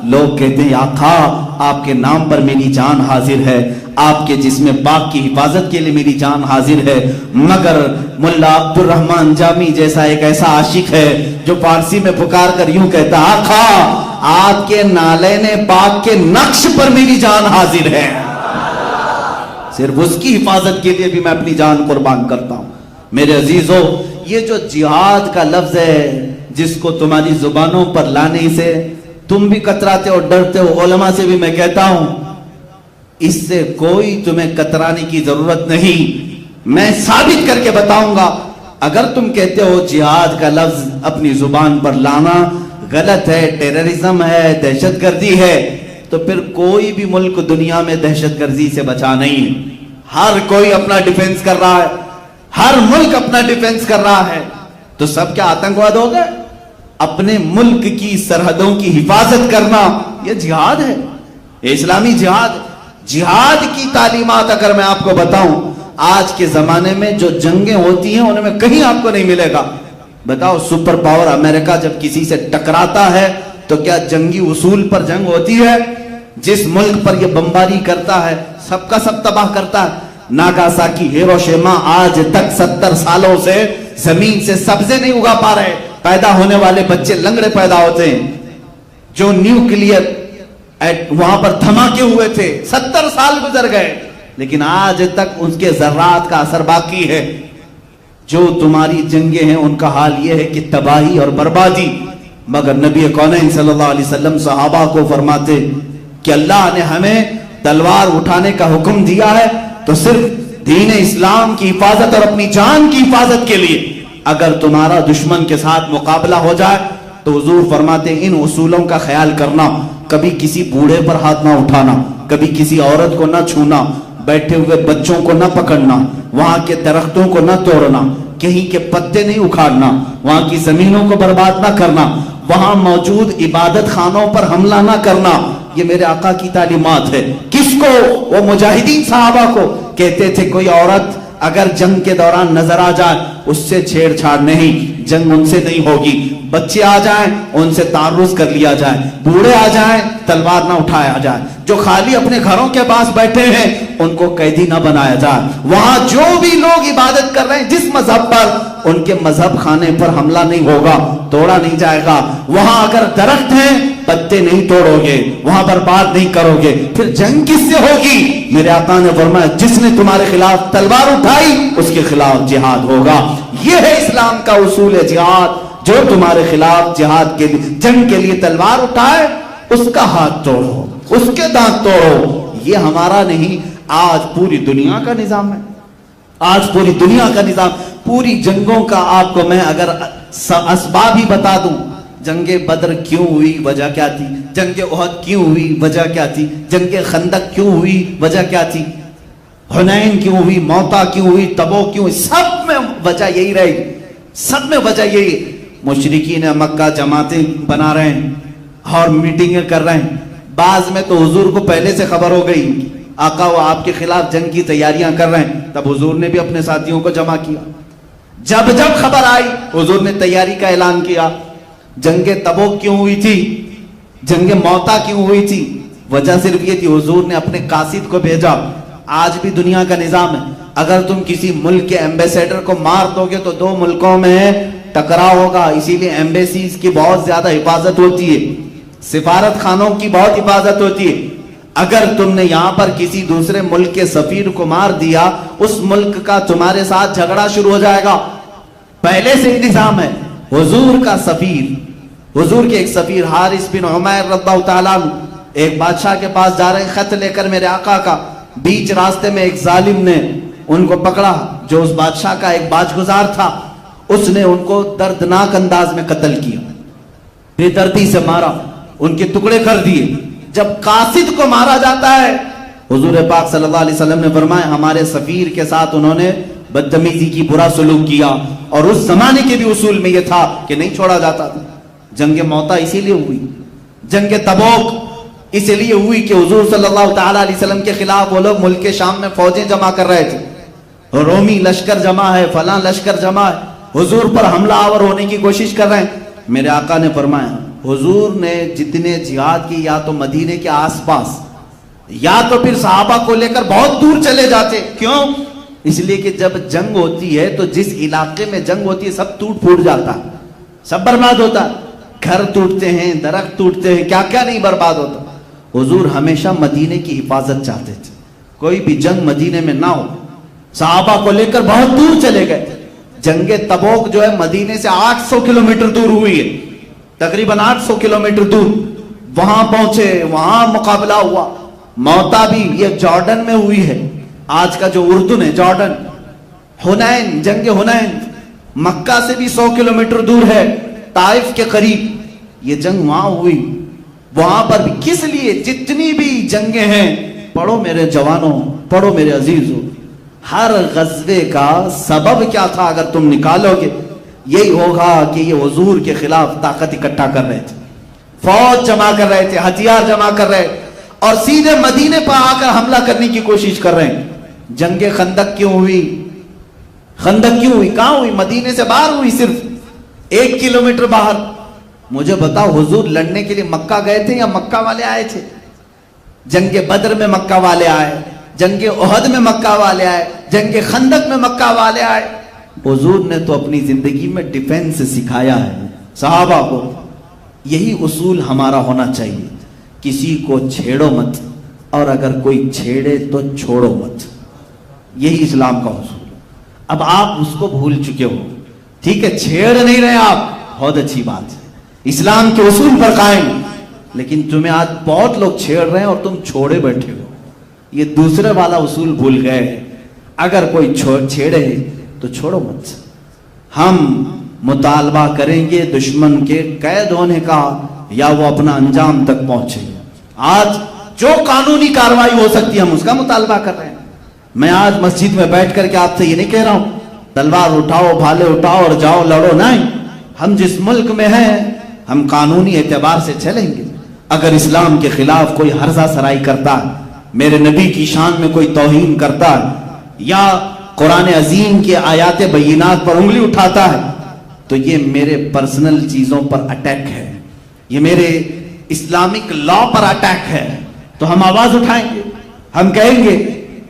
لوگ کہتے ہیں آقا آپ کے نام پر میری جان حاضر ہے، آپ کے جسم پاک کی حفاظت کے لیے میری جان حاضر ہے، مگر ملا عبد الرحمن جامی جیسا ایک ایسا عاشق ہے جو فارسی میں پکار کر یوں کہتا، آقا آپ کے نالین پاک کے نقش پر میری جان حاضر ہے، صرف اس کی حفاظت کے لیے بھی میں اپنی جان قربان کرتا ہوں۔ میرے عزیزو، یہ جو جہاد کا لفظ ہے جس کو تمہاری زبانوں پر لانے سے تم بھی کتراتے ہو، ڈرتے ہو، علماء سے بھی میں کہتا ہوں اس سے کوئی تمہیں کترانے کی ضرورت نہیں۔ میں ثابت کر کے بتاؤں گا، اگر تم کہتے ہو جہاد کا لفظ اپنی زبان پر لانا غلط ہے، ٹیررزم ہے، دہشت گردی ہے، تو پھر کوئی بھی ملک دنیا میں دہشت گردی سے بچا نہیں ہے۔ ہر کوئی اپنا ڈیفنس کر رہا ہے، ہر ملک اپنا ڈیفنس کر رہا ہے، تو سب کیا آتنکواد ہو گئے؟ اپنے ملک کی سرحدوں کی حفاظت کرنا یہ جہاد ہے، یہ اسلامی جہاد۔ جہاد کی تعلیمات اگر میں آپ کو بتاؤں، آج کے زمانے میں جو جنگیں ہوتی ہیں ان میں کہیں آپ کو نہیں ملے گا۔ بتاؤ، سپر پاور امریکہ جب کسی سے ٹکراتا ہے تو کیا جنگی اصول پر جنگ ہوتی ہے؟ جس ملک پر یہ بمباری کرتا ہے سب کا سب تباہ کرتا ہے۔ ناگاساکی، ہیروشیما آج تک 70 سالوں سے زمین سے سبزے نہیں اگا پا رہے، پیدا ہونے والے بچے لنگڑے پیدا ہوتے ہیں۔ جو نیوکلیئر وہاں پر دھماکے ہوئے تھے، 70 سال گزر گئے، لیکن آج تک اس کے ذرات کا اثر باقی ہے۔ جو تمہاری جنگیں ہیں ان کا حال یہ ہے کہ تباہی اور بربادی، مگر نبی کونین صلی اللہ علیہ وسلم صحابہ کو فرماتے کہ اللہ نے ہمیں تلوار اٹھانے کا حکم دیا ہے تو صرف دین اسلام کی حفاظت اور اپنی جان کی حفاظت کے لیے۔ اگر تمہارا دشمن کے ساتھ مقابلہ ہو جائے تو حضور فرماتے ہیں ان اصولوں کا خیال کرنا، کبھی کسی بوڑھے پر ہاتھ نہ اٹھانا، کبھی کسی عورت کو نہ چھونا، بیٹھے ہوئے بچوں کو نہ پکڑنا، وہاں کے درختوں کو نہ توڑنا، کہیں کے پتے نہیں اکھاڑنا، وہاں کی زمینوں کو برباد نہ کرنا، وہاں موجود عبادت خانوں پر حملہ نہ کرنا۔ یہ میرے آقا کی تعلیمات ہے۔ کس کو؟ وہ مجاہدین صحابہ کو کہتے تھے کوئی عورت اگر جنگ کے دوران نظر آ جائے اس سے چھیڑ چھاڑ نہیں، جنگ ان سے نہیں ہوگی۔ بچے آ جائیں ان سے تعرض کر لیا جائے، بوڑھے آ جائیں تلوار نہ اٹھایا جائے، جو خالی اپنے گھروں کے پاس بیٹھے ہیں ان کو قیدی نہ بنایا جائے۔ وہاں جو بھی لوگ عبادت کر رہے ہیں جس مذہب پر، ان کے مذہب خانے پر حملہ نہیں ہوگا، توڑا نہیں جائے گا۔ وہاں اگر درخت ہیں پتے نہیں توڑو گے، وہاں برباد نہیں کرو گے، پھر جنگ کس سے ہوگی؟ میرے آقا نے فرمایا جس نے تمہارے خلاف تلوار اٹھائی اس کے خلاف جہاد ہوگا۔ یہ ہے اسلام کا اصول ہے جہاد۔ جو تمہارے خلاف جہاد کے لیے جنگ کے لیے تلوار اٹھائے اس کا ہاتھ توڑو، اس کے دانت توڑو۔ یہ ہمارا نہیں، آج پوری دنیا کا نظام ہے۔ آج پوری دنیا کا نظام، پوری جنگوں کا آپ کو میں اگر اسباب ہی بتا دوں، جنگ بدر کیوں ہوئی، وجہ کیا تھی؟ جنگ احد کیوں ہوئی، وجہ کیا تھی؟ جنگ خندق کیوں ہوئی، وجہ کیا تھی؟ حنین کیوں ہوئی، موتا کیوں ہوئی، تبوک کیوں ہوئی؟ سب میں وجہ یہی رہی، سب میں وجہ یہی۔ مشرکین مکہ جماعتیں بنا رہے ہیں اور میٹنگیں کر رہے ہیں، بعض میں تو حضور کو پہلے سے خبر ہو گئی آقا وہ آپ کے خلاف جنگ کی تیاریاں کر رہے ہیں، تب حضور نے بھی اپنے ساتھیوں کو جمع کیا۔ جب جب خبر آئی حضور نے تیاری کا اعلان کیا۔ جنگ تبوک کیوں ہوئی تھی، جنگ موتا کیوں ہوئی تھی؟ وجہ صرف یہ تھی حضور نے اپنے قاصد کو بھیجا۔ آج بھی دنیا کا نظام ہے، اگر تم کسی ملک کے ایمبیسیڈر کو مار دو گے تو دو ملکوں میں ٹکراؤ ہوگا، اسی لیے ایمبیسیز کی بہت زیادہ حفاظت ہوتی ہے، سفارت خانوں کی بہت حفاظت ہوتی ہے۔ اگر تم نے یہاں پر کسی دوسرے ملک کے سفیر کو مار دیا، اس ملک کا تمہارے ساتھ جھگڑا شروع ہو جائے گا. پہلے سے انتظام ہے. حضور کا سفیر، حضور کے ایک سفیر حارث بن عمیر رضی اللہ تعالیٰ عنہ ایک بادشاہ کے پاس جا رہے ہیں خط لے کر میرے آقا کا. بیچ راستے میں ایک ظالم نے ان کو پکڑا جو اس بادشاہ کا ایک باج گزار تھا. اس نے ان کو دردناک انداز میں قتل کیا، بے دردی سے مارا، ان کے ٹکڑے کر دیے. جب قاصد کو مارا جاتا ہے، حضور پاک صلی اللہ علیہ وسلم نے فرمایا ہمارے سفیر کے ساتھ انہوں نے بدتمیزی کی، برا سلوک کیا. اور اس زمانے کے بھی اصول میں یہ تھا کہ نہیں چھوڑا جاتا تھا. جنگ موتا اسی لیے ہوئی، جنگ تبوک اس لیے ہوئی کہ حضور صلی اللہ تعالی علیہ وسلم کے خلاف وہ لوگ ملک شام میں فوجیں جمع کر رہے تھے. رومی لشکر جمع ہے، فلاں لشکر جمع ہے، حضور پر حملہ آور ہونے کی کوشش کر رہے ہیں. میرے آقا نے فرمایا حضور نے جتنے جہاد کی یا تو مدینے کے آس پاس یا تو پھر صحابہ کو لے کر بہت دور چلے جاتے. کیوں؟ اس لیے کہ جب جنگ ہوتی ہے تو جس علاقے میں جنگ ہوتی ہے سب ٹوٹ پھوٹ جاتا ہے، سب برباد ہوتا ہے. گھر ٹوٹتے ہیں، درخت ٹوٹتے ہیں، کیا کیا نہیں برباد ہوتا. حضور ہمیشہ مدینے کی حفاظت چاہتے تھے، کوئی بھی جنگ مدینے میں نہ ہو. صحابہ کو لے کر بہت دور چلے گئے. جنگ تبوک جو ہے مدینے سے 800 کلومیٹر دور ہوئی ہے، تقریباً 800 کلومیٹر دور. وہاں پہنچے، وہاں مقابلہ ہوا. موتا بھی یہ جارڈن میں ہوئی ہے، آج کا جو اردن ہے جارڈن. حنین، جنگ حنین مکہ سے بھی 100 کلومیٹر دور ہے، طائف کے قریب. یہ جنگ وہاں ہوئی. وہاں پر بھی کس لیے؟ جتنی بھی جنگیں ہیں، پڑھو میرے جوانوں، پڑھو میرے عزیزوں، ہر غزوے کا سبب کیا تھا اگر تم نکالو گے یہی ہوگا کہ یہ حضور کے خلاف طاقت اکٹھا کر رہے تھے، فوج جمع کر رہے تھے، ہتھیار جمع کر رہے اور سیدھے مدینے پر آ کر حملہ کرنے کی کوشش کر رہے ہیں. جنگ خندق کیوں ہوئی؟ خندق کیوں ہوئی؟ کہاں ہوئی؟ مدینے سے باہر ہوئی، صرف 1 کلومیٹر باہر. مجھے بتاؤ حضور لڑنے کے لیے مکہ گئے تھے یا مکہ والے آئے تھے؟ جنگ بدر میں مکہ والے آئے، جنگ احد میں مکہ والے آئے، جنگ خندق میں مکہ والے آئے. حضور نے تو اپنی زندگی میں ڈیفنس سکھایا ہے صحابہ کو. یہی اصول ہمارا ہونا چاہیے، کسی کو چھیڑو مت، اور اگر کوئی چھیڑے تو چھوڑو مت. یہی اسلام کا اصول. اب آپ اس کو بھول چکے ہو، ٹھیک ہے، چھیڑ نہیں رہے آپ، بہت اچھی بات ہے، اسلام کے اصول پر قائم. لیکن تمہیں آج بہت لوگ چھیڑ رہے ہیں اور تم چھوڑے بیٹھے ہو. یہ دوسرے والا اصول بھول گئے. اگر کوئی چھیڑے تو چھوڑو مت. ہم مطالبہ کریں گے دشمن کے قید ہونے کا یا وہ اپنا انجام تک پہنچے. آج جو قانونی کارروائی ہو سکتی ہے ہم اس کا مطالبہ کر رہے ہیں. میں آج مسجد میں بیٹھ کر کے آپ سے یہ نہیں کہہ رہا ہوں تلوار اٹھاؤ، بھالے اٹھاؤ اور جاؤ لڑو. نہیں، ہم جس ملک میں ہیں ہم قانونی اعتبار سے چلیں گے. اگر اسلام کے خلاف کوئی ہرزہ سرائی کرتا ہے، میرے نبی کی شان میں کوئی توہین کرتا ہے یا قرآن عظیم کے آیات بینات پر انگلی اٹھاتا ہے تو یہ میرے پرسنل چیزوں پر اٹیک ہے، یہ میرے اسلامک لا پر اٹیک ہے. تو ہم آواز اٹھائیں گے، ہم کہیں گے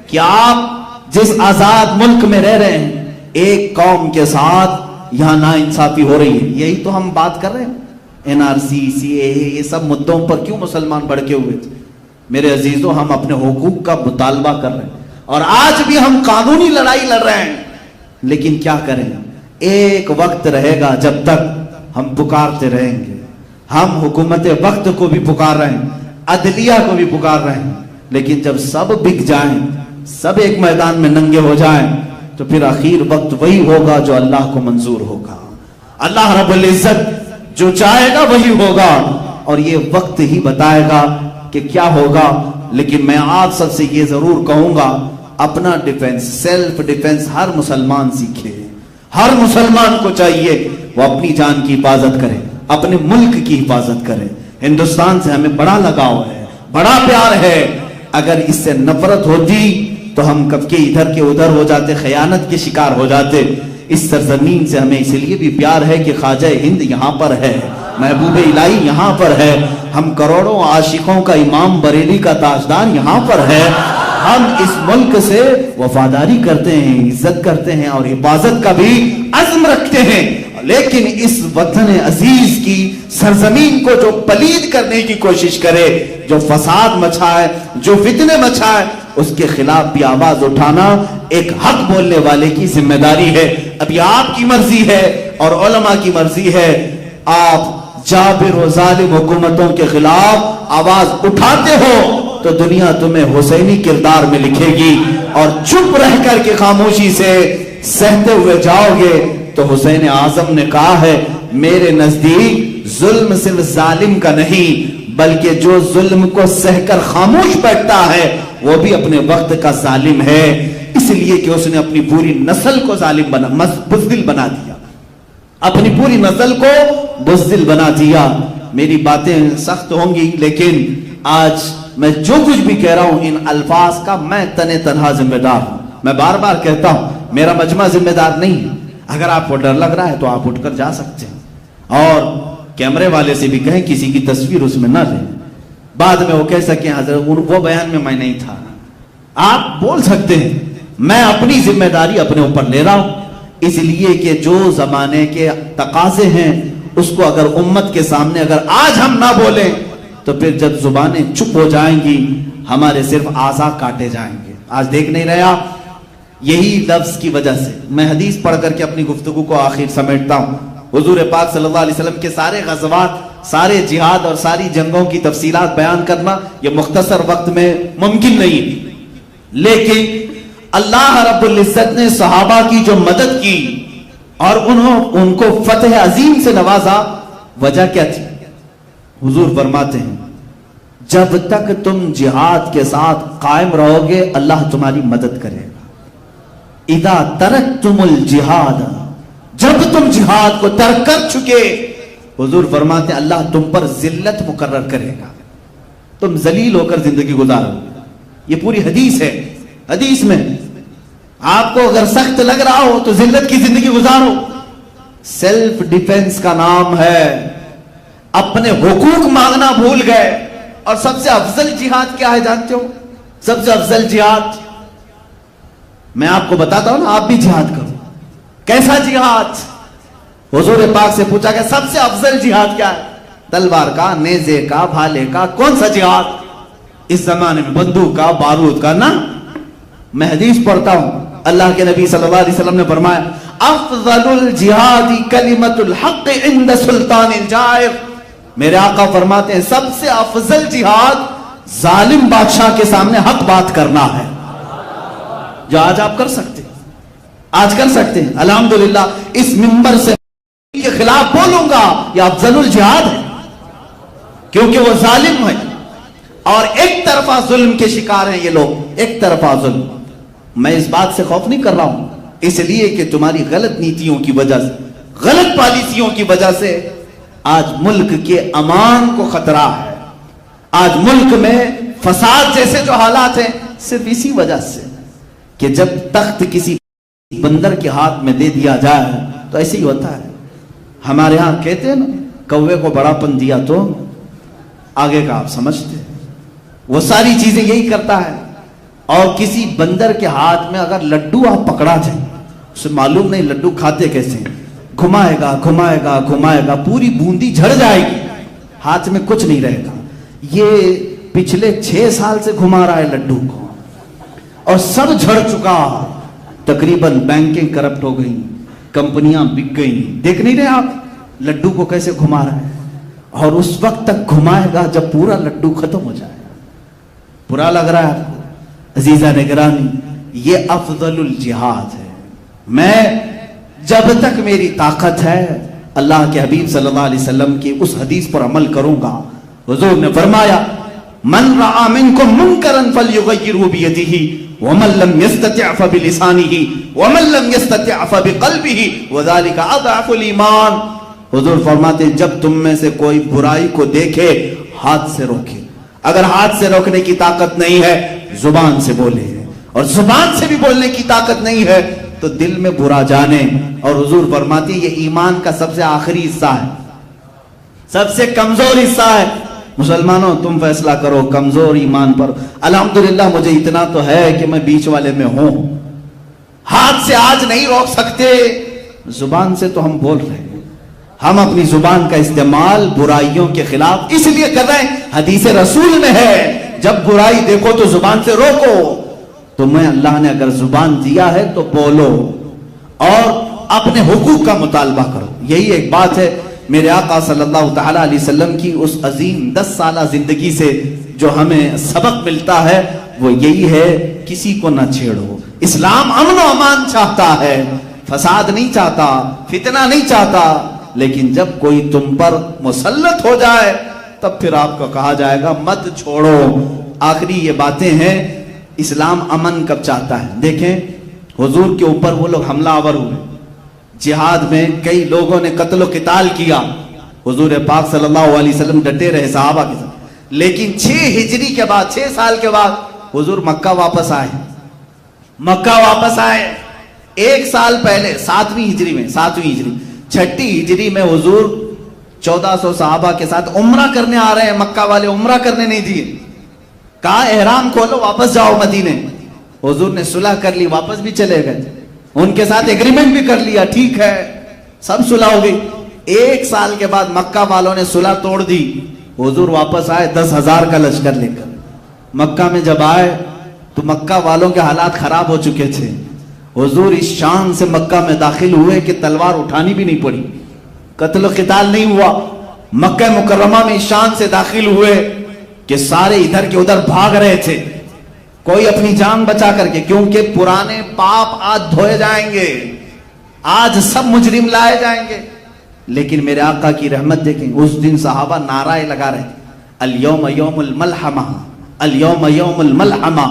کہ آپ جس آزاد ملک میں رہ رہے ہیں ایک قوم کے ساتھ یہاں ناانصافی ہو رہی ہے. یہی تو ہم بات کر رہے ہیں. NRC، CAA، یہ سب مدعوں پر کیوں مسلمان بڑھکے ہوئے تھے؟ میرے عزیزوں، ہم اپنے حقوق کا مطالبہ کر رہے ہیں اور آج بھی ہم قانونی لڑائی لڑ رہے ہیں. لیکن کیا کریں، ایک وقت رہے گا جب تک ہم پکارتے رہیں گے. ہم حکومت وقت کو بھی پکار رہے ہیں، عدلیہ کو بھی پکار رہے ہیں. لیکن جب سب بک جائیں، سب ایک میدان میں ننگے ہو جائیں تو پھر آخر وقت وہی ہوگا جو اللہ کو منظور ہوگا. اللہ رب العزت جو چاہے گا وہی ہوگا اور یہ وقت ہی بتائے گا کہ کیا ہوگا. لیکن میں آپ سب سے یہ ضرور کہوں گا، اپنا ڈیفنس، سیلف ڈیفنس ہر مسلمان سیکھے. ہر مسلمان کو چاہیے وہ اپنی جان کی حفاظت کرے، اپنے ملک کی حفاظت کرے. ہندوستان سے ہمیں بڑا لگاؤ ہے، بڑا پیار ہے. اگر اس سے نفرت ہوتی تو ہم کب کے ادھر کے ادھر ہو جاتے، خیانت کے شکار ہو جاتے. اس سرزمین سے ہمیں اس لیے بھی پیار ہے کہ خواجہ ہند یہاں پر ہے، محبوب الہی یہاں پر ہے، ہم کروڑوں عاشقوں کا امام بریلی کا تاجدار یہاں پر ہے. ہم اس ملک سے وفاداری کرتے ہیں، عزت کرتے ہیں اور حفاظت کا بھی عزم رکھتے ہیں. لیکن اس وطن عزیز کی سرزمین کو جو پلید کرنے کی کوشش کرے، جو فساد مچائے، جو فتنے مچائے، اس کے خلاف بھی آواز اٹھانا ایک حق بولنے والے کی ذمہ داری ہے۔ ابھی آپ کی مرضی ہے اور علماء کی مرضی ہے، آپ جابر و ظالم حکومتوں کے خلاف آواز اٹھاتے ہو تو دنیا تمہیں حسینی کردار میں لکھے گی، اور چپ رہ کر کے خاموشی سے سہتے ہوئے جاؤ گے تو حسین اعظم نے کہا ہے میرے نزدیک ظلم صرف ظالم کا نہیں بلکہ جو ظلم کو سہ کر خاموش بیٹھتا ہے وہ بھی اپنے وقت کا ظالم ہے، اس لیے کہ اس نے اپنی پوری نسل کو ظالم بزدل بنا دیا، اپنی پوری نسل کو بزدل بنا دیا۔ میری باتیں سخت ہوں گی لیکن آج میں جو کچھ بھی کہہ رہا ہوں ان الفاظ کا میں تنہا ذمہ دار ہوں۔ میں بار بار کہتا ہوں میرا مجمع ذمہ دار نہیں ہے، اگر آپ کو ڈر لگ رہا ہے تو آپ اٹھ کر جا سکتے ہیں اور کیمرے والے سے بھی کہیں کسی کی تصویر اس میں نہ لیں، بعد میں وہ کہہ سکیں حضرت وہ بیان میں نہیں تھا۔ آپ بول سکتے ہیں، میں اپنی ذمہ داری اپنے اوپر لے رہا ہوں، اس لیے کہ جو زمانے کے تقاضے ہیں اس کو اگر امت کے سامنے اگر آج ہم نہ بولیں تو پھر جب زبانیں چپ ہو جائیں گی ہمارے صرف اعضاء کاٹے جائیں گے۔ آج دیکھ نہیں رہا، یہی لفظ کی وجہ سے میں حدیث پڑھ کر کے اپنی گفتگو کو آخر سمیٹتا ہوں۔ حضور پاک صلی اللہ علیہ وسلم کے سارے غزوات، سارے جہاد اور ساری جنگوں کی تفصیلات بیان کرنا یہ مختصر وقت میں ممکن نہیں، لیکن اللہ رب العزت نے صحابہ کی جو مدد کی اور ان کو فتح عظیم سے نوازا، وجہ کیا تھی؟ حضور فرماتے ہیں جب تک تم جہاد کے ساتھ قائم رہو گے اللہ تمہاری مدد کرے گا۔ اذا ترکتم الجہاد، جب تم جہاد کو ترک کر چکے، حضور فرماتے ہیں اللہ تم پر ذلت مقرر کرے گا، تم ذلیل ہو کر زندگی گزارو۔ یہ پوری حدیث ہے، حدیث میں آپ کو اگر سخت لگ رہا ہو تو ذلت کی زندگی گزارو۔ سیلف ڈیفنس کا نام ہے، اپنے حقوق مانگنا بھول گئے۔ اور سب سے افضل جہاد کیا ہے جانتے ہو؟ سب سے افضل جہاد میں آپ کو بتاتا ہوں نا، آپ بھی جہاد کرو۔ کیسا جہاد؟ حضور پاک سے پوچھا کہ سب سے افضل جہاد کیا ہے؟ تلوار کا، نیزے کا، بھالے کا، کون سا جہاد؟ اس زمانے میں بندوق کا، بارود کا نا۔ میں حدیث پڑھتا ہوں، اللہ کے نبی صلی اللہ علیہ وسلم نے فرمایا افضل الجہاد کلمۃ الحق عند سلطان الجائر۔ میرے آقا فرماتے ہیں سب سے افضل جہاد ظالم بادشاہ کے سامنے حق بات کرنا ہے، جو آج آپ کر سکتے ہیں، آج کر سکتے ہیں الحمدللہ۔ اس منبر سے کے خلاف بولوں گا یہ افضل الجہاد ہے، کیونکہ وہ ظالم ہے اور ایک طرفہ ظلم کے شکار ہیں یہ لوگ، ایک طرفہ ظلم۔ میں اس بات سے خوف نہیں کر رہا ہوں، اس لیے کہ تمہاری غلط نیتیوں کی وجہ سے، غلط پالیسیوں کی وجہ سے آج ملک کے امان کو خطرہ ہے، آج ملک میں فساد جیسے جو حالات ہیں صرف اسی وجہ سے کہ جب تخت کسی بندر کے ہاتھ میں دے دیا جائے تو ایسے ہی ہوتا ہے۔ ہمارے ہاں کہتے ہیں نا کوے کو بڑا پن دیا تو آگے کا آپ سمجھتے ہیں، وہ ساری چیزیں یہی کرتا ہے۔ اور کسی بندر کے ہاتھ میں اگر لڈو آپ پکڑا جائیں، اسے معلوم نہیں لڈو کھاتے کیسے ہیں، گھمائے گا گھمائے گا گھمائے گا، پوری بوندی جھڑ جائے گی، ہاتھ میں کچھ نہیں رہے گا۔ یہ پچھلے 6 سال سے گھما رہا ہے لڈو کو اور سب جھڑ چکا، تقریباً بینکیں کرپٹ ہو گئی، کمپنیاں بک گئی۔ دیکھ نہیں رہے آپ لڈو کو کیسے گھما رہا ہے، اور اس وقت تک گھمائے گا جب پورا لڈو ختم ہو جائے گا۔ برا لگ رہا ہے آپ کو؟ عزیزہ نگرانی، یہ افضل الجہاد ہے۔ میں جب تک میری طاقت ہے اللہ کے حبیب صلی اللہ علیہ وسلم کی اس حدیث پر عمل کروں گا۔ حضور نے فرمایا من رعا منکم منکرا فلیغیرہ بیدہ ومن لم یستطع فبلسانہ ومن لم یستطع فبقلبہ وذلک اضعف الایمان۔ حضور فرماتے ہیں جب تم میں سے کوئی برائی کو دیکھے ہاتھ سے روکے، اگر ہاتھ سے روکنے کی طاقت نہیں ہے زبان سے بولے، اور زبان سے بھی بولنے کی طاقت نہیں ہے تو دل میں برا جانے۔ اور حضور فرماتے ہیں یہ ایمان کا سب سے آخری حصہ ہے، سب سے کمزور حصہ ہے۔ مسلمانوں تم فیصلہ کرو کمزور ایمان پر۔ الحمدللہ مجھے اتنا تو ہے کہ میں بیچ والے میں ہوں، ہاتھ سے آج نہیں روک سکتے، زبان سے تو ہم بول رہے ہیں۔ ہم اپنی زبان کا استعمال برائیوں کے خلاف اس لیے کر رہے ہیں، حدیث رسول میں ہے جب برائی دیکھو تو زبان سے روکو. تمہیں اللہ نے اگر زبان دیا ہے تو بولو اور اپنے حقوق کا مطالبہ کرو. یہی ایک بات ہے میرے آقا صلی اللہ تعالی علیہ وسلم کی اس عظیم 10 سالہ زندگی سے جو ہمیں سبق ملتا ہے وہ یہی ہے، کسی کو نہ چھیڑو. اسلام امن و امان چاہتا ہے، فساد نہیں چاہتا، فتنہ نہیں چاہتا. لیکن جب کوئی تم پر مسلط ہو جائے تب پھر آپ کو کہا جائے گا مت چھوڑو. آخری یہ باتیں ہیں. اسلام امن کب چاہتا ہے؟ دیکھیں حضور کے اوپر وہ لوگ حملہ آور ہوئے، جہاد میں کئی لوگوں نے قتل و قتال کیا، حضور پاک صلی اللہ علیہ وسلم ڈٹے رہے صحابہ کے ساتھ. لیکن 6 ہجری کے بعد، 6 سال کے بعد حضور مکہ واپس آئے. مکہ واپس آئے 1 سال پہلے 7ویں ہجری میں، 7ویں ہجری 6ٹھی ہجری میں حضور 1400 صحابہ کے ساتھ عمرہ کرنے آ رہے ہیں. مکہ والے عمرہ کرنے نہیں دیے، کہا احرام کھولو واپس جاؤ مدینے. حضور نے صلح کر لی، واپس بھی چلے گئے، ان کے ساتھ ایگریمنٹ بھی کر لیا، ٹھیک ہے سب صلح ہو گئی. 1 سال کے بعد مکہ والوں نے صلح توڑ دی. حضور واپس آئے 10,000 کا لشکر لے کر. مکہ میں جب آئے تو مکہ والوں کے حالات خراب ہو چکے تھے. حضور اس شان سے مکہ میں داخل ہوئے کہ تلوار اٹھانی بھی نہیں پڑی، قتل و قتال نہیں ہوا. مکہ مکرمہ میں اس شان سے داخل ہوئے کہ سارے ادھر کے ادھر بھاگ رہے تھے، کوئی اپنی جان بچا کر کے، کیونکہ پرانے پاپ آج دھوئے جائیں گے، آج سب مجرم لائے جائیں گے. لیکن میرے آقا کی رحمت دیکھیں، اس دن صحابہ نعرہ لگا رہے تھے الیوم یوم الملحمہ، الیوم یوم الملحمہ.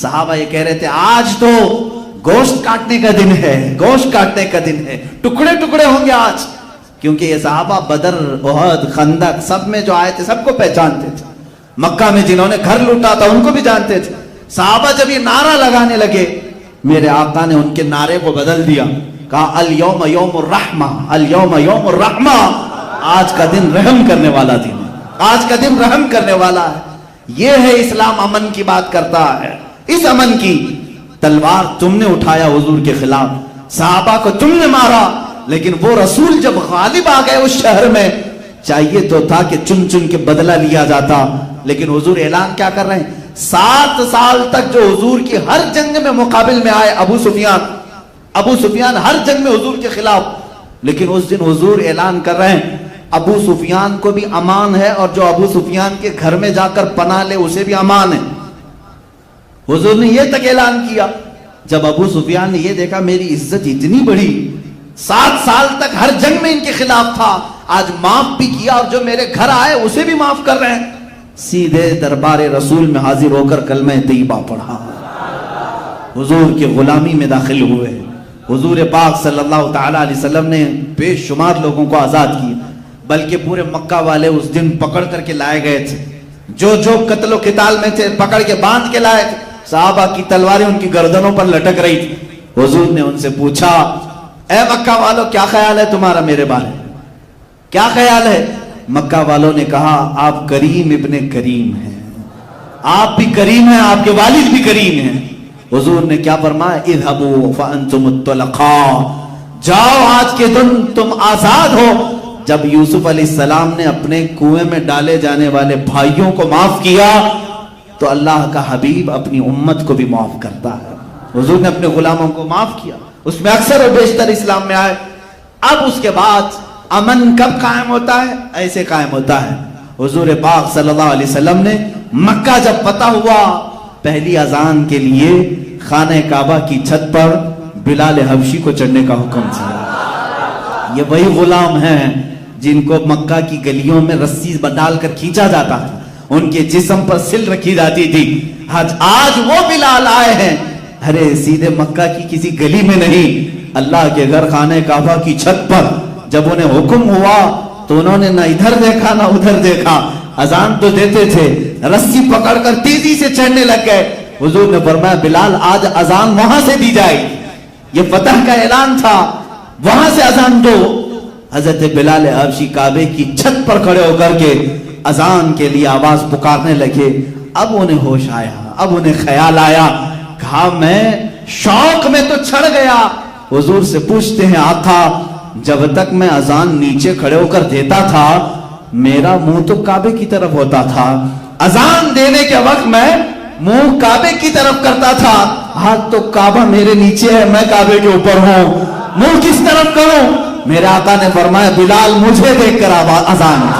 صحابہ یہ کہہ رہے تھے آج تو گوشت کاٹنے کا دن ہے، گوشت کاٹنے کا دن ہے، ٹکڑے ٹکڑے ہوں گے آج. کیونکہ یہ صحابہ بدر، احد، خندق سب میں جو آئے تھے سب کو پہچانتے تھے. مکہ میں جنہوں نے گھر لوٹا تھا ان کو بھی جانتے تھے. صحابہ جب یہ نعرہ لگانے لگے میرے آقا نے ان کے نعرے کو بدل دیا، کہا الیوم یوم الرحمہ، الیوم یوم الرحمہ، آج کا دن رحم کرنے والا دن ہے، آج کا دن رحم کرنے والا ہے. یہ ہے اسلام امن کی بات کرتا ہے. اس امن کی تلوار تم نے اٹھایا حضور کے خلاف، صحابہ کو تم نے مارا، لیکن وہ رسول جب غالب آ گئے اس شہر میں چاہیے تو تھا کہ چن چن کے بدلہ لیا جاتا. لیکن حضور اعلان کیا کر رہے ہیں؟ 7 سال تک جو حضور کی ہر جنگ میں مقابل میں آئے ابو سفیان ہر جنگ میں حضور کے خلاف، لیکن اس دن حضور اعلان کر رہے ہیں ابو سفیان کو بھی امان ہے اور جو ابو سفیان کے گھر میں جا کر پناہ لے اسے بھی امان ہے. حضور نے یہ تک اعلان کیا. جب ابو سفیان نے یہ دیکھا میری عزت اتنی بڑی، 7 سال تک ہر جنگ میں ان کے خلاف تھا، آج معاف بھی کیا اور جو میرے گھر آئے اسے بھی معاف کر رہے ہیں، سیدھے دربار رسول میں حاضر ہو کر کلمہ طیبہ پڑھا، حضور کی غلامی میں داخل ہوئے. حضور پاک صلی اللہ تعالی علیہ وسلم نے بے شمار لوگوں کو آزاد کیا، بلکہ پورے مکہ والے اس دن پکڑ کر کے لائے گئے تھے، جو جو قتل و قتال میں تھے پکڑ کے باندھ کے لائے تھے. صحابہ کی تلواریں ان کی گردنوں پر لٹک رہی تھی. حضور نے ان سے پوچھا اے مکہ والوں کیا خیال ہے تمہارا میرے بارے میں، کیا خیال ہے؟ مکہ والوں نے کہا آپ کریم ابن کریم ہیں، آپ بھی کریم ہیں، آپ کے والد بھی کریم ہیں. حضور نے کیا فرمایا؟ اذهبوا فانتم الطلقاء، جاؤ آج کے دن تم آزاد ہو. جب یوسف علیہ السلام نے اپنے کنویں میں ڈالے جانے والے بھائیوں کو معاف کیا تو اللہ کا حبیب اپنی امت کو بھی معاف کرتا ہے. حضور نے اپنے غلاموں کو معاف کیا، اس میں اکثر و بیشتر اسلام میں آئے. اب اس کے بعد امن کب قائم ہوتا ہے؟ ایسے قائم ہوتا ہے. حضور پاک صلی اللہ علیہ وسلم نے مکہ جب فتح ہوا پہلی اذان کے لیے خانہ کعبہ کی چھت پر بلال حبشی کو چڑھنے کا حکم دیا. یہ وہی غلام ہیں جن کو مکہ کی گلیوں میں رسی ڈال کر کھینچا جاتا تھا، ان کے جسم پر سل رکھی جاتی تھی. آج وہ بلال آئے ہیں، ارے سیدھے مکہ کی کسی گلی میں نہیں، اللہ کے گھر خانہ کعبہ کی چھت پر. جب انہیں حکم ہوا تو انہوں نے نہ ادھر دیکھا نہ ادھر دیکھا، اذان تو دیتے تھے، رسی پکڑ کر تیزی سے چڑھنے لگ گئے. حضور نے فرمایا بلال آج اذان وہاں سے دی جائے گی، یہ فتح کا اعلان تھا، وہاں سے اذان دو. حضرت بلال حبشی کعبے کی چھت پر کھڑے ہو کر کے اذان کے لیے آواز پکارنے لگے. اب انہیں ہوش آیا، اب انہیں خیال آیا، کہا میں شوق میں تو چھڑ گیا. حضور سے پوچھتے ہیں آقا جب تک میں اذان نیچے کھڑے ہو کر دیتا تھا میرا منہ تو کعبے کی طرف ہوتا تھا، اذان دینے کے وقت میں منہ کعبے کی طرف کرتا تھا، ہاتھ تو کعبہ میرے نیچے ہے، میں کعبے کے اوپر ہوں، منہ کس طرف کروں؟ میرے آقا نے فرمایا بلال مجھے دیکھ کر اذان دو،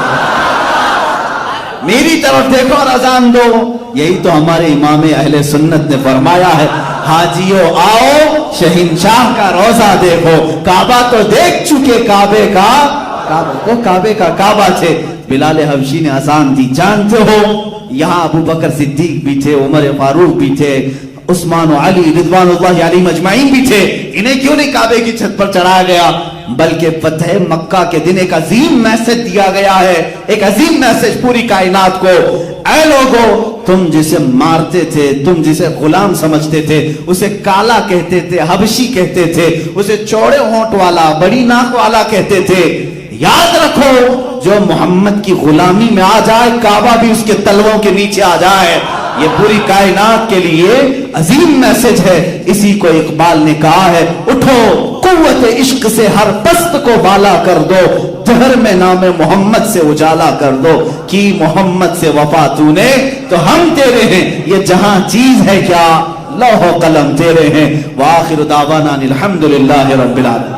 میری طرف دیکھو اور اذان دو۔ یہی تو ہمارے امام اہل سنت نے فرمایا ہے، حاجیو آؤ شہنشاہ کا روزہ دیکھو، کعبہ تو دیکھ چکے، کعبے کا کعبہ تھے۔ بلال حبشی نے اذان دی، جانتے ہو یہاں ابو بکر صدیق بھی تھے، عمر فاروق بھی تھے، عثمان و علی رضوان اللہ علیہ مجمعین بھی تھے، انہیں کیوں نہیں کعبے کی چھت پر چڑھایا گیا؟ بلکہ فتح مکہ کے دن ایک عظیم میسج دیا گیا ہے، ایک عظیم میسج پوری کائنات کو، اے لوگو تم جسے مارتے تھے، تم جسے غلام سمجھتے تھے، اسے کالا کہتے تھے، حبشی کہتے تھے، اسے چوڑے ہونٹ والا، بڑی ناک والا کہتے تھے، یاد رکھو جو محمد کی غلامی میں آ جائے کعبہ بھی اس کے تلووں کے نیچے آ جائے۔ یہ پوری کائنات کے لیے عظیم میسج ہے۔ اسی کو اقبال نے کہا ہے، اٹھو قوت عشق سے ہر پست کو بالا کر دو، جہر میں نام محمد سے اجالا کر دو، کی محمد سے وفا تو نے تو ہم تیرے ہیں، یہ جہاں چیز ہے کیا لوح و قلم تیرے ہیں۔ وآخر دعوانا الحمدللہ رب العالمین۔